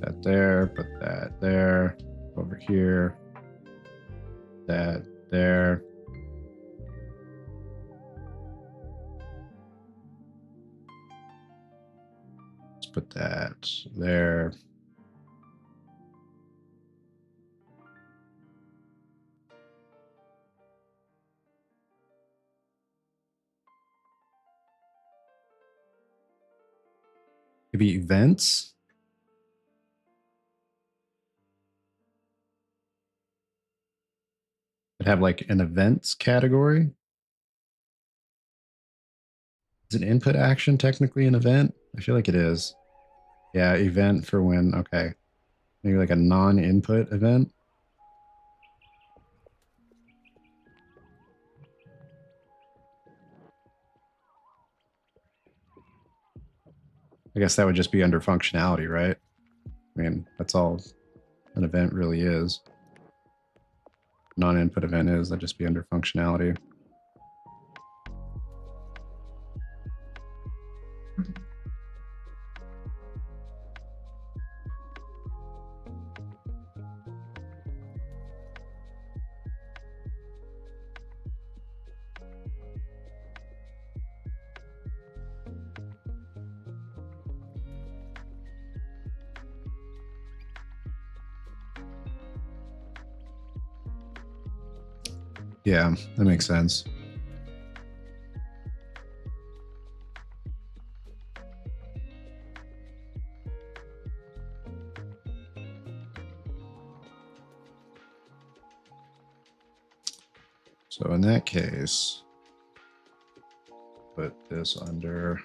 That there, put that there, over here, that there. Let's put that there. Maybe events. I'd have like an events category. Is an input action technically an event? I feel like it is. Yeah, event for when, okay. Maybe like a non-input event. I guess that would just be under functionality, right? I mean, that's all an event really is. Non-input event is, that'd just be under functionality. Yeah, that makes sense. So in that case, put this under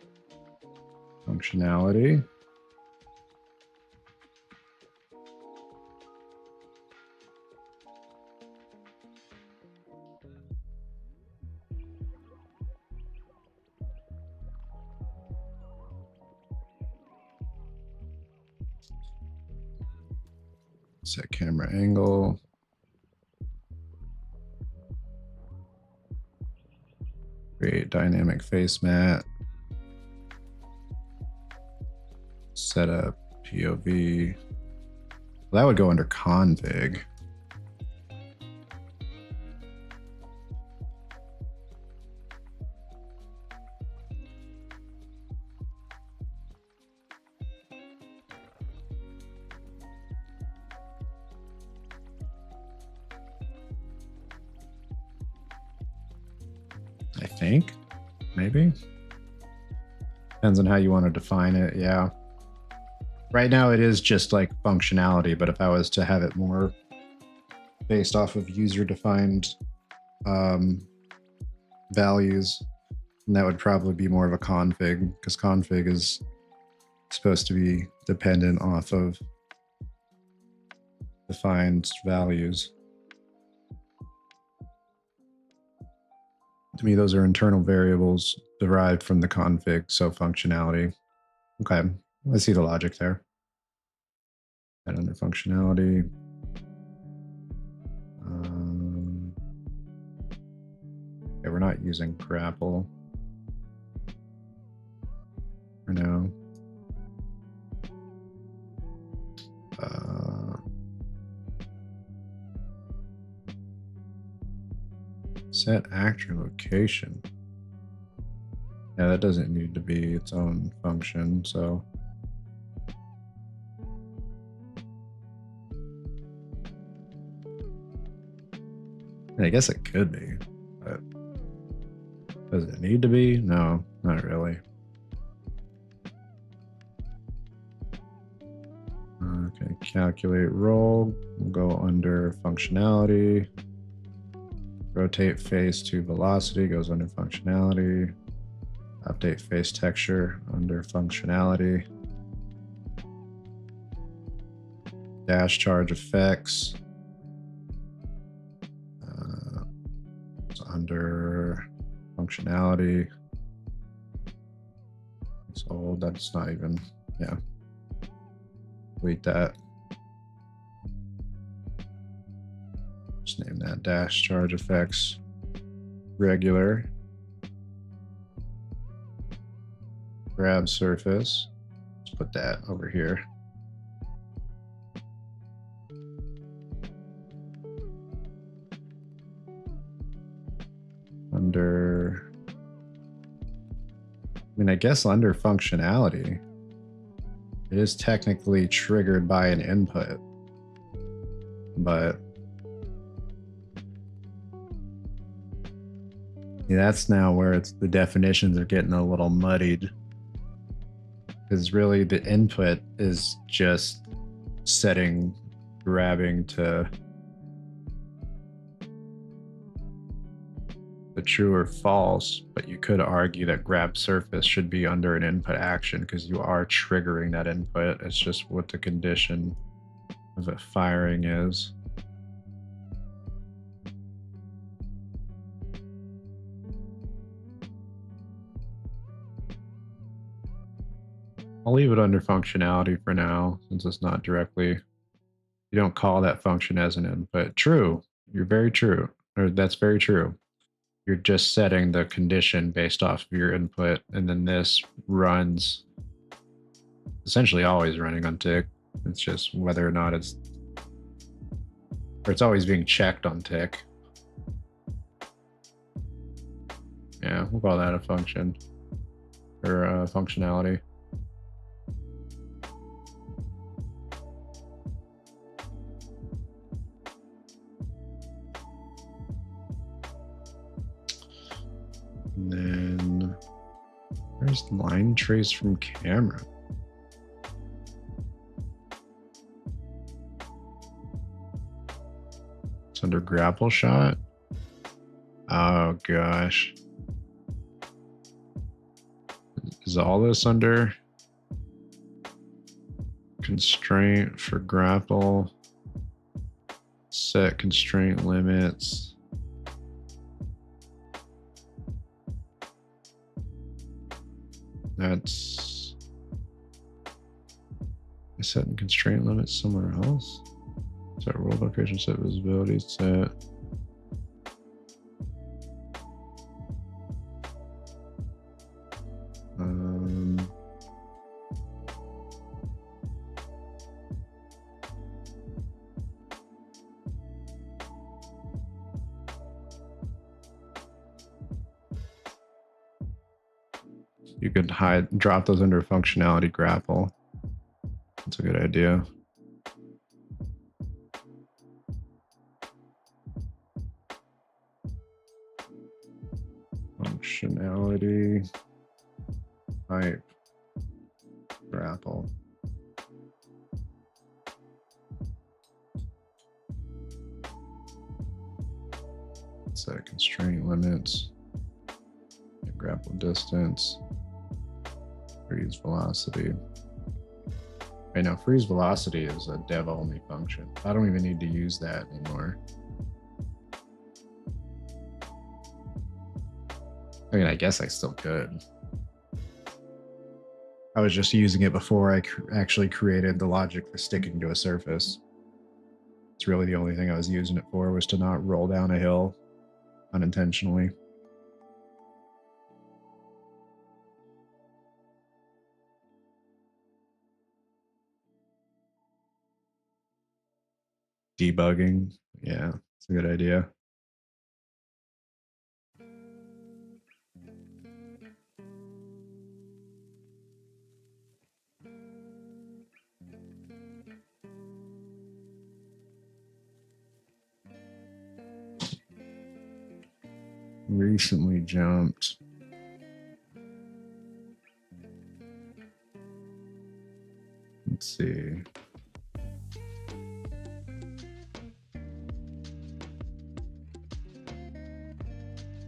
functionality. Set camera angle. Create dynamic face mat. Set up POV. Well, that would go under config. I think, maybe. Depends on how you want to define it, yeah. Right now it is just like functionality, but if I was to have it more based off of user-defined values, that would probably be more of a config, because config is supposed to be dependent off of defined values. To me, those are internal variables derived from the config, so functionality. Okay, I see the logic there. And under functionality. we're not using grapple for now. Set actor location. Yeah, that doesn't need to be its own function, so. I guess it could be, but does it need to be? No, not really. Okay, calculate roll. We'll go under functionality. Rotate face to velocity goes under functionality. Update face texture under functionality. Dash charge effects. It's under functionality. It's old. That's not even, yeah. Delete that. Just name that dash charge effects regular. Grab surface. Let's put that over here. Under, I mean, I guess under functionality, it is technically triggered by an input, but yeah, that's now where it's the definitions are getting a little muddied, because really the input is just setting grabbing to the true or false, but you could argue that grab surface should be under an input action because you are triggering that input. It's just what the condition of it firing is. I'll leave it under functionality for now, since it's not directly, you don't call that function as an input. True, you're very true, or that's very true. You're just setting the condition based off of your input, and then this runs, essentially always running on tick. It's just whether or not it's, or it's always being checked on tick. Yeah, we'll call that a function, or functionality. And then where's line trace from camera? It's under grapple shot. Oh gosh. Is all this under constraint for grapple? Set constraint limits. That's setting constraint limits somewhere else. Set world location, set visibility, set. You could drop those under functionality grapple. That's a good idea. Functionality type grapple. Set constraint limits. Grapple distance. Freeze velocity. Right now, freeze velocity is a dev only function. I don't even need to use that anymore. I mean, I guess I still could. I was just using it before I actually created the logic for sticking to a surface. It's really the only thing I was using it for, was to not roll down a hill unintentionally. Debugging. Yeah, it's a good idea. Recently jumped. Let's see.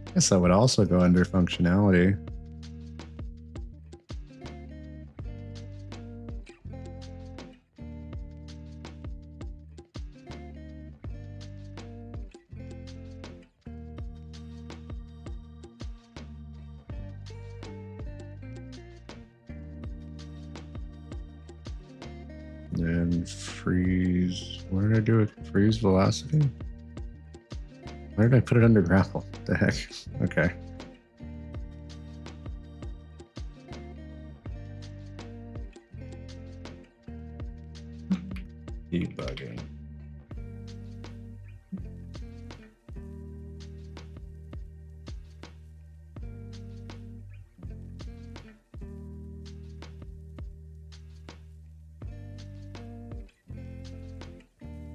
I guess that would also go under functionality. And freeze. What did I do with freeze velocity? Why did I put it under grapple? What the heck? Okay. Debugging.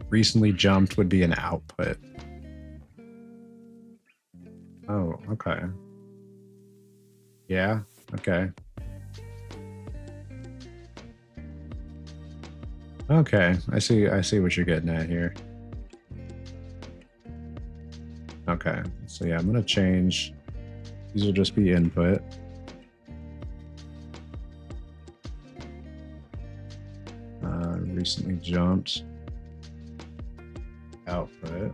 Recently jumped would be an output. Oh, okay. Yeah, okay. Okay, I see what you're getting at here. Okay, so yeah, I'm gonna change. These will just be input. Recently jumped. Output.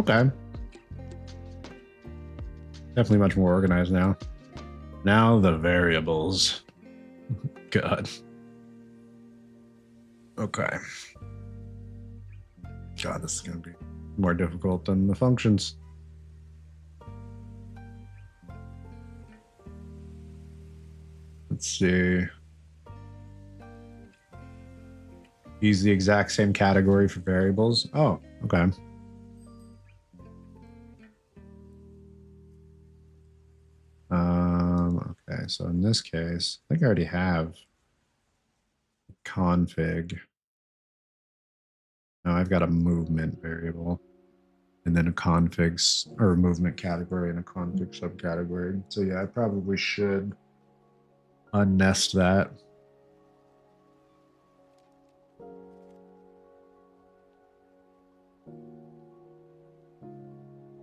Okay. Definitely much more organized now. Now the variables. God. Okay. God, this is going to be more difficult than the functions. Let's see. Use the exact same category for variables. Oh, okay. Okay, so in this case, I think I already have config. Now I've got a movement variable and then a configs or movement category and a config subcategory. So yeah, I probably should unnest that.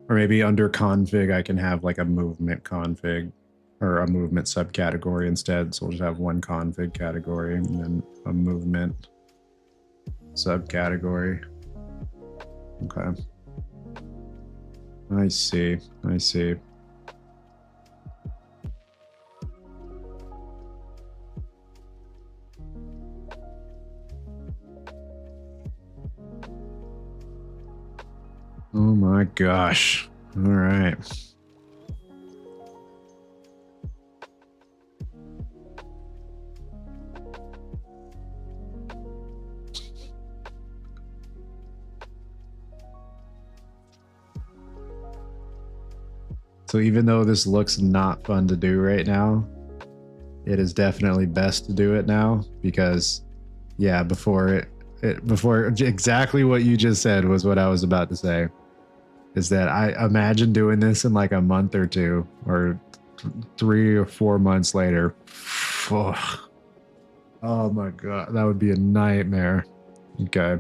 Or maybe under config, I can have like a movement config or a movement subcategory instead. So we'll just have one config category and then a movement subcategory. Okay. I see. I see. Oh my gosh. All right. So even though this looks not fun to do right now, it is definitely best to do it now because yeah, before exactly what you just said was what I was about to say. Is that I imagine doing this in like a month or two or 3 or 4 months later. Oh my God, that would be a nightmare. Okay.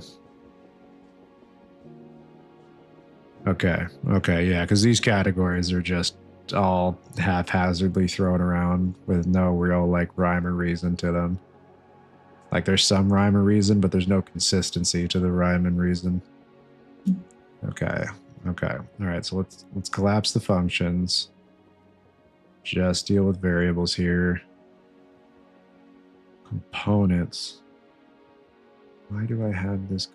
Okay, yeah, because these categories are just all haphazardly thrown around with no real like rhyme or reason to them. Like there's some rhyme or reason, but there's no consistency to the rhyme and reason. Okay. All right, so let's collapse the functions. Just deal with variables here. Components. Why do I have this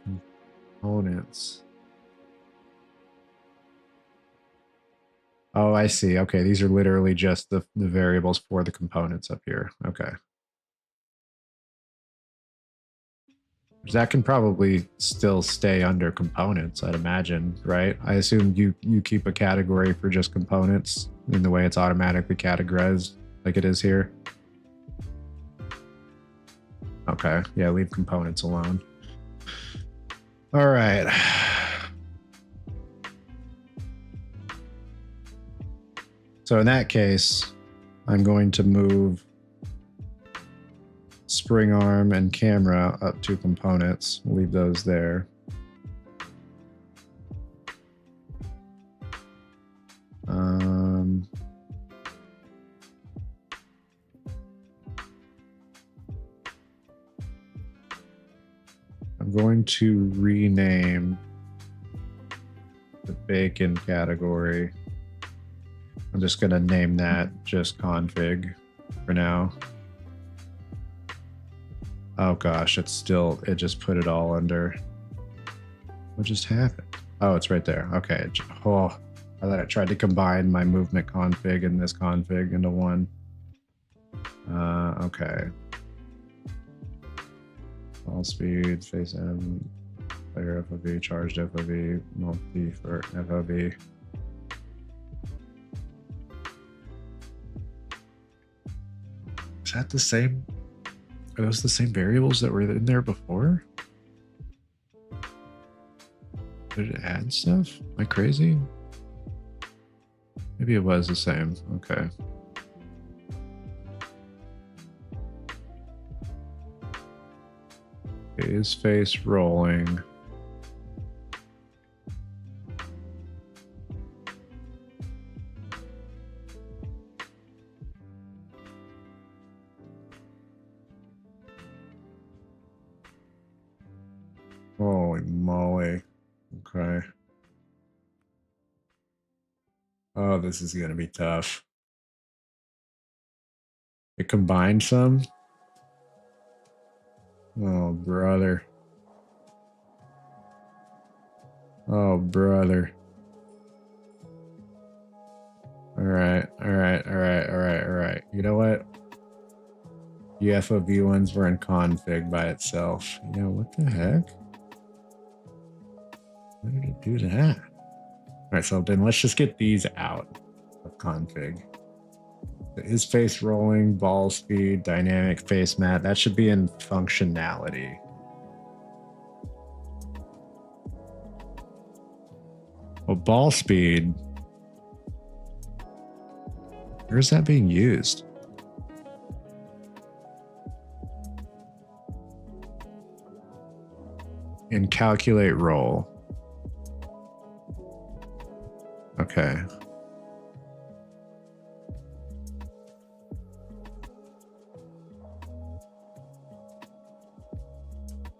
components? Oh, I see. Okay, these are literally just the variables for the components up here. Okay. That can probably still stay under components, I'd imagine, right? I assume you keep a category for just components in the way it's automatically categorized like it is here. Okay, yeah, leave components alone. All right. So in that case, I'm going to move spring arm and camera up to components. Leave those there. I'm going to rename the bacon category. I'm just going to name that just config for now. Oh gosh, it just put it all under. What just happened? Oh, it's right there. Okay. Oh, I thought I tried to combine my movement config and this config into one. Okay. All speed, face M, player FOV, charged FOV, multi for FOV. Is that the same? Are those the same variables that were in there before? Did it add stuff? Am I crazy? Maybe it was the same. Okay. Is face rolling? Holy moly. Okay. Oh, this is going to be tough. It combined some? Oh, brother. Oh, brother. All right. You know what? The FOV ones were in config by itself. You know, what the heck? Why did it do that? All right, so then let's just get these out of config. Is face rolling, ball speed, dynamic face mat. That should be in functionality. Well, ball speed. Where's that being used? In calculate roll. Okay.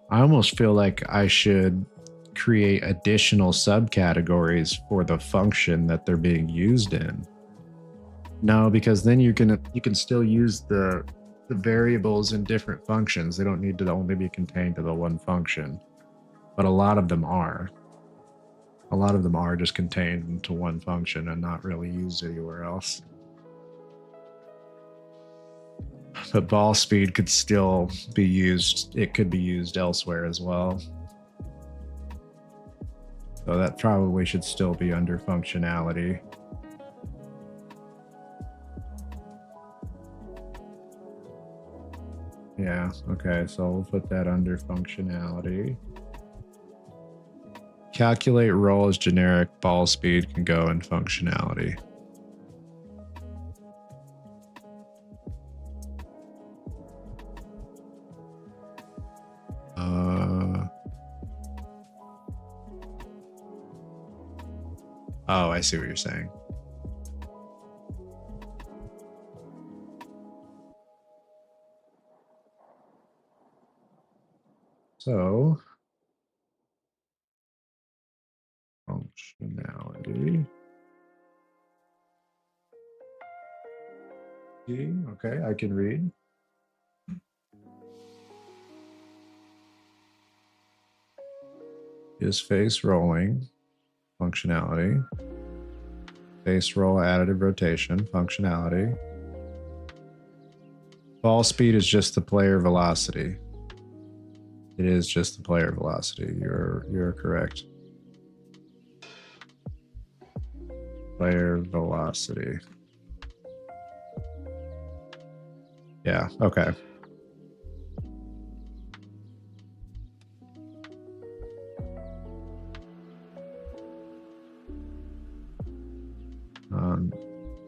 I almost feel like I should create additional subcategories for the function that they're being used in. No, because then you can still use the variables in different functions. They don't need to only be contained to the one function. But a lot of them are. A lot of them are just contained into one function and not really used anywhere else. But ball speed could still be used. It could be used elsewhere as well. So that probably should still be under functionality. Yeah, okay, so we'll put that under functionality. Calculate roll as generic, ball speed can go in functionality. Oh, I see what you're saying. So, functionality. Okay, I can read. Is face rolling functionality. Base roll additive rotation functionality. Ball speed is just the player velocity. It is just the player velocity. You're correct. Player velocity. Yeah, okay.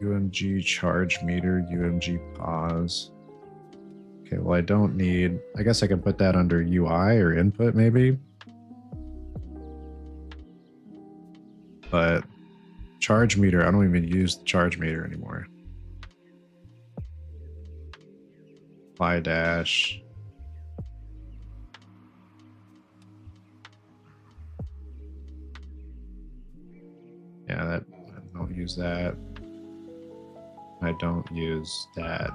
UMG charge meter, UMG pause. Okay, well, I don't need, I guess I can put that under UI or input maybe. But charge meter, I don't even use the charge meter anymore. Apply dash. Yeah, that, I don't use that. I don't use that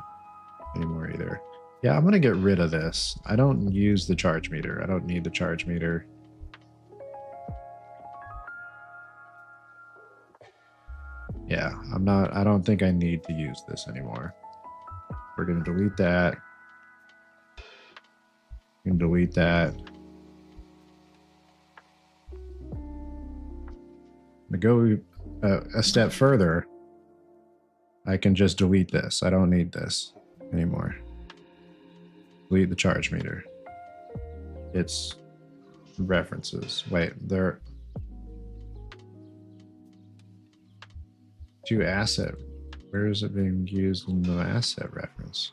anymore either. Yeah, I'm going to get rid of this. I don't use the charge meter. I don't need the charge meter. Yeah, I don't think I need to use this anymore. We're going to delete that. We can delete that. To go a step further, I can just delete this. I don't need this anymore. Delete the charge meter. It's references. Wait, there to asset. Where is it being used in the asset reference?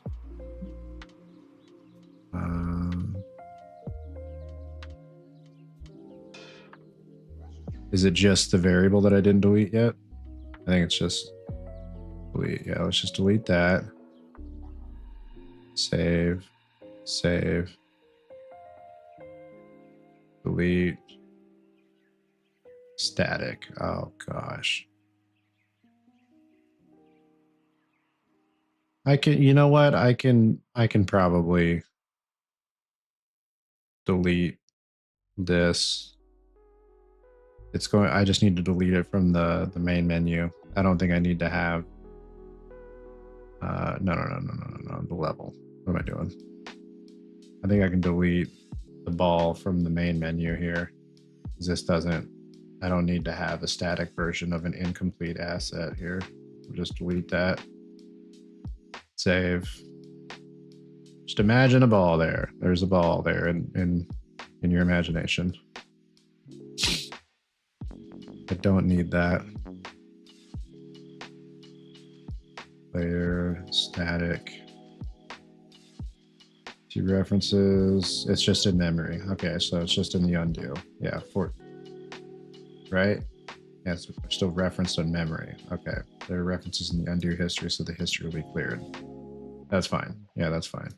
Is it just the variable that I didn't delete yet? I think it's just delete. Yeah, let's just delete that. Save, save, delete, static. Oh gosh. I can, you know what? I can probably delete this. It's going, I just need to delete it from the main menu. I don't think I need to have, no, the level. What am I doing? I think I can delete the ball from the main menu here. This doesn't, I don't need to have a static version of an incomplete asset here. We'll just delete that. Save. Just imagine a ball there. There's a ball there in your imagination. I don't need that. Player, static. Two references. It's just in memory. Okay, so it's just in the undo. Yeah, right? Yeah, it's still referenced in memory. Okay, there are references in the undo history, so the history will be cleared. That's fine. Yeah, that's fine.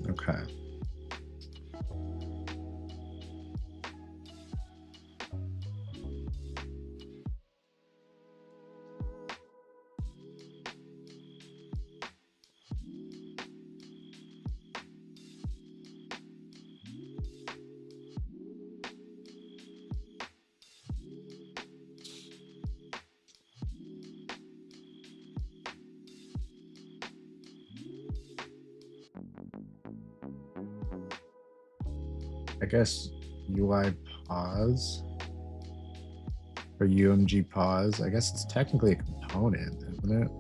Okay. I guess UI pause or UMG pause. I guess it's technically a component, isn't it?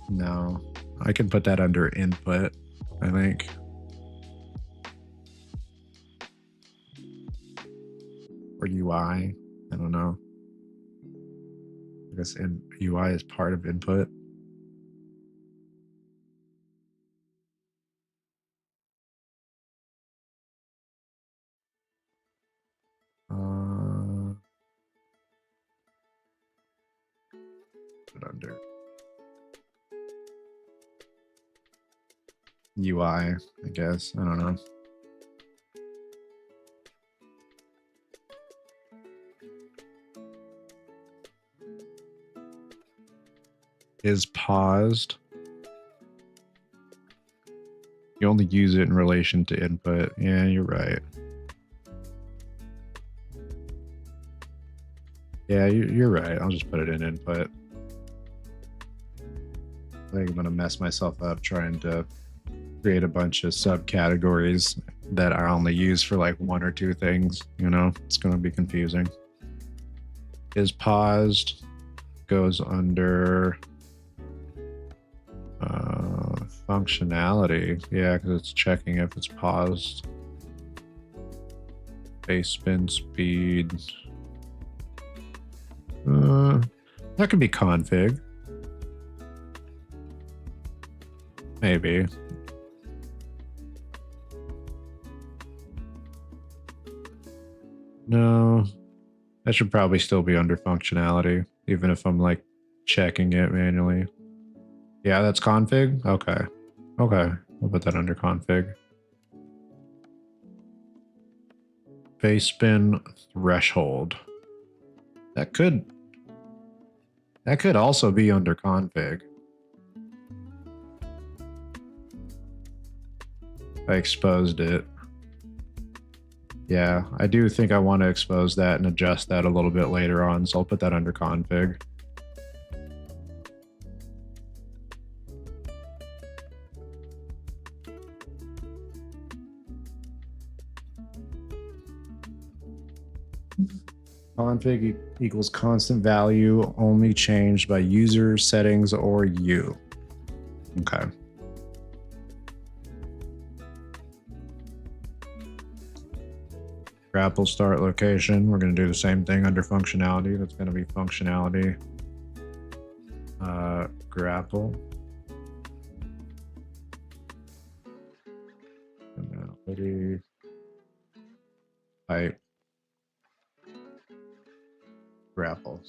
No, I can put that under input, I think. Or UI, I don't know. I guess UI is part of input. Put under UI, I guess. I don't know. is paused. You only use it in relation to input. Yeah, you're right. Yeah, you're right. I'll just put it in input. I think I'm going to mess myself up trying to create a bunch of subcategories that are only used for like one or two things. You know, it's going to be confusing. Is paused goes under functionality. Yeah, because it's checking if it's paused. Base spin speed. That could be config. Maybe. No, that should probably still be under functionality, even if I'm like checking it manually. Yeah, that's config. Okay. Okay. We'll put that under config. Base spin threshold. That could also be under config. I exposed it. Yeah, I do think I want to expose that and adjust that a little bit later on, so I'll put that under config. Config equals constant value only changed by user settings or you. Okay. Grapple start location. We're going to do the same thing under functionality. That's going to be functionality. Grapple. Finality. Type. Grapple.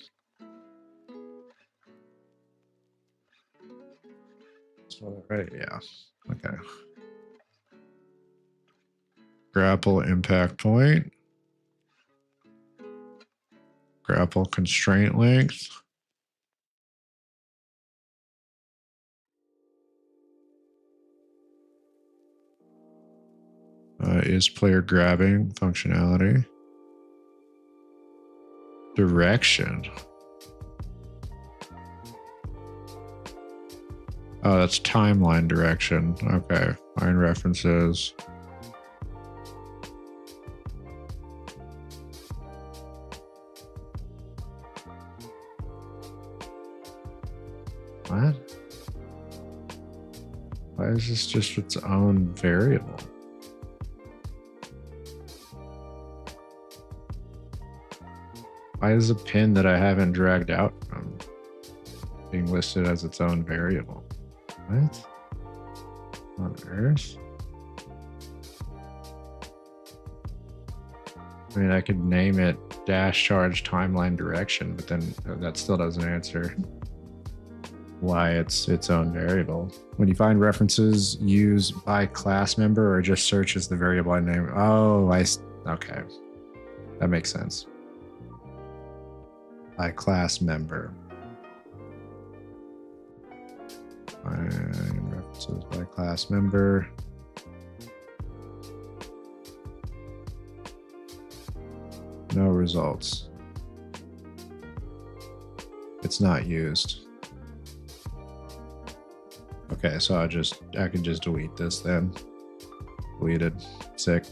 So, right, yeah. Okay. Grapple impact point. Grapple constraint length. Is player grabbing functionality. Direction. Oh, that's timeline direction. Okay. Find references. What? Why is this just its own variable? Why is a pin that I haven't dragged out from being listed as its own variable? What on earth? I mean, I could name it dash charge timeline direction, but then that still doesn't answer why it's its own variable. When you find references, use by class member or just search as the variable name. Oh, okay. That makes sense. By class member. Find references by class member. No results. It's not used. Okay, so I can just delete this then. Deleted. Sick.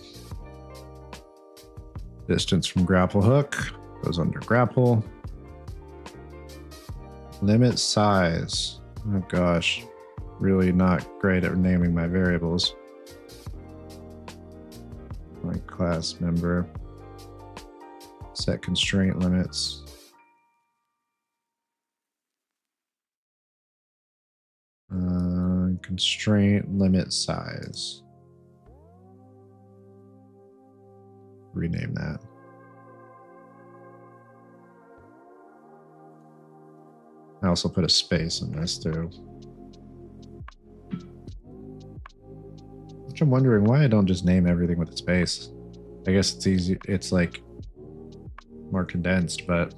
Distance from grapple hook goes under grapple. Limit size. Oh gosh, really not great at naming my variables. My class member. Set constraint limits. Constraint limit size. Rename that. I also put a space in this too. Which I'm wondering why I don't just name everything with a space. I guess it's easy. It's like more condensed, but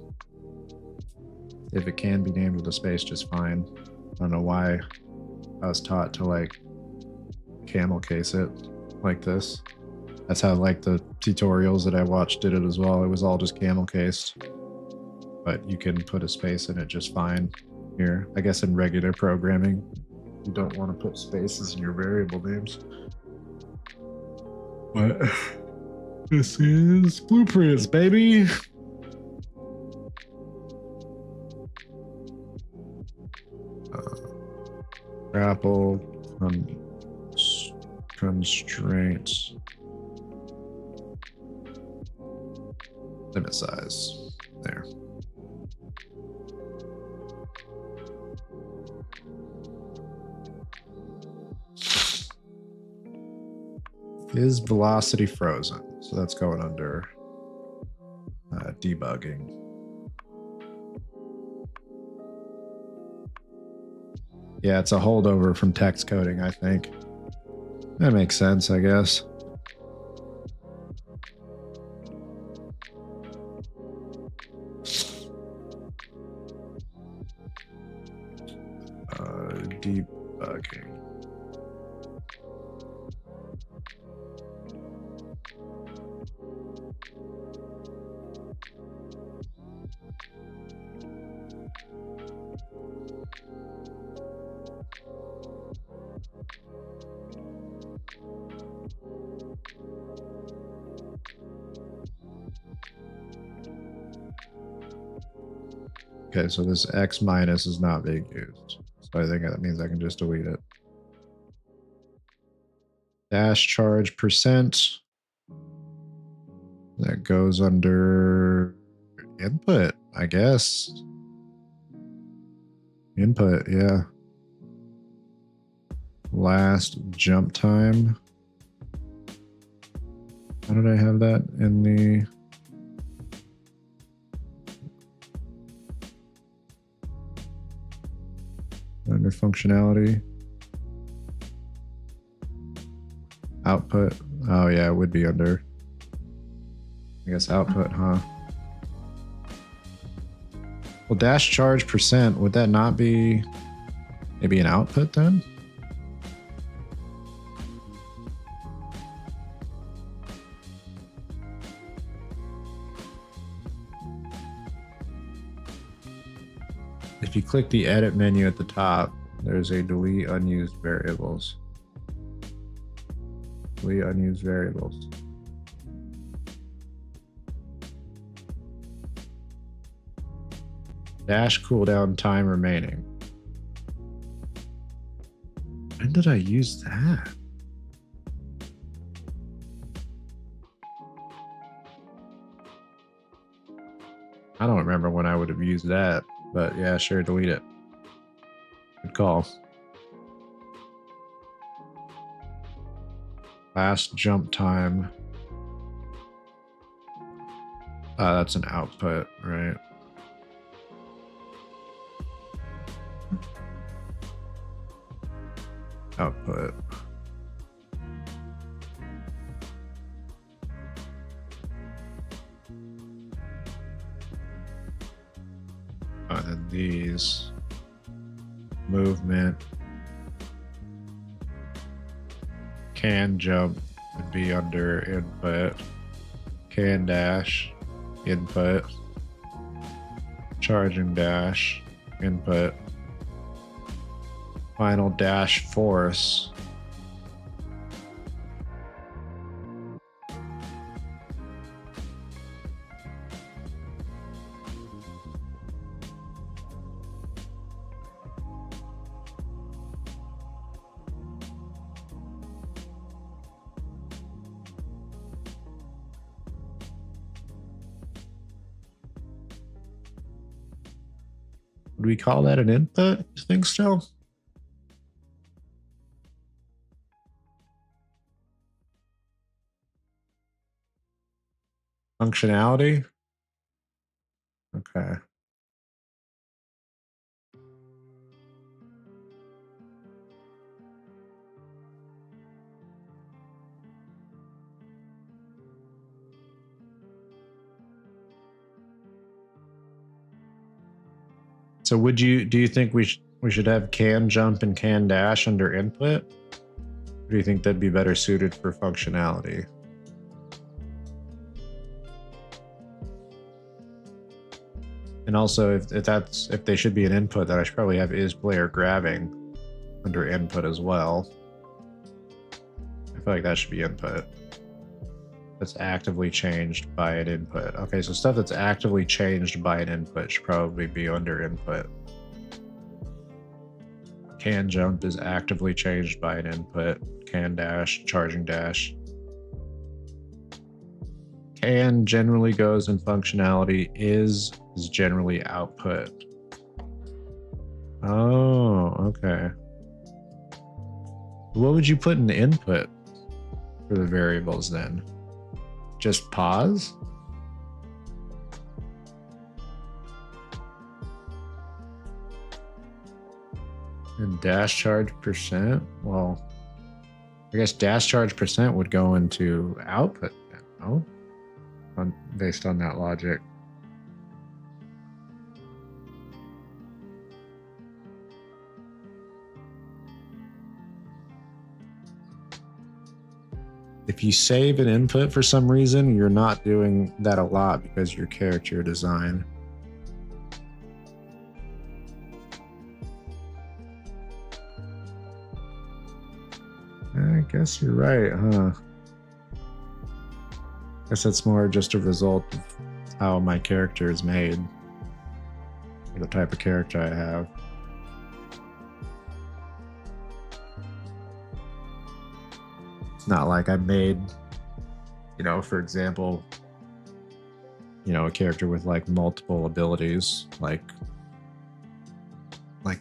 if it can be named with a space, just fine. don't know why I was taught to like camel case it like this. That's how like the tutorials that I watched did it as well. It was all just camel cased, but you can put a space in it just fine here. I guess in regular programming, you don't want to put spaces in your variable names. But this is Blueprints, baby. Grapple constraints. Limit size. There. Is velocity frozen? So that's going under debugging. Yeah, it's a holdover from text coding, I think. That makes sense, I guess. Debugging. Okay, so this X minus is not being used. So I think that means I can just delete it. Dash charge percent. That goes under input, I guess. Input, yeah. Last jump time. How did I have that in the... Under functionality? Output. Oh yeah, it would be under, I guess, output, huh? Well, dash charge percent, would that not be maybe an output then? If you click the edit menu at the top, there's a delete unused variables. Delete unused variables. Dash cooldown time remaining. When did I use that? I don't remember when I would have used that, but yeah, sure, delete it. Good call. Last jump time. That's an output, right? Output. And then these movement can jump would be under input. Can dash input. Charging dash input. Final dash force. Would we call that an input? You think so? Functionality? Okay. So do you think we should, we should have can jump and can dash under input? Or do you think that'd be better suited for functionality? And also, if they should be an input, then I should probably have is player grabbing under input as well. I feel like that should be input. That's actively changed by an input. Okay, so stuff that's actively changed by an input should probably be under input. Can jump is actively changed by an input. Can dash, charging dash. Can generally goes in functionality. Is generally output. Oh, okay. What would you put in input for the variables then? Just pause? And dash charge percent? Well, I guess dash charge percent would go into output, no? Based on that logic. If you save an input for some reason, you're not doing that a lot because your character design. I guess you're right, huh? I guess that's more just a result of how my character is made, or the type of character I have. It's not like I made, for example, a character with like multiple abilities, like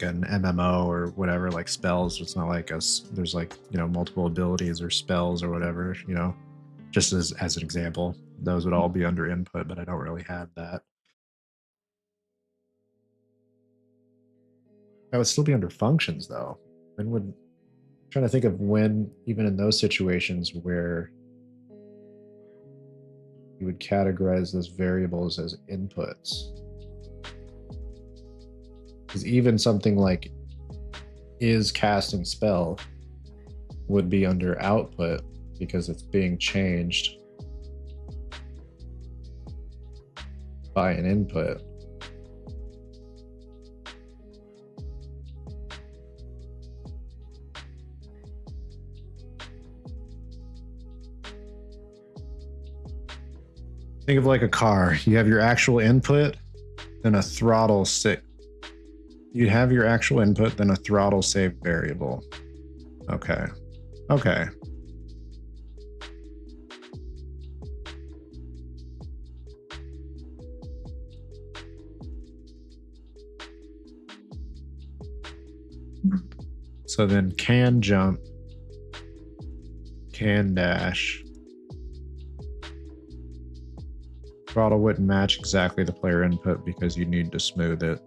an MMO or whatever, like spells. It's not like there's like, multiple abilities or spells or whatever, just as an example. Those would all be under input, but I don't really have that. That would still be under functions though. Trying to think of when, even in those situations where you would categorize those variables as inputs. Because even something like is casting spell would be under output because it's being changed by an input. Think of like a car. You have your actual input, then a throttle sit. You have your actual input, then a throttle save variable. Okay. Okay. So then can jump, can dash. Throttle wouldn't match exactly the player input because you need to smooth it.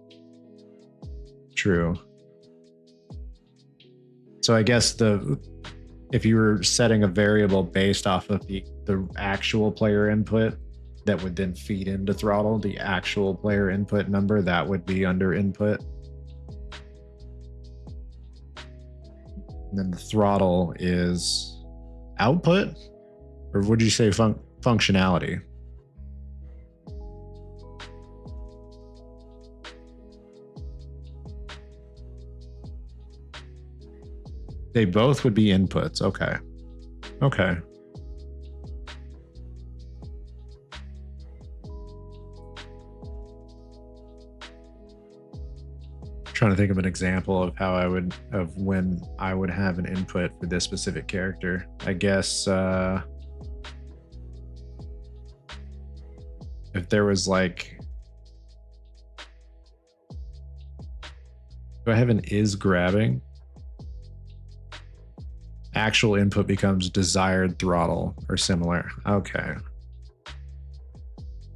True. So I guess if you were setting a variable based off of the actual player input that would then feed into throttle, the actual player input number, that would be under input. And then the throttle is output? Or would you say functionality? They both would be inputs. Okay. Okay. Trying to think of an example of when I would have an input for this specific character. I guess if there was like, do I have an is grabbing? Actual input becomes desired throttle or similar. Okay.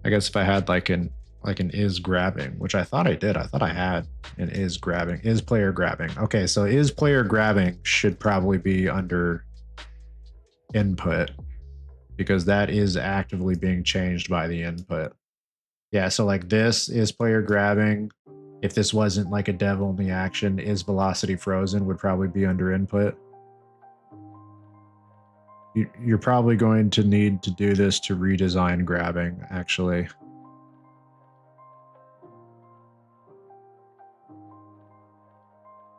I guess if I had like an is grabbing, which I thought I did. I thought I had an is grabbing, is player grabbing. Okay, so is player grabbing should probably be under input because that is actively being changed by the input. Yeah, so like this is player grabbing if this wasn't like a dev only action, is velocity frozen would probably be under input. You're probably going to need to do this to redesign grabbing, actually.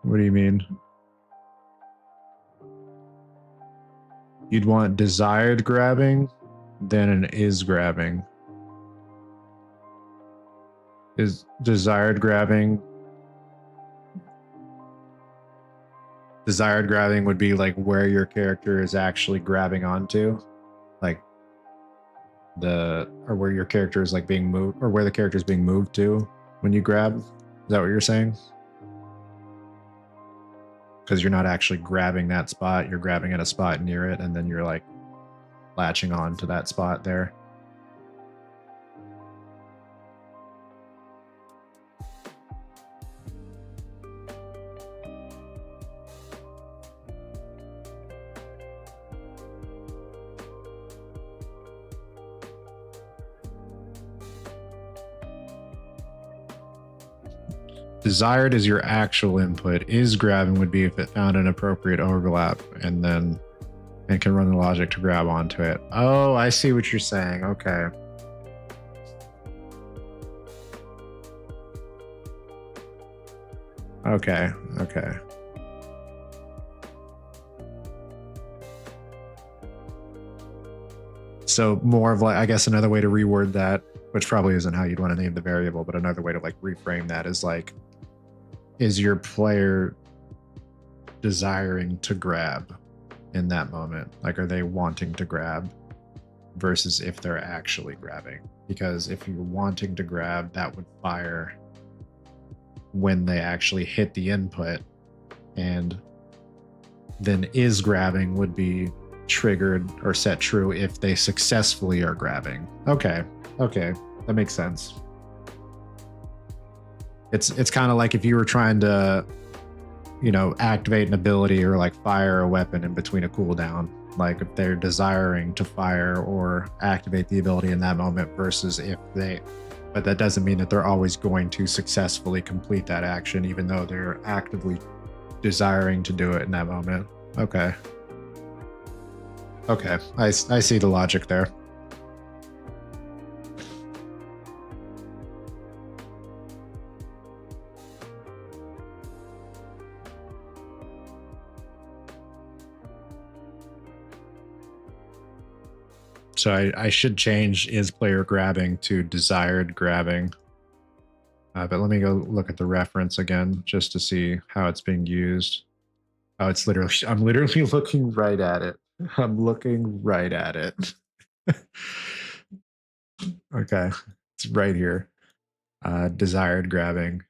What do you mean? You'd want desired grabbing, then an is grabbing. Is desired grabbing would be like where your character is actually grabbing onto, like or where your character is like being moved, or where the character is being moved to when you grab. Is that what you're saying? Because you're not actually grabbing that spot, you're grabbing at a spot near it, and then you're like latching on to that spot there. Desired is your actual input. Is grabbing would be if it found an appropriate overlap and then it can run the logic to grab onto it. Oh, I see what you're saying. Okay. Okay. Okay. So more of like, I guess another way to reword that, which probably isn't how you'd want to name the variable, but another way to like reframe that is like, is your player desiring to grab in that moment? Like, are they wanting to grab versus if they're actually grabbing? Because if you're wanting to grab, that would fire when they actually hit the input, and then is grabbing would be triggered or set true if they successfully are grabbing. Okay. Okay. That makes sense. It's kind of like if you were trying to, you know, activate an ability or like fire a weapon in between a cooldown. Like if they're desiring to fire or activate the ability in that moment versus if they, but that doesn't mean that they're always going to successfully complete that action, even though they're actively desiring to do it in that moment. Okay. Okay. I see the logic there. So I should change is player grabbing to desired grabbing. But let me go look at the reference again just to see how it's being used. Oh, it's literally, I'm literally looking right at it. I'm looking right at it. Okay, it's right here. Desired grabbing.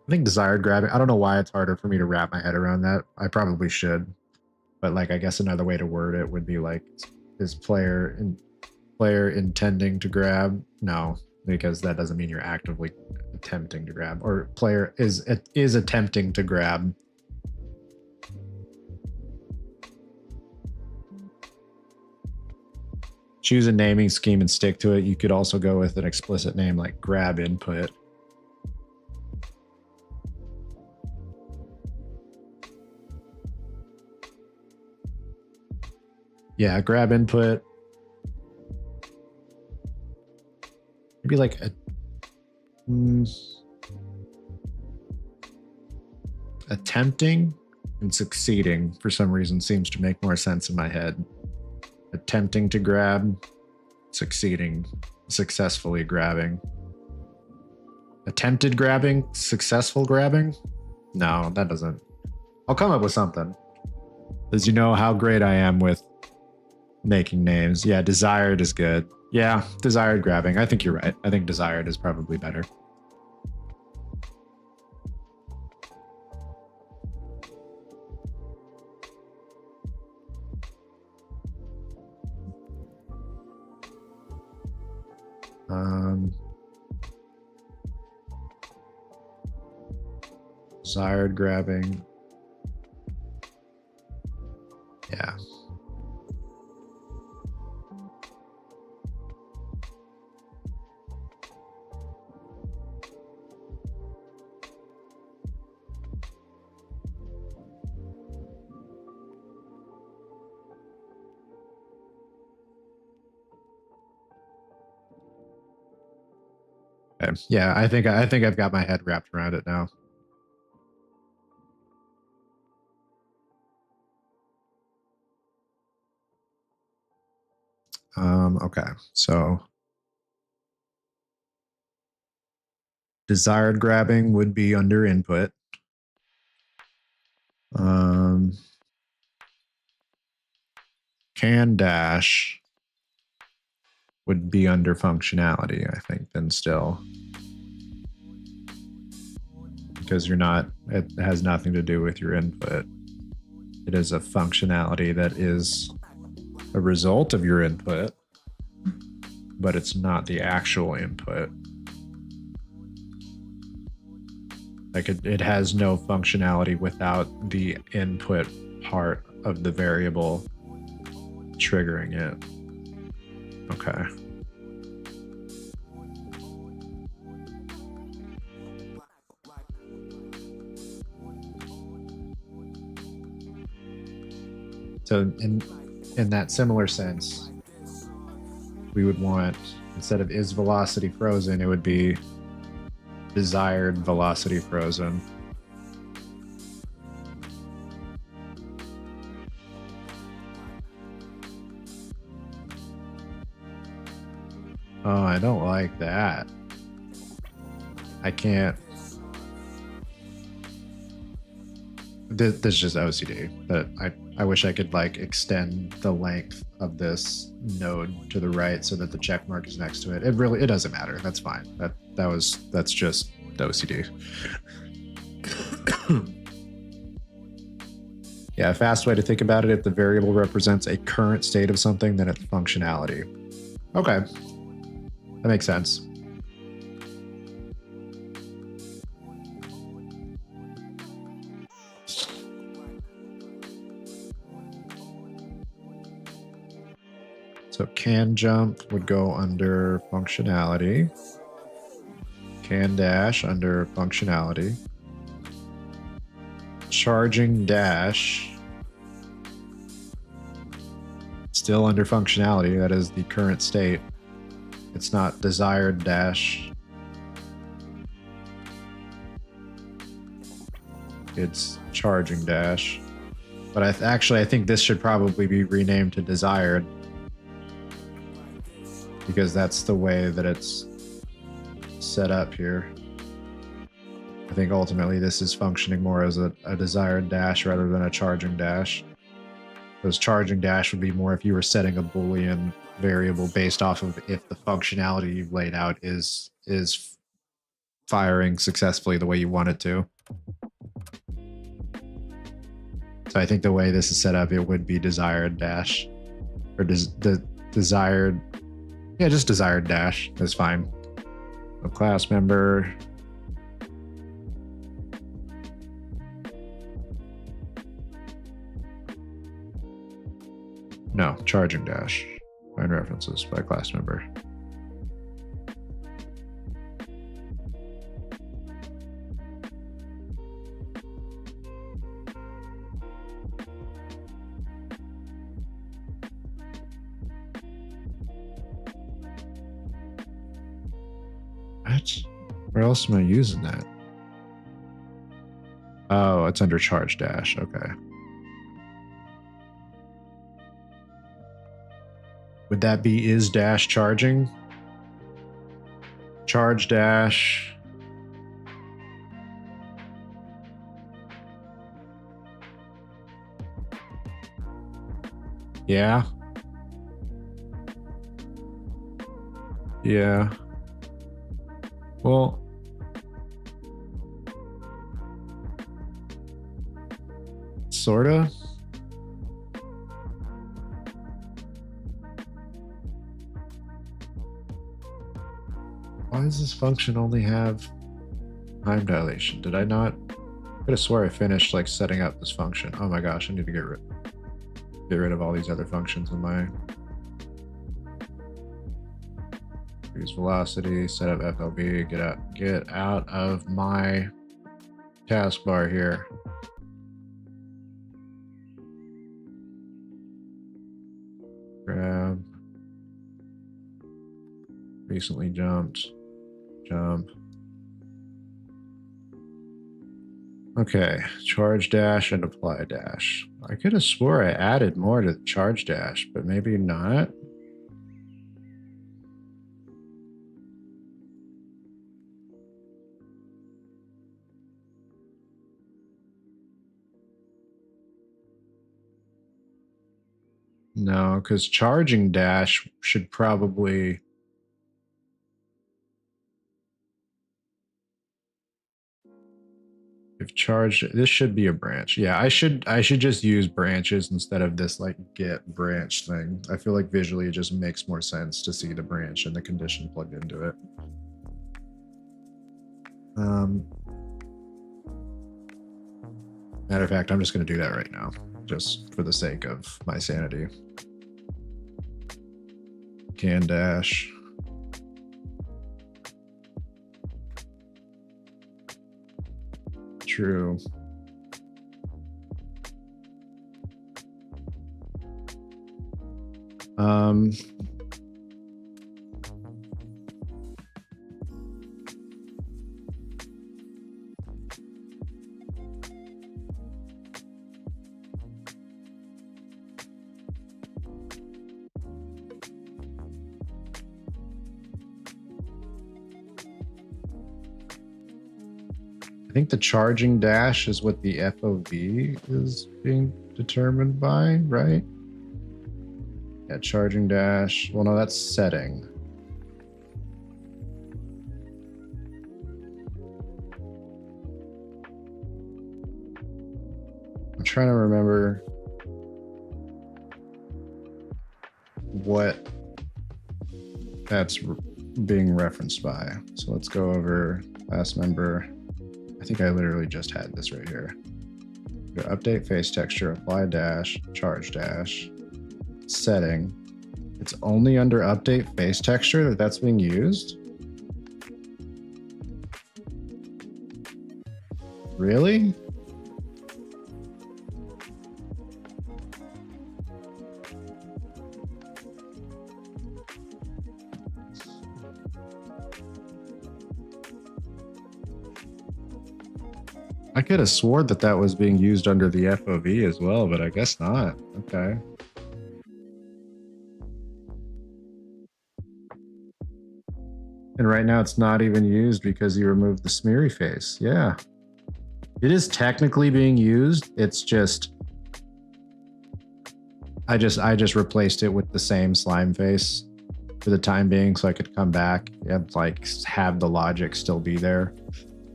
I think desired grabbing. I don't know why it's harder for me to wrap my head around that. I probably should, but like I guess another way to word it would be like, is player intending to grab? No, because that doesn't mean you're actively attempting to grab. Or player is attempting to grab. Choose a naming scheme and stick to it. You could also go with an explicit name like grab input. Yeah, grab input. Maybe like attempting and succeeding for some reason seems to make more sense in my head. Attempting to grab, succeeding, successfully grabbing. Attempted grabbing, successful grabbing? No, that doesn't. I'll come up with something. As you know how great I am with making names. Yeah, desired is good. Yeah, desired grabbing. I think you're right. I think desired is probably better. Desired grabbing. Yeah. Okay. Yeah, I think I've got my head wrapped around it now. Okay, so desired grabbing would be under input. Can dash would be under functionality, I think, then still. Because you're not, it has nothing to do with your input. It is a functionality that is a result of your input, but it's not the actual input. Like it has no functionality without the input part of the variable triggering it. Okay. So in that similar sense, we would want, instead of is velocity frozen, it would be desired velocity frozen. Oh, I don't like that. I can't. This is just OCD, but I wish I could like extend the length of this node to the right so that the check mark is next to it. It doesn't matter. That's fine. That's just OCD. Yeah, a fast way to think about it, if the variable represents a current state of something, then it's functionality. Okay. That makes sense. So can jump would go under functionality. Can dash under functionality. Charging dash still under functionality. That is the current state. It's not desired dash. It's charging dash. But I think this should probably be renamed to desired, because that's the way that it's set up here. I think ultimately this is functioning more as a desired dash rather than a charging dash. Because charging dash would be more if you were setting a Boolean variable based off of if the functionality you've laid out is firing successfully the way you want it to. So I think the way this is set up, it would be desired dash, or desired. Yeah, just desired dash is fine. So class member. No, charging dash. Find references by class member. What? Where else am I using that? Oh, it's under charge dash. Okay. Would that be is dash charging? Charge dash. Yeah. Yeah. Well, sorta. Why does this function only have time dilation? Did I not could have swore I finished like setting up this function. Oh my gosh, I need to get rid of all these other functions in my use velocity, set up FLB, get out of my taskbar here. Grab. Recently jumped. Jump. Okay, charge dash and apply dash. I could have swore I added more to the charge dash, but maybe not. No, because charging dash should probably... If charged, this should be a branch. Yeah, I should just use branches instead of this like get branch thing. I feel like visually it just makes more sense to see the branch and the condition plugged into it. Matter of fact, I'm just going to do that right now, just for the sake of my sanity. Can dash. True. I think the charging dash is what the FOV is being determined by, right? Yeah, charging dash. Well, no, that's setting. I'm trying to remember what that's being referenced by. So let's go over last member. I think I literally just had this right here. Go update face texture, apply dash, charge dash, setting. It's only under update face texture that that's being used? Really? I could have sworn that that was being used under the FOV as well, but I guess not. Okay. And right now it's not even used because you removed the smeary face. Yeah. It is technically being used. It's just I just replaced it with the same slime face for the time being so I could come back and like have the logic still be there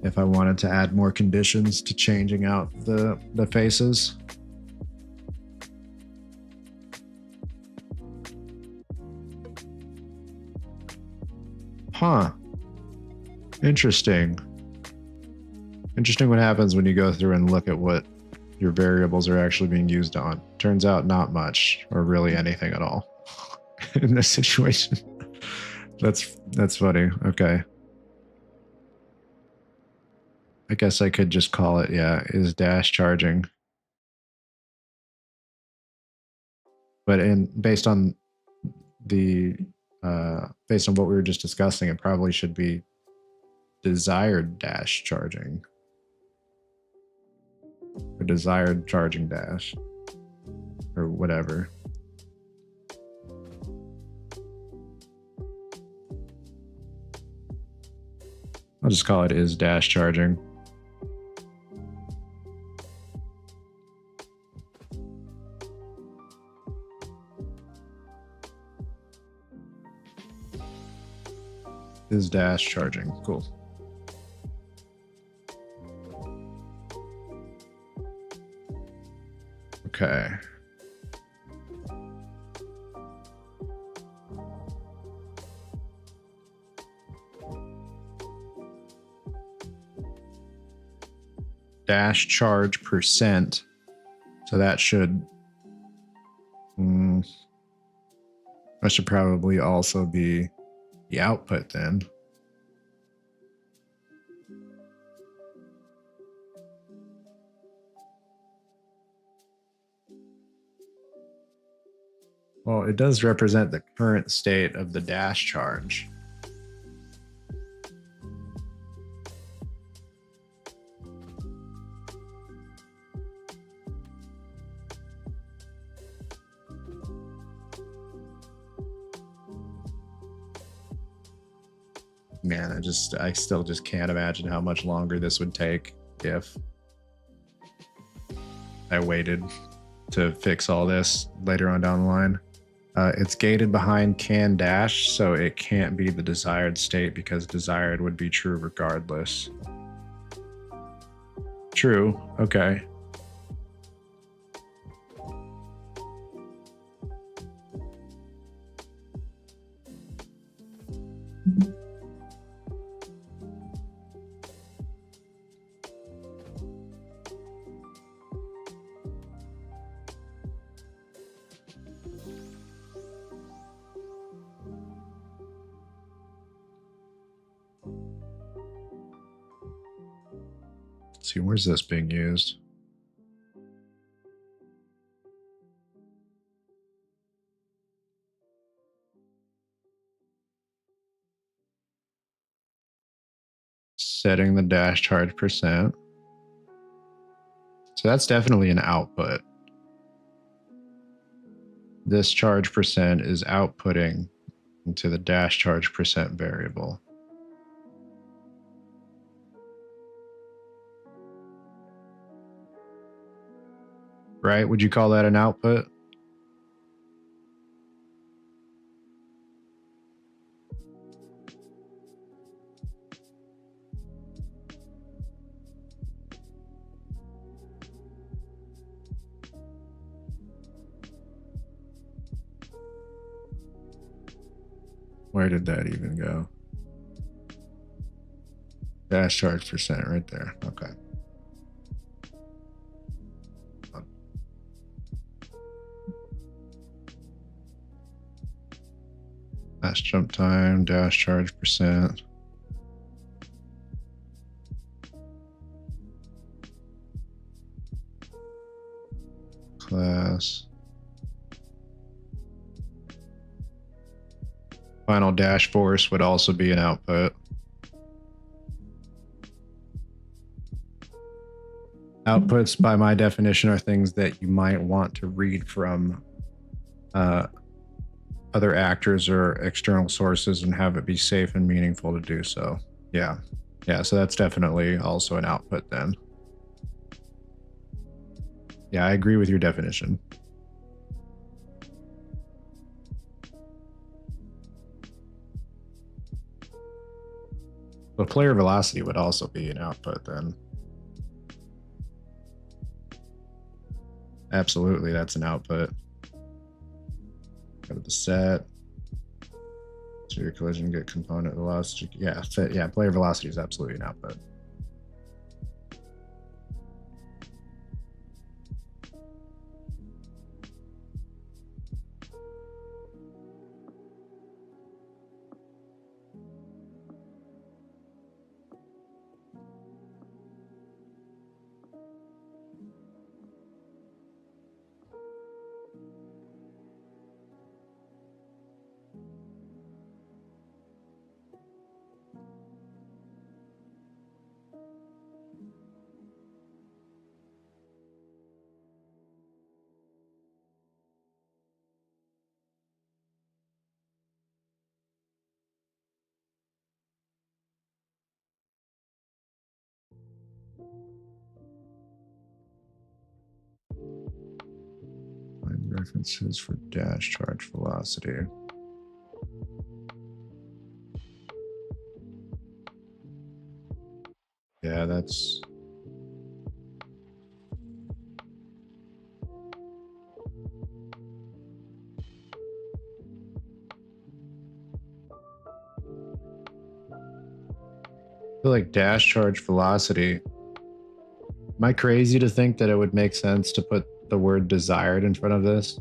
if I wanted to add more conditions to changing out the faces. Huh. Interesting. Interesting what happens when you go through and look at what your variables are actually being used on. Turns out not much or really anything at all in this situation. That's funny. Okay. I guess I could just call it, yeah, is dash charging. But based on what we were just discussing, it probably should be desired dash charging. Or desired charging dash. Or whatever. I'll just call it is dash charging. Is dash charging. Cool. Okay. dash charge percent. So that should probably also be the output then. Well, it does represent the current state of the dash charge. Man, I still just can't imagine how much longer this would take if I waited to fix all this later on down the line. It's gated behind can dash, so it can't be the desired state because desired would be true regardless. True. Okay. Let's see, where's this being used? Setting the dash charge percent. So that's definitely an output. This charge percent is outputting into the dash charge percent variable. Right? Would you call that an output? Where did that even go? Dash charge percent right there. Okay. Dash jump time, dash charge percent. Class. Final dash force would also be an output. Outputs, by my definition, are things that you might want to read from other actors or external sources and have it be safe and meaningful to do so. Yeah. Yeah, so that's definitely also an output then. Yeah, I agree with your definition. But player velocity would also be an output then. Absolutely, that's an output. Go to the set. So your collision get component velocity. Yeah, set, yeah, player velocity is absolutely an output. Find references for dash charge velocity. Yeah, that's... I feel like dash charge velocity Am I crazy to think that it would make sense to put the word desired in front of this?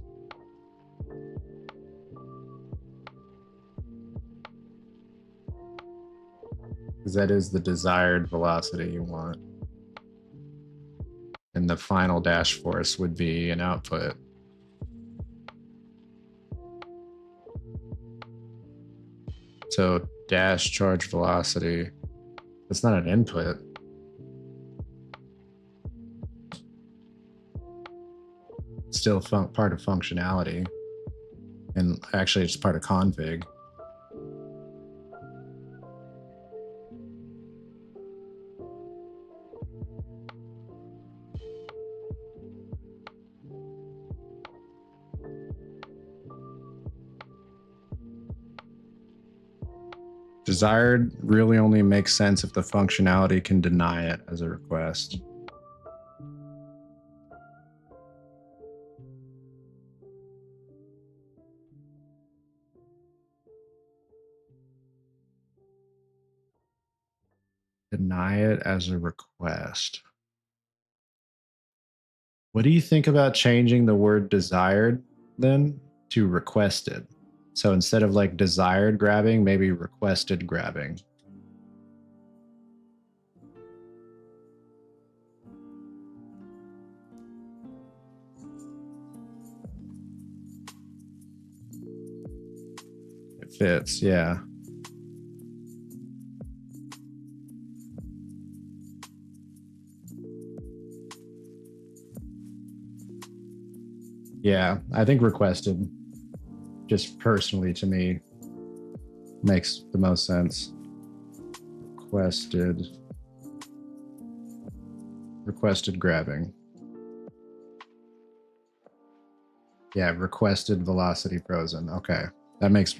Because that is the desired velocity you want. And the final dash force would be an output. So dash charge velocity, it's not an input. It's still part of functionality. And actually it's part of config. Desired really only makes sense if the functionality can deny it as a request. Deny it as a request. What do you think about changing the word desired then to requested? So instead of like desired grabbing, maybe requested grabbing. It fits, yeah. Yeah, I think requested, just personally to me, makes the most sense. Requested grabbing. Yeah, requested velocity frozen. Okay, that makes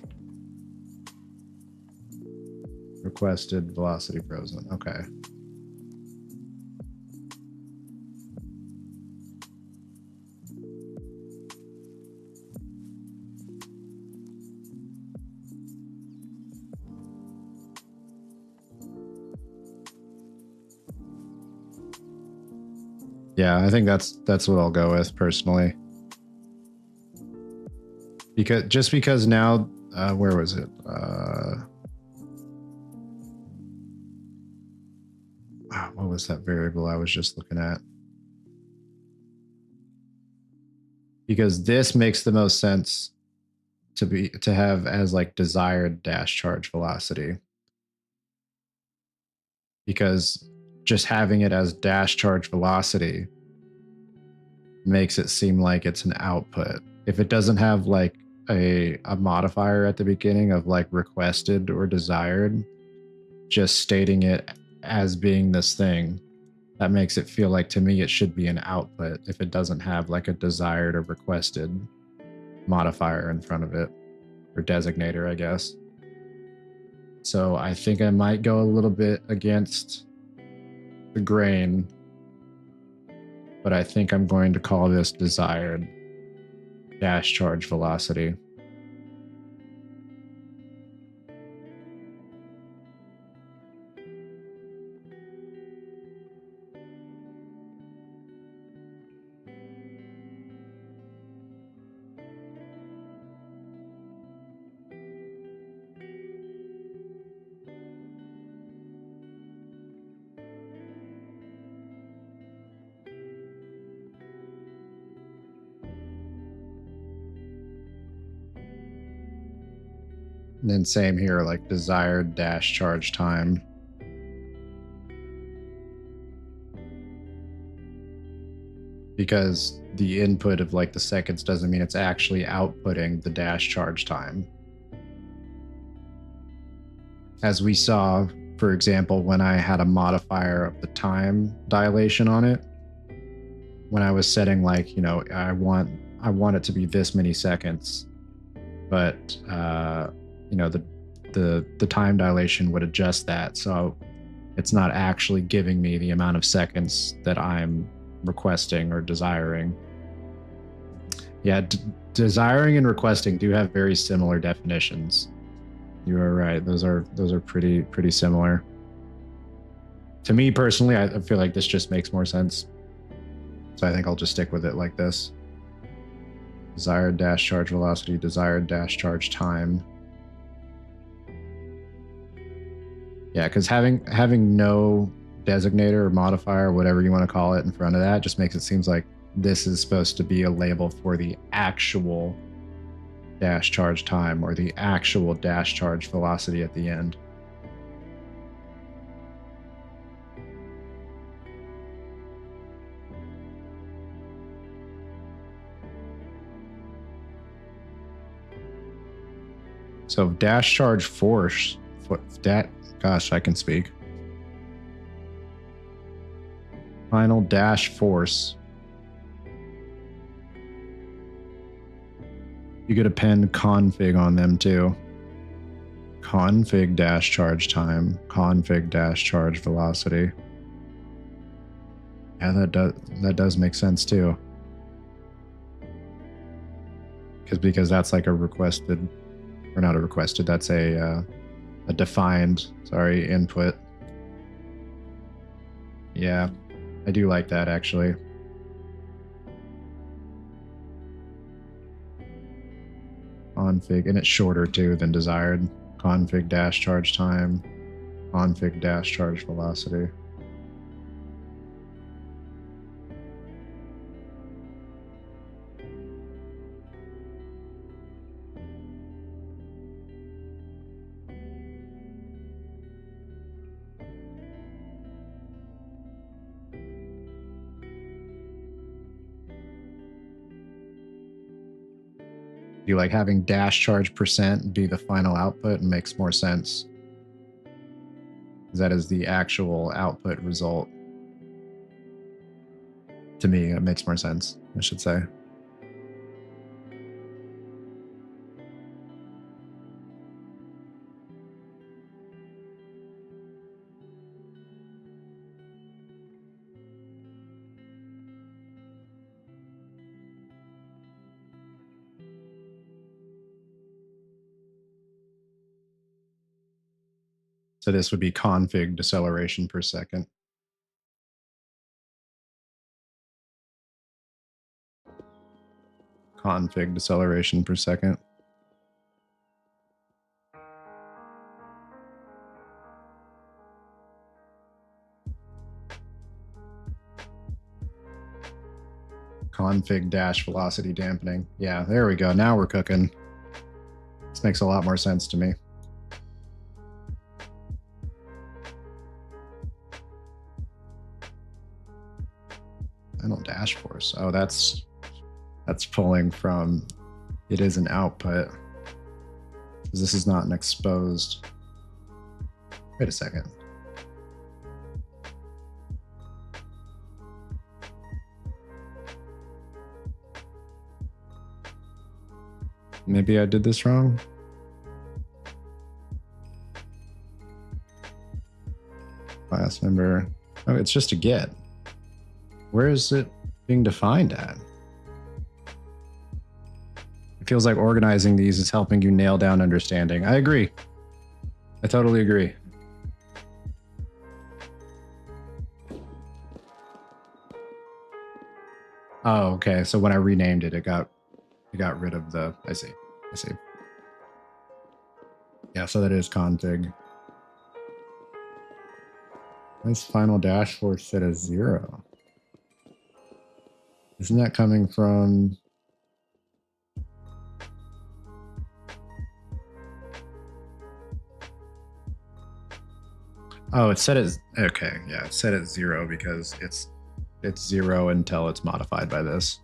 requested velocity frozen. Okay. Yeah, I think that's what I'll go with personally. Because now, where was it? What was that variable I was just looking at? Because this makes the most sense to have as like desired dash charge velocity. Because just having it as dash charge velocity makes it seem like it's an output. If it doesn't have like a modifier at the beginning of like requested or desired, just stating it as being this thing, that makes it feel like to me it should be an output if it doesn't have like a desired or requested modifier in front of it, or designator, I guess. So I think I might go a little bit against the grain, but I think I'm going to call this desired dash charge velocity. And then same here, like desired dash charge time. Because the input of like the seconds doesn't mean it's actually outputting the dash charge time. As we saw, for example, when I had a modifier of the time dilation on it, when I was setting like, you know, I want it to be this many seconds, but you know, the time dilation would adjust that, so it's not actually giving me the amount of seconds that I'm requesting or desiring. Yeah, desiring and requesting do have very similar definitions. You are right; those are pretty similar. to me personally, I feel like this just makes more sense. So I think I'll just stick with it like this. Desired dash charge velocity, desired dash charge time. Yeah, because having no designator or modifier, whatever you want to call it, in front of that just makes it seems like this is supposed to be a label for the actual dash charge time or the actual dash charge velocity at the end. So dash charge force, gosh, I can speak. Final dash force. You could append config on them too. Config dash charge time, config dash charge velocity. Yeah, that does make sense too. Because that's like a requested, or not a requested, that's a defined, input. Yeah, I do like that actually. Config, and it's shorter too than desired. Config dash charge time, config dash charge velocity. You like having dash charge percent be the final output and makes more sense. That is the actual output result. To me, it makes more sense, I should say. So this would be config deceleration per second. Config deceleration per second. Config dash velocity dampening. Yeah, there we go. Now we're cooking. This makes a lot more sense to me. Final dash force. Oh, that's pulling from, it is an output. This is not an exposed. Wait a second. Maybe I did this wrong. Class member. Oh, it's just a get. Where is it being defined at? It feels like organizing these is helping you nail down understanding. I agree. I totally agree. Oh, okay. So when I renamed it, it got rid of the, I see. Yeah, so that is config. This final dash force set as 0. Isn't that coming from? Oh, it's set as, okay. Yeah, it's set at 0 because it's 0 until it's modified by this.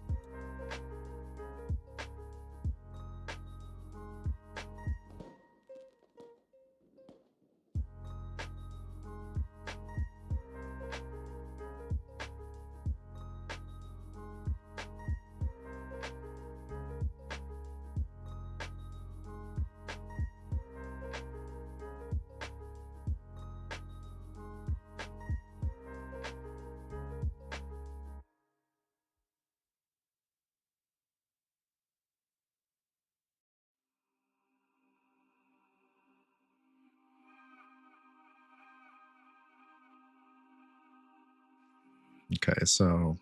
Okay, so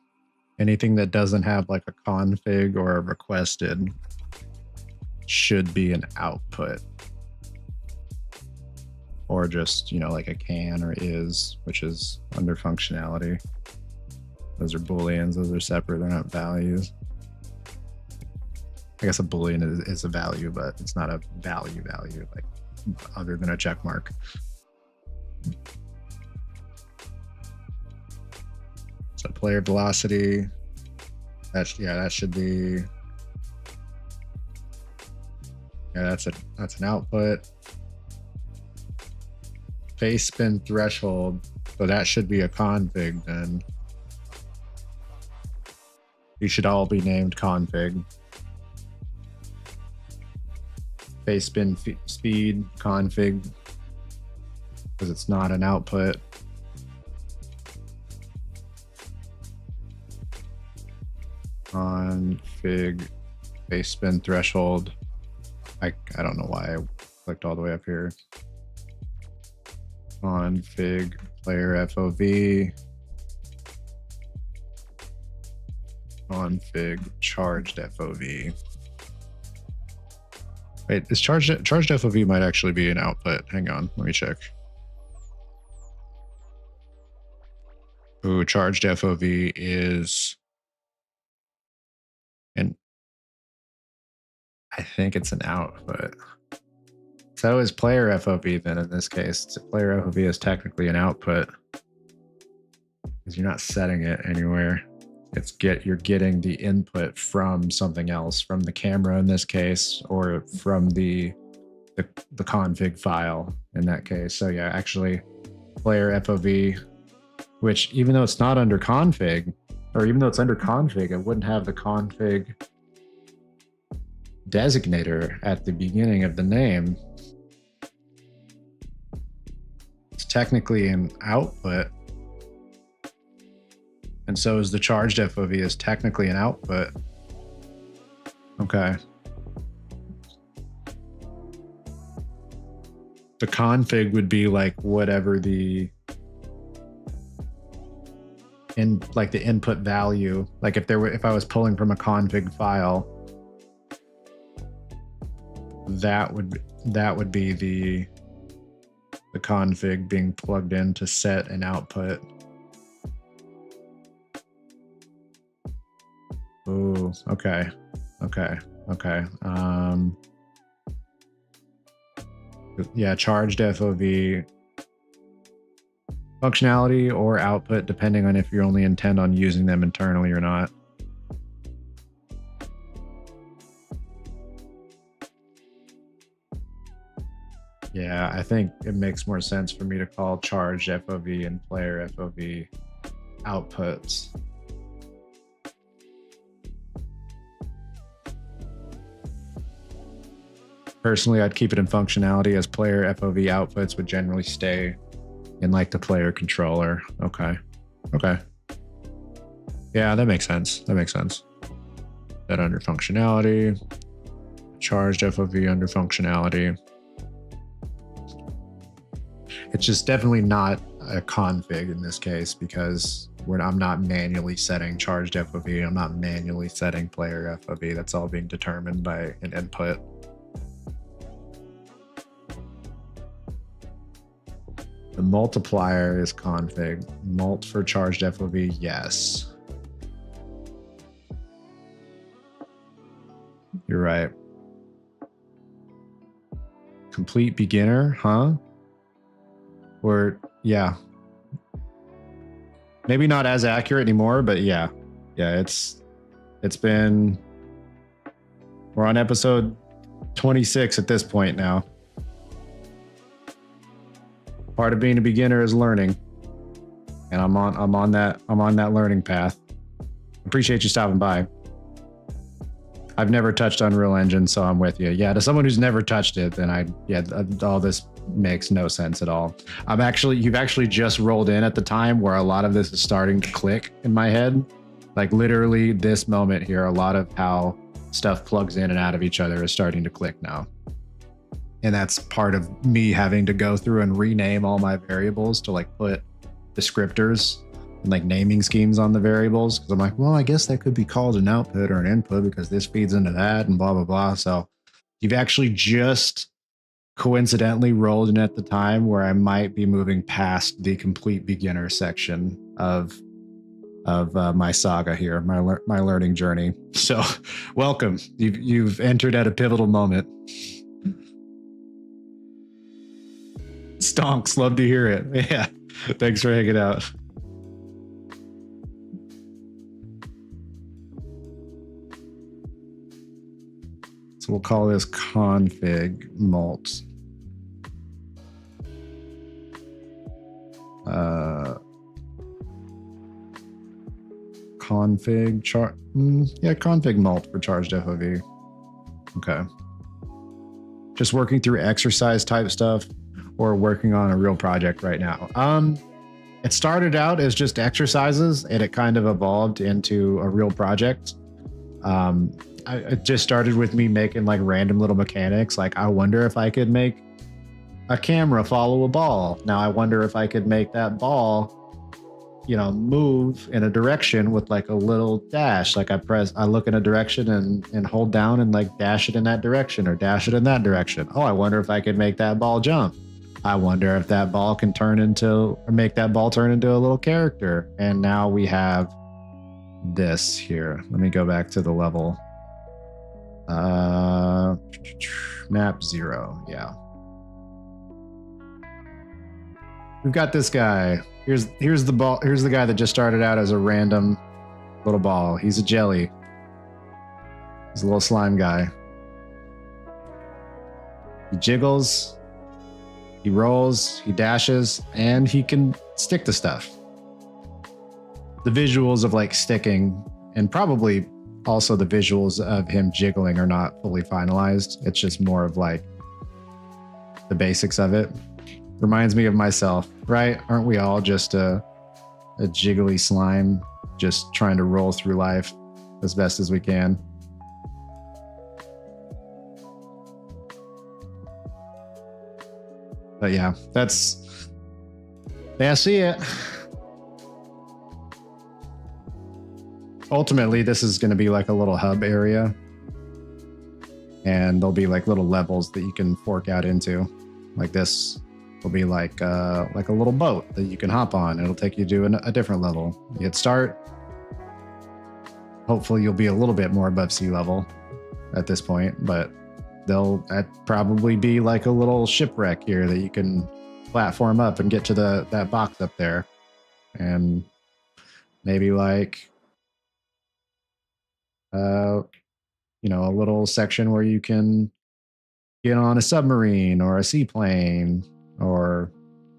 anything that doesn't have like a config or a requested should be an output. Or just, you know, like a can or is, which is under functionality. Those are booleans, those are separate, they're not values. I guess a boolean is a value, but it's not a value like other than a check mark. So player velocity, that should be, that's an output. Face spin threshold, so that should be a config then. These should all be named config. Face spin speed config, because it's not an output. Config face spin threshold. I don't know why I clicked all the way up here. Config player FOV. Config charged FOV. Wait, is charged FOV might actually be an output. Hang on, let me check. Ooh, charged FOV is, and I think it's an output. So is player FOV then in this case. Player FOV is technically an output because you're not setting it anywhere. You're getting the input from something else, from the camera in this case, or from the config file in that case. So yeah, actually player FOV, which even though it's not under config, or even though it's under config, it wouldn't have the config designator at the beginning of the name. It's technically an output. And so is the charged FOV is technically an output. Okay. The config would be like whatever the input value, like if I was pulling from a config file, that would be the config being plugged in to set an output. Oh, okay. Yeah, charged FOV functionality or output, depending on if you only intend on using them internally or not. Yeah, I think it makes more sense for me to call charged FOV and player FOV outputs. Personally, I'd keep it in functionality, as player FOV outputs would generally stay in like the player controller. Okay. Yeah, that makes sense. That under functionality, charged FOV under functionality. It's just definitely not a config in this case, because I'm not manually setting charged FOV. I'm not manually setting player FOV. That's all being determined by an input. The multiplier is config. Mult for charged FOV, yes. You're right. Complete beginner, huh? Or, yeah. Maybe not as accurate anymore, but yeah. Yeah, it's been, we're on episode 26 at this point now. Part of being a beginner is learning, and I'm on that learning path. Appreciate you stopping by. I've never touched Unreal Engine, so I'm with you. Yeah, to someone who's never touched it, then all this makes no sense at all. You've actually just rolled in at the time where a lot of this is starting to click in my head. Like literally this moment here, a lot of how stuff plugs in and out of each other is starting to click now. And that's part of me having to go through and rename all my variables to like put descriptors like naming schemes on the variables. Cause I'm like, well, I guess that could be called an output or an input because this feeds into that and blah, blah, blah. So you've actually just coincidentally rolled in at the time where I might be moving past the complete beginner section of my saga here, my learning journey. So welcome. You've entered at a pivotal moment. Stonks, love to hear it. Yeah. Thanks for hanging out. So we'll call this config mult. Config mult for charged FOV. Okay. Just working through exercise type stuff or working on a real project right now. It started out as just exercises and it kind of evolved into a real project. It just started with me making like random little mechanics. Like, I wonder if I could make a camera follow a ball. Now I wonder if I could make that ball, move in a direction with like a little dash. Like I look in a direction and hold down and like dash it in that direction or dash it in that direction. Oh, I wonder if I could make that ball jump. I wonder if that ball can make that ball turn into a little character. And now we have this here. Let me go back to the level. Map 0. Yeah. We've got this guy. Here's the ball. Here's the guy that just started out as a random little ball. He's a jelly. He's a little slime guy. He jiggles, he rolls, he dashes, and he can stick to stuff. The visuals of like sticking and probably also the visuals of him jiggling are not fully finalized. It's just more of like the basics of it. Reminds me of myself, right? Aren't we all just a jiggly slime just trying to roll through life as best as we can? But yeah, I see it. Ultimately, this is going to be like a little hub area. And there'll be like little levels that you can fork out into. Like this will be like a little boat that you can hop on. It'll take you to a different level. You hit start. Hopefully you'll be a little bit more above sea level at this point, but there'll probably be like a little shipwreck here that you can platform up and get to that box up there. And maybe like a little section where you can get on a submarine or a seaplane or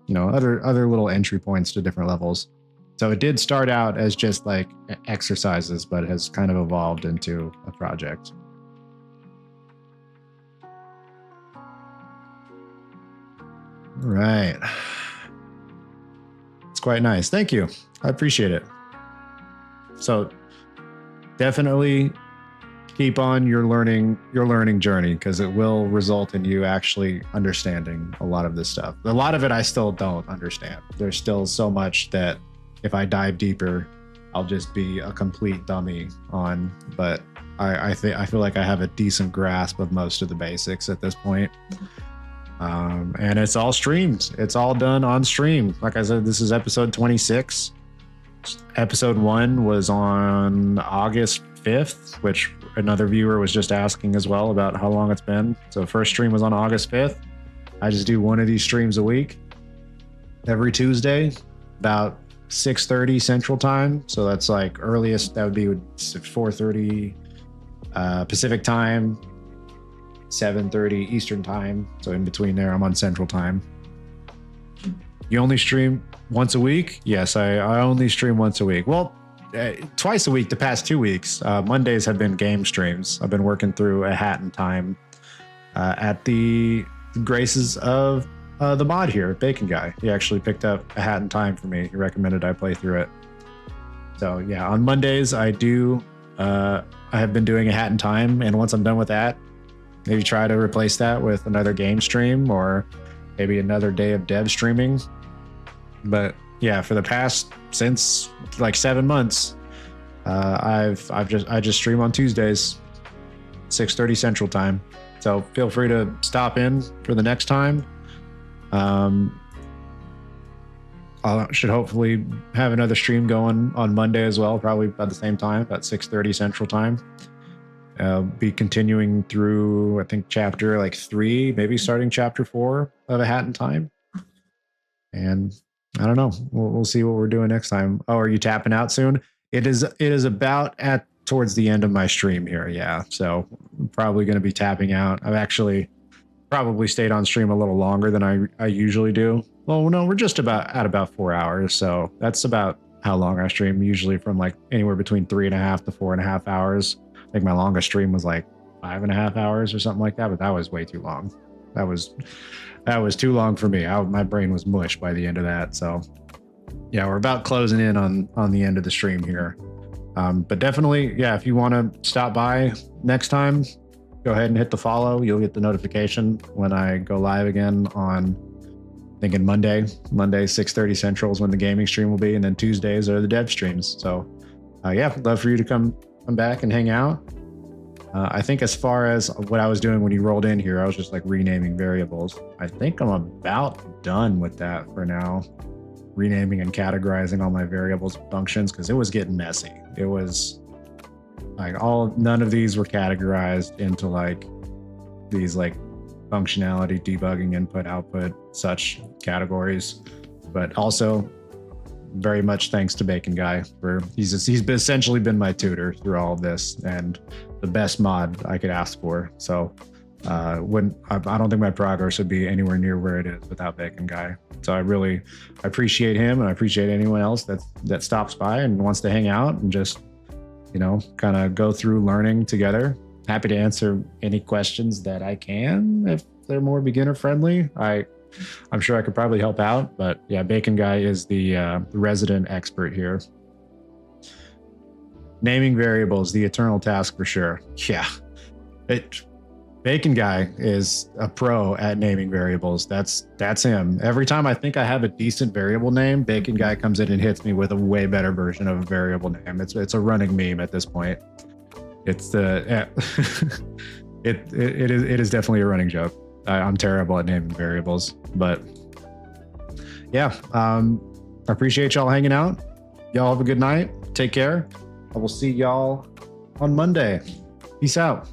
other little entry points to different levels. So it did start out as just like exercises, but has kind of evolved into a project. All right. It's quite nice. Thank you. I appreciate it. So definitely keep on your learning journey, because it will result in you actually understanding a lot of this stuff. A lot of it I still don't understand. There's still so much that if I dive deeper, I'll just be a complete dummy on. But I feel like I have a decent grasp of most of the basics at this point. And it's all streamed. It's all done on stream. Like I said, this is episode 26. Episode 1 was on August 5th, which another viewer was just asking as well about how long it's been. So first stream was on August 5th. I just do one of these streams a week every Tuesday, about 6:30 Central Time. So that's like earliest, that would be 4:30 Pacific Time, 7:30 Eastern Time. So in between there, I'm on Central Time. You only stream once a week? Yes, I only stream once a week. Well, twice a week the past 2 weeks. Mondays have been game streams. I've been working through A Hat in Time at the graces of the mod here, Bacon Guy. He actually picked up A Hat in Time for me. He recommended I play through it. So yeah, on Mondays I have been doing A Hat in Time, and once I'm done with that, maybe try to replace that with another game stream or maybe another day of dev streaming. But yeah, for the past since like 7 months, I just stream on Tuesdays, 6:30 Central Time. So feel free to stop in for the next time. I should hopefully have another stream going on Monday as well, probably about the same time, about 6:30 Central Time. Be continuing through, I think, chapter like 3, maybe starting chapter 4 of A Hat in Time. And I don't know. We'll see what we're doing next time. Oh, are you tapping out soon? It is about at towards the end of my stream here. Yeah. So I'm probably going to be tapping out. I've actually probably stayed on stream a little longer than I usually do. Well, no, we're just at about 4 hours. So that's about how long I stream, usually from like anywhere between 3.5 to 4.5 hours. I think my longest stream was like 5.5 hours or something like that, but that was way too long. That was too long for me. My brain was mush by the end of that. So yeah, we're about closing in on the end of the stream here. But definitely, yeah, if you want to stop by next time, go ahead and hit the follow. You'll get the notification when I go live again on, I think, in Monday, 6:30 Central is when the gaming stream will be. And then Tuesdays are the dev streams. So yeah, love for you to come back and hang out. I think as far as what I was doing when you rolled in here, I was just like renaming variables. I think I'm about done with that for now. Renaming and categorizing all my variables and functions, because it was getting messy. It was like none of these were categorized into like these like functionality, debugging, input, output, such categories. But also very much thanks to Bacon Guy for he's essentially been my tutor through all of this and the best mod I could ask for. So I don't think my progress would be anywhere near where it is without Bacon Guy. So I really appreciate him, and I appreciate anyone else that stops by and wants to hang out and just, you know, kind of go through learning together. Happy to answer any questions that I can if they're more beginner friendly. I'm sure I could probably help out, but yeah, Bacon Guy is the resident expert here. Naming variables, the eternal task for sure. Yeah, Bacon Guy is a pro at naming variables. That's him. Every time I think I have a decent variable name, Bacon Guy comes in and hits me with a way better version of a variable name. It's a running meme at this point. It's the it is definitely a running joke. I'm terrible at naming variables, but yeah, I appreciate y'all hanging out. Y'all have a good night. Take care. I will see y'all on Monday. Peace out.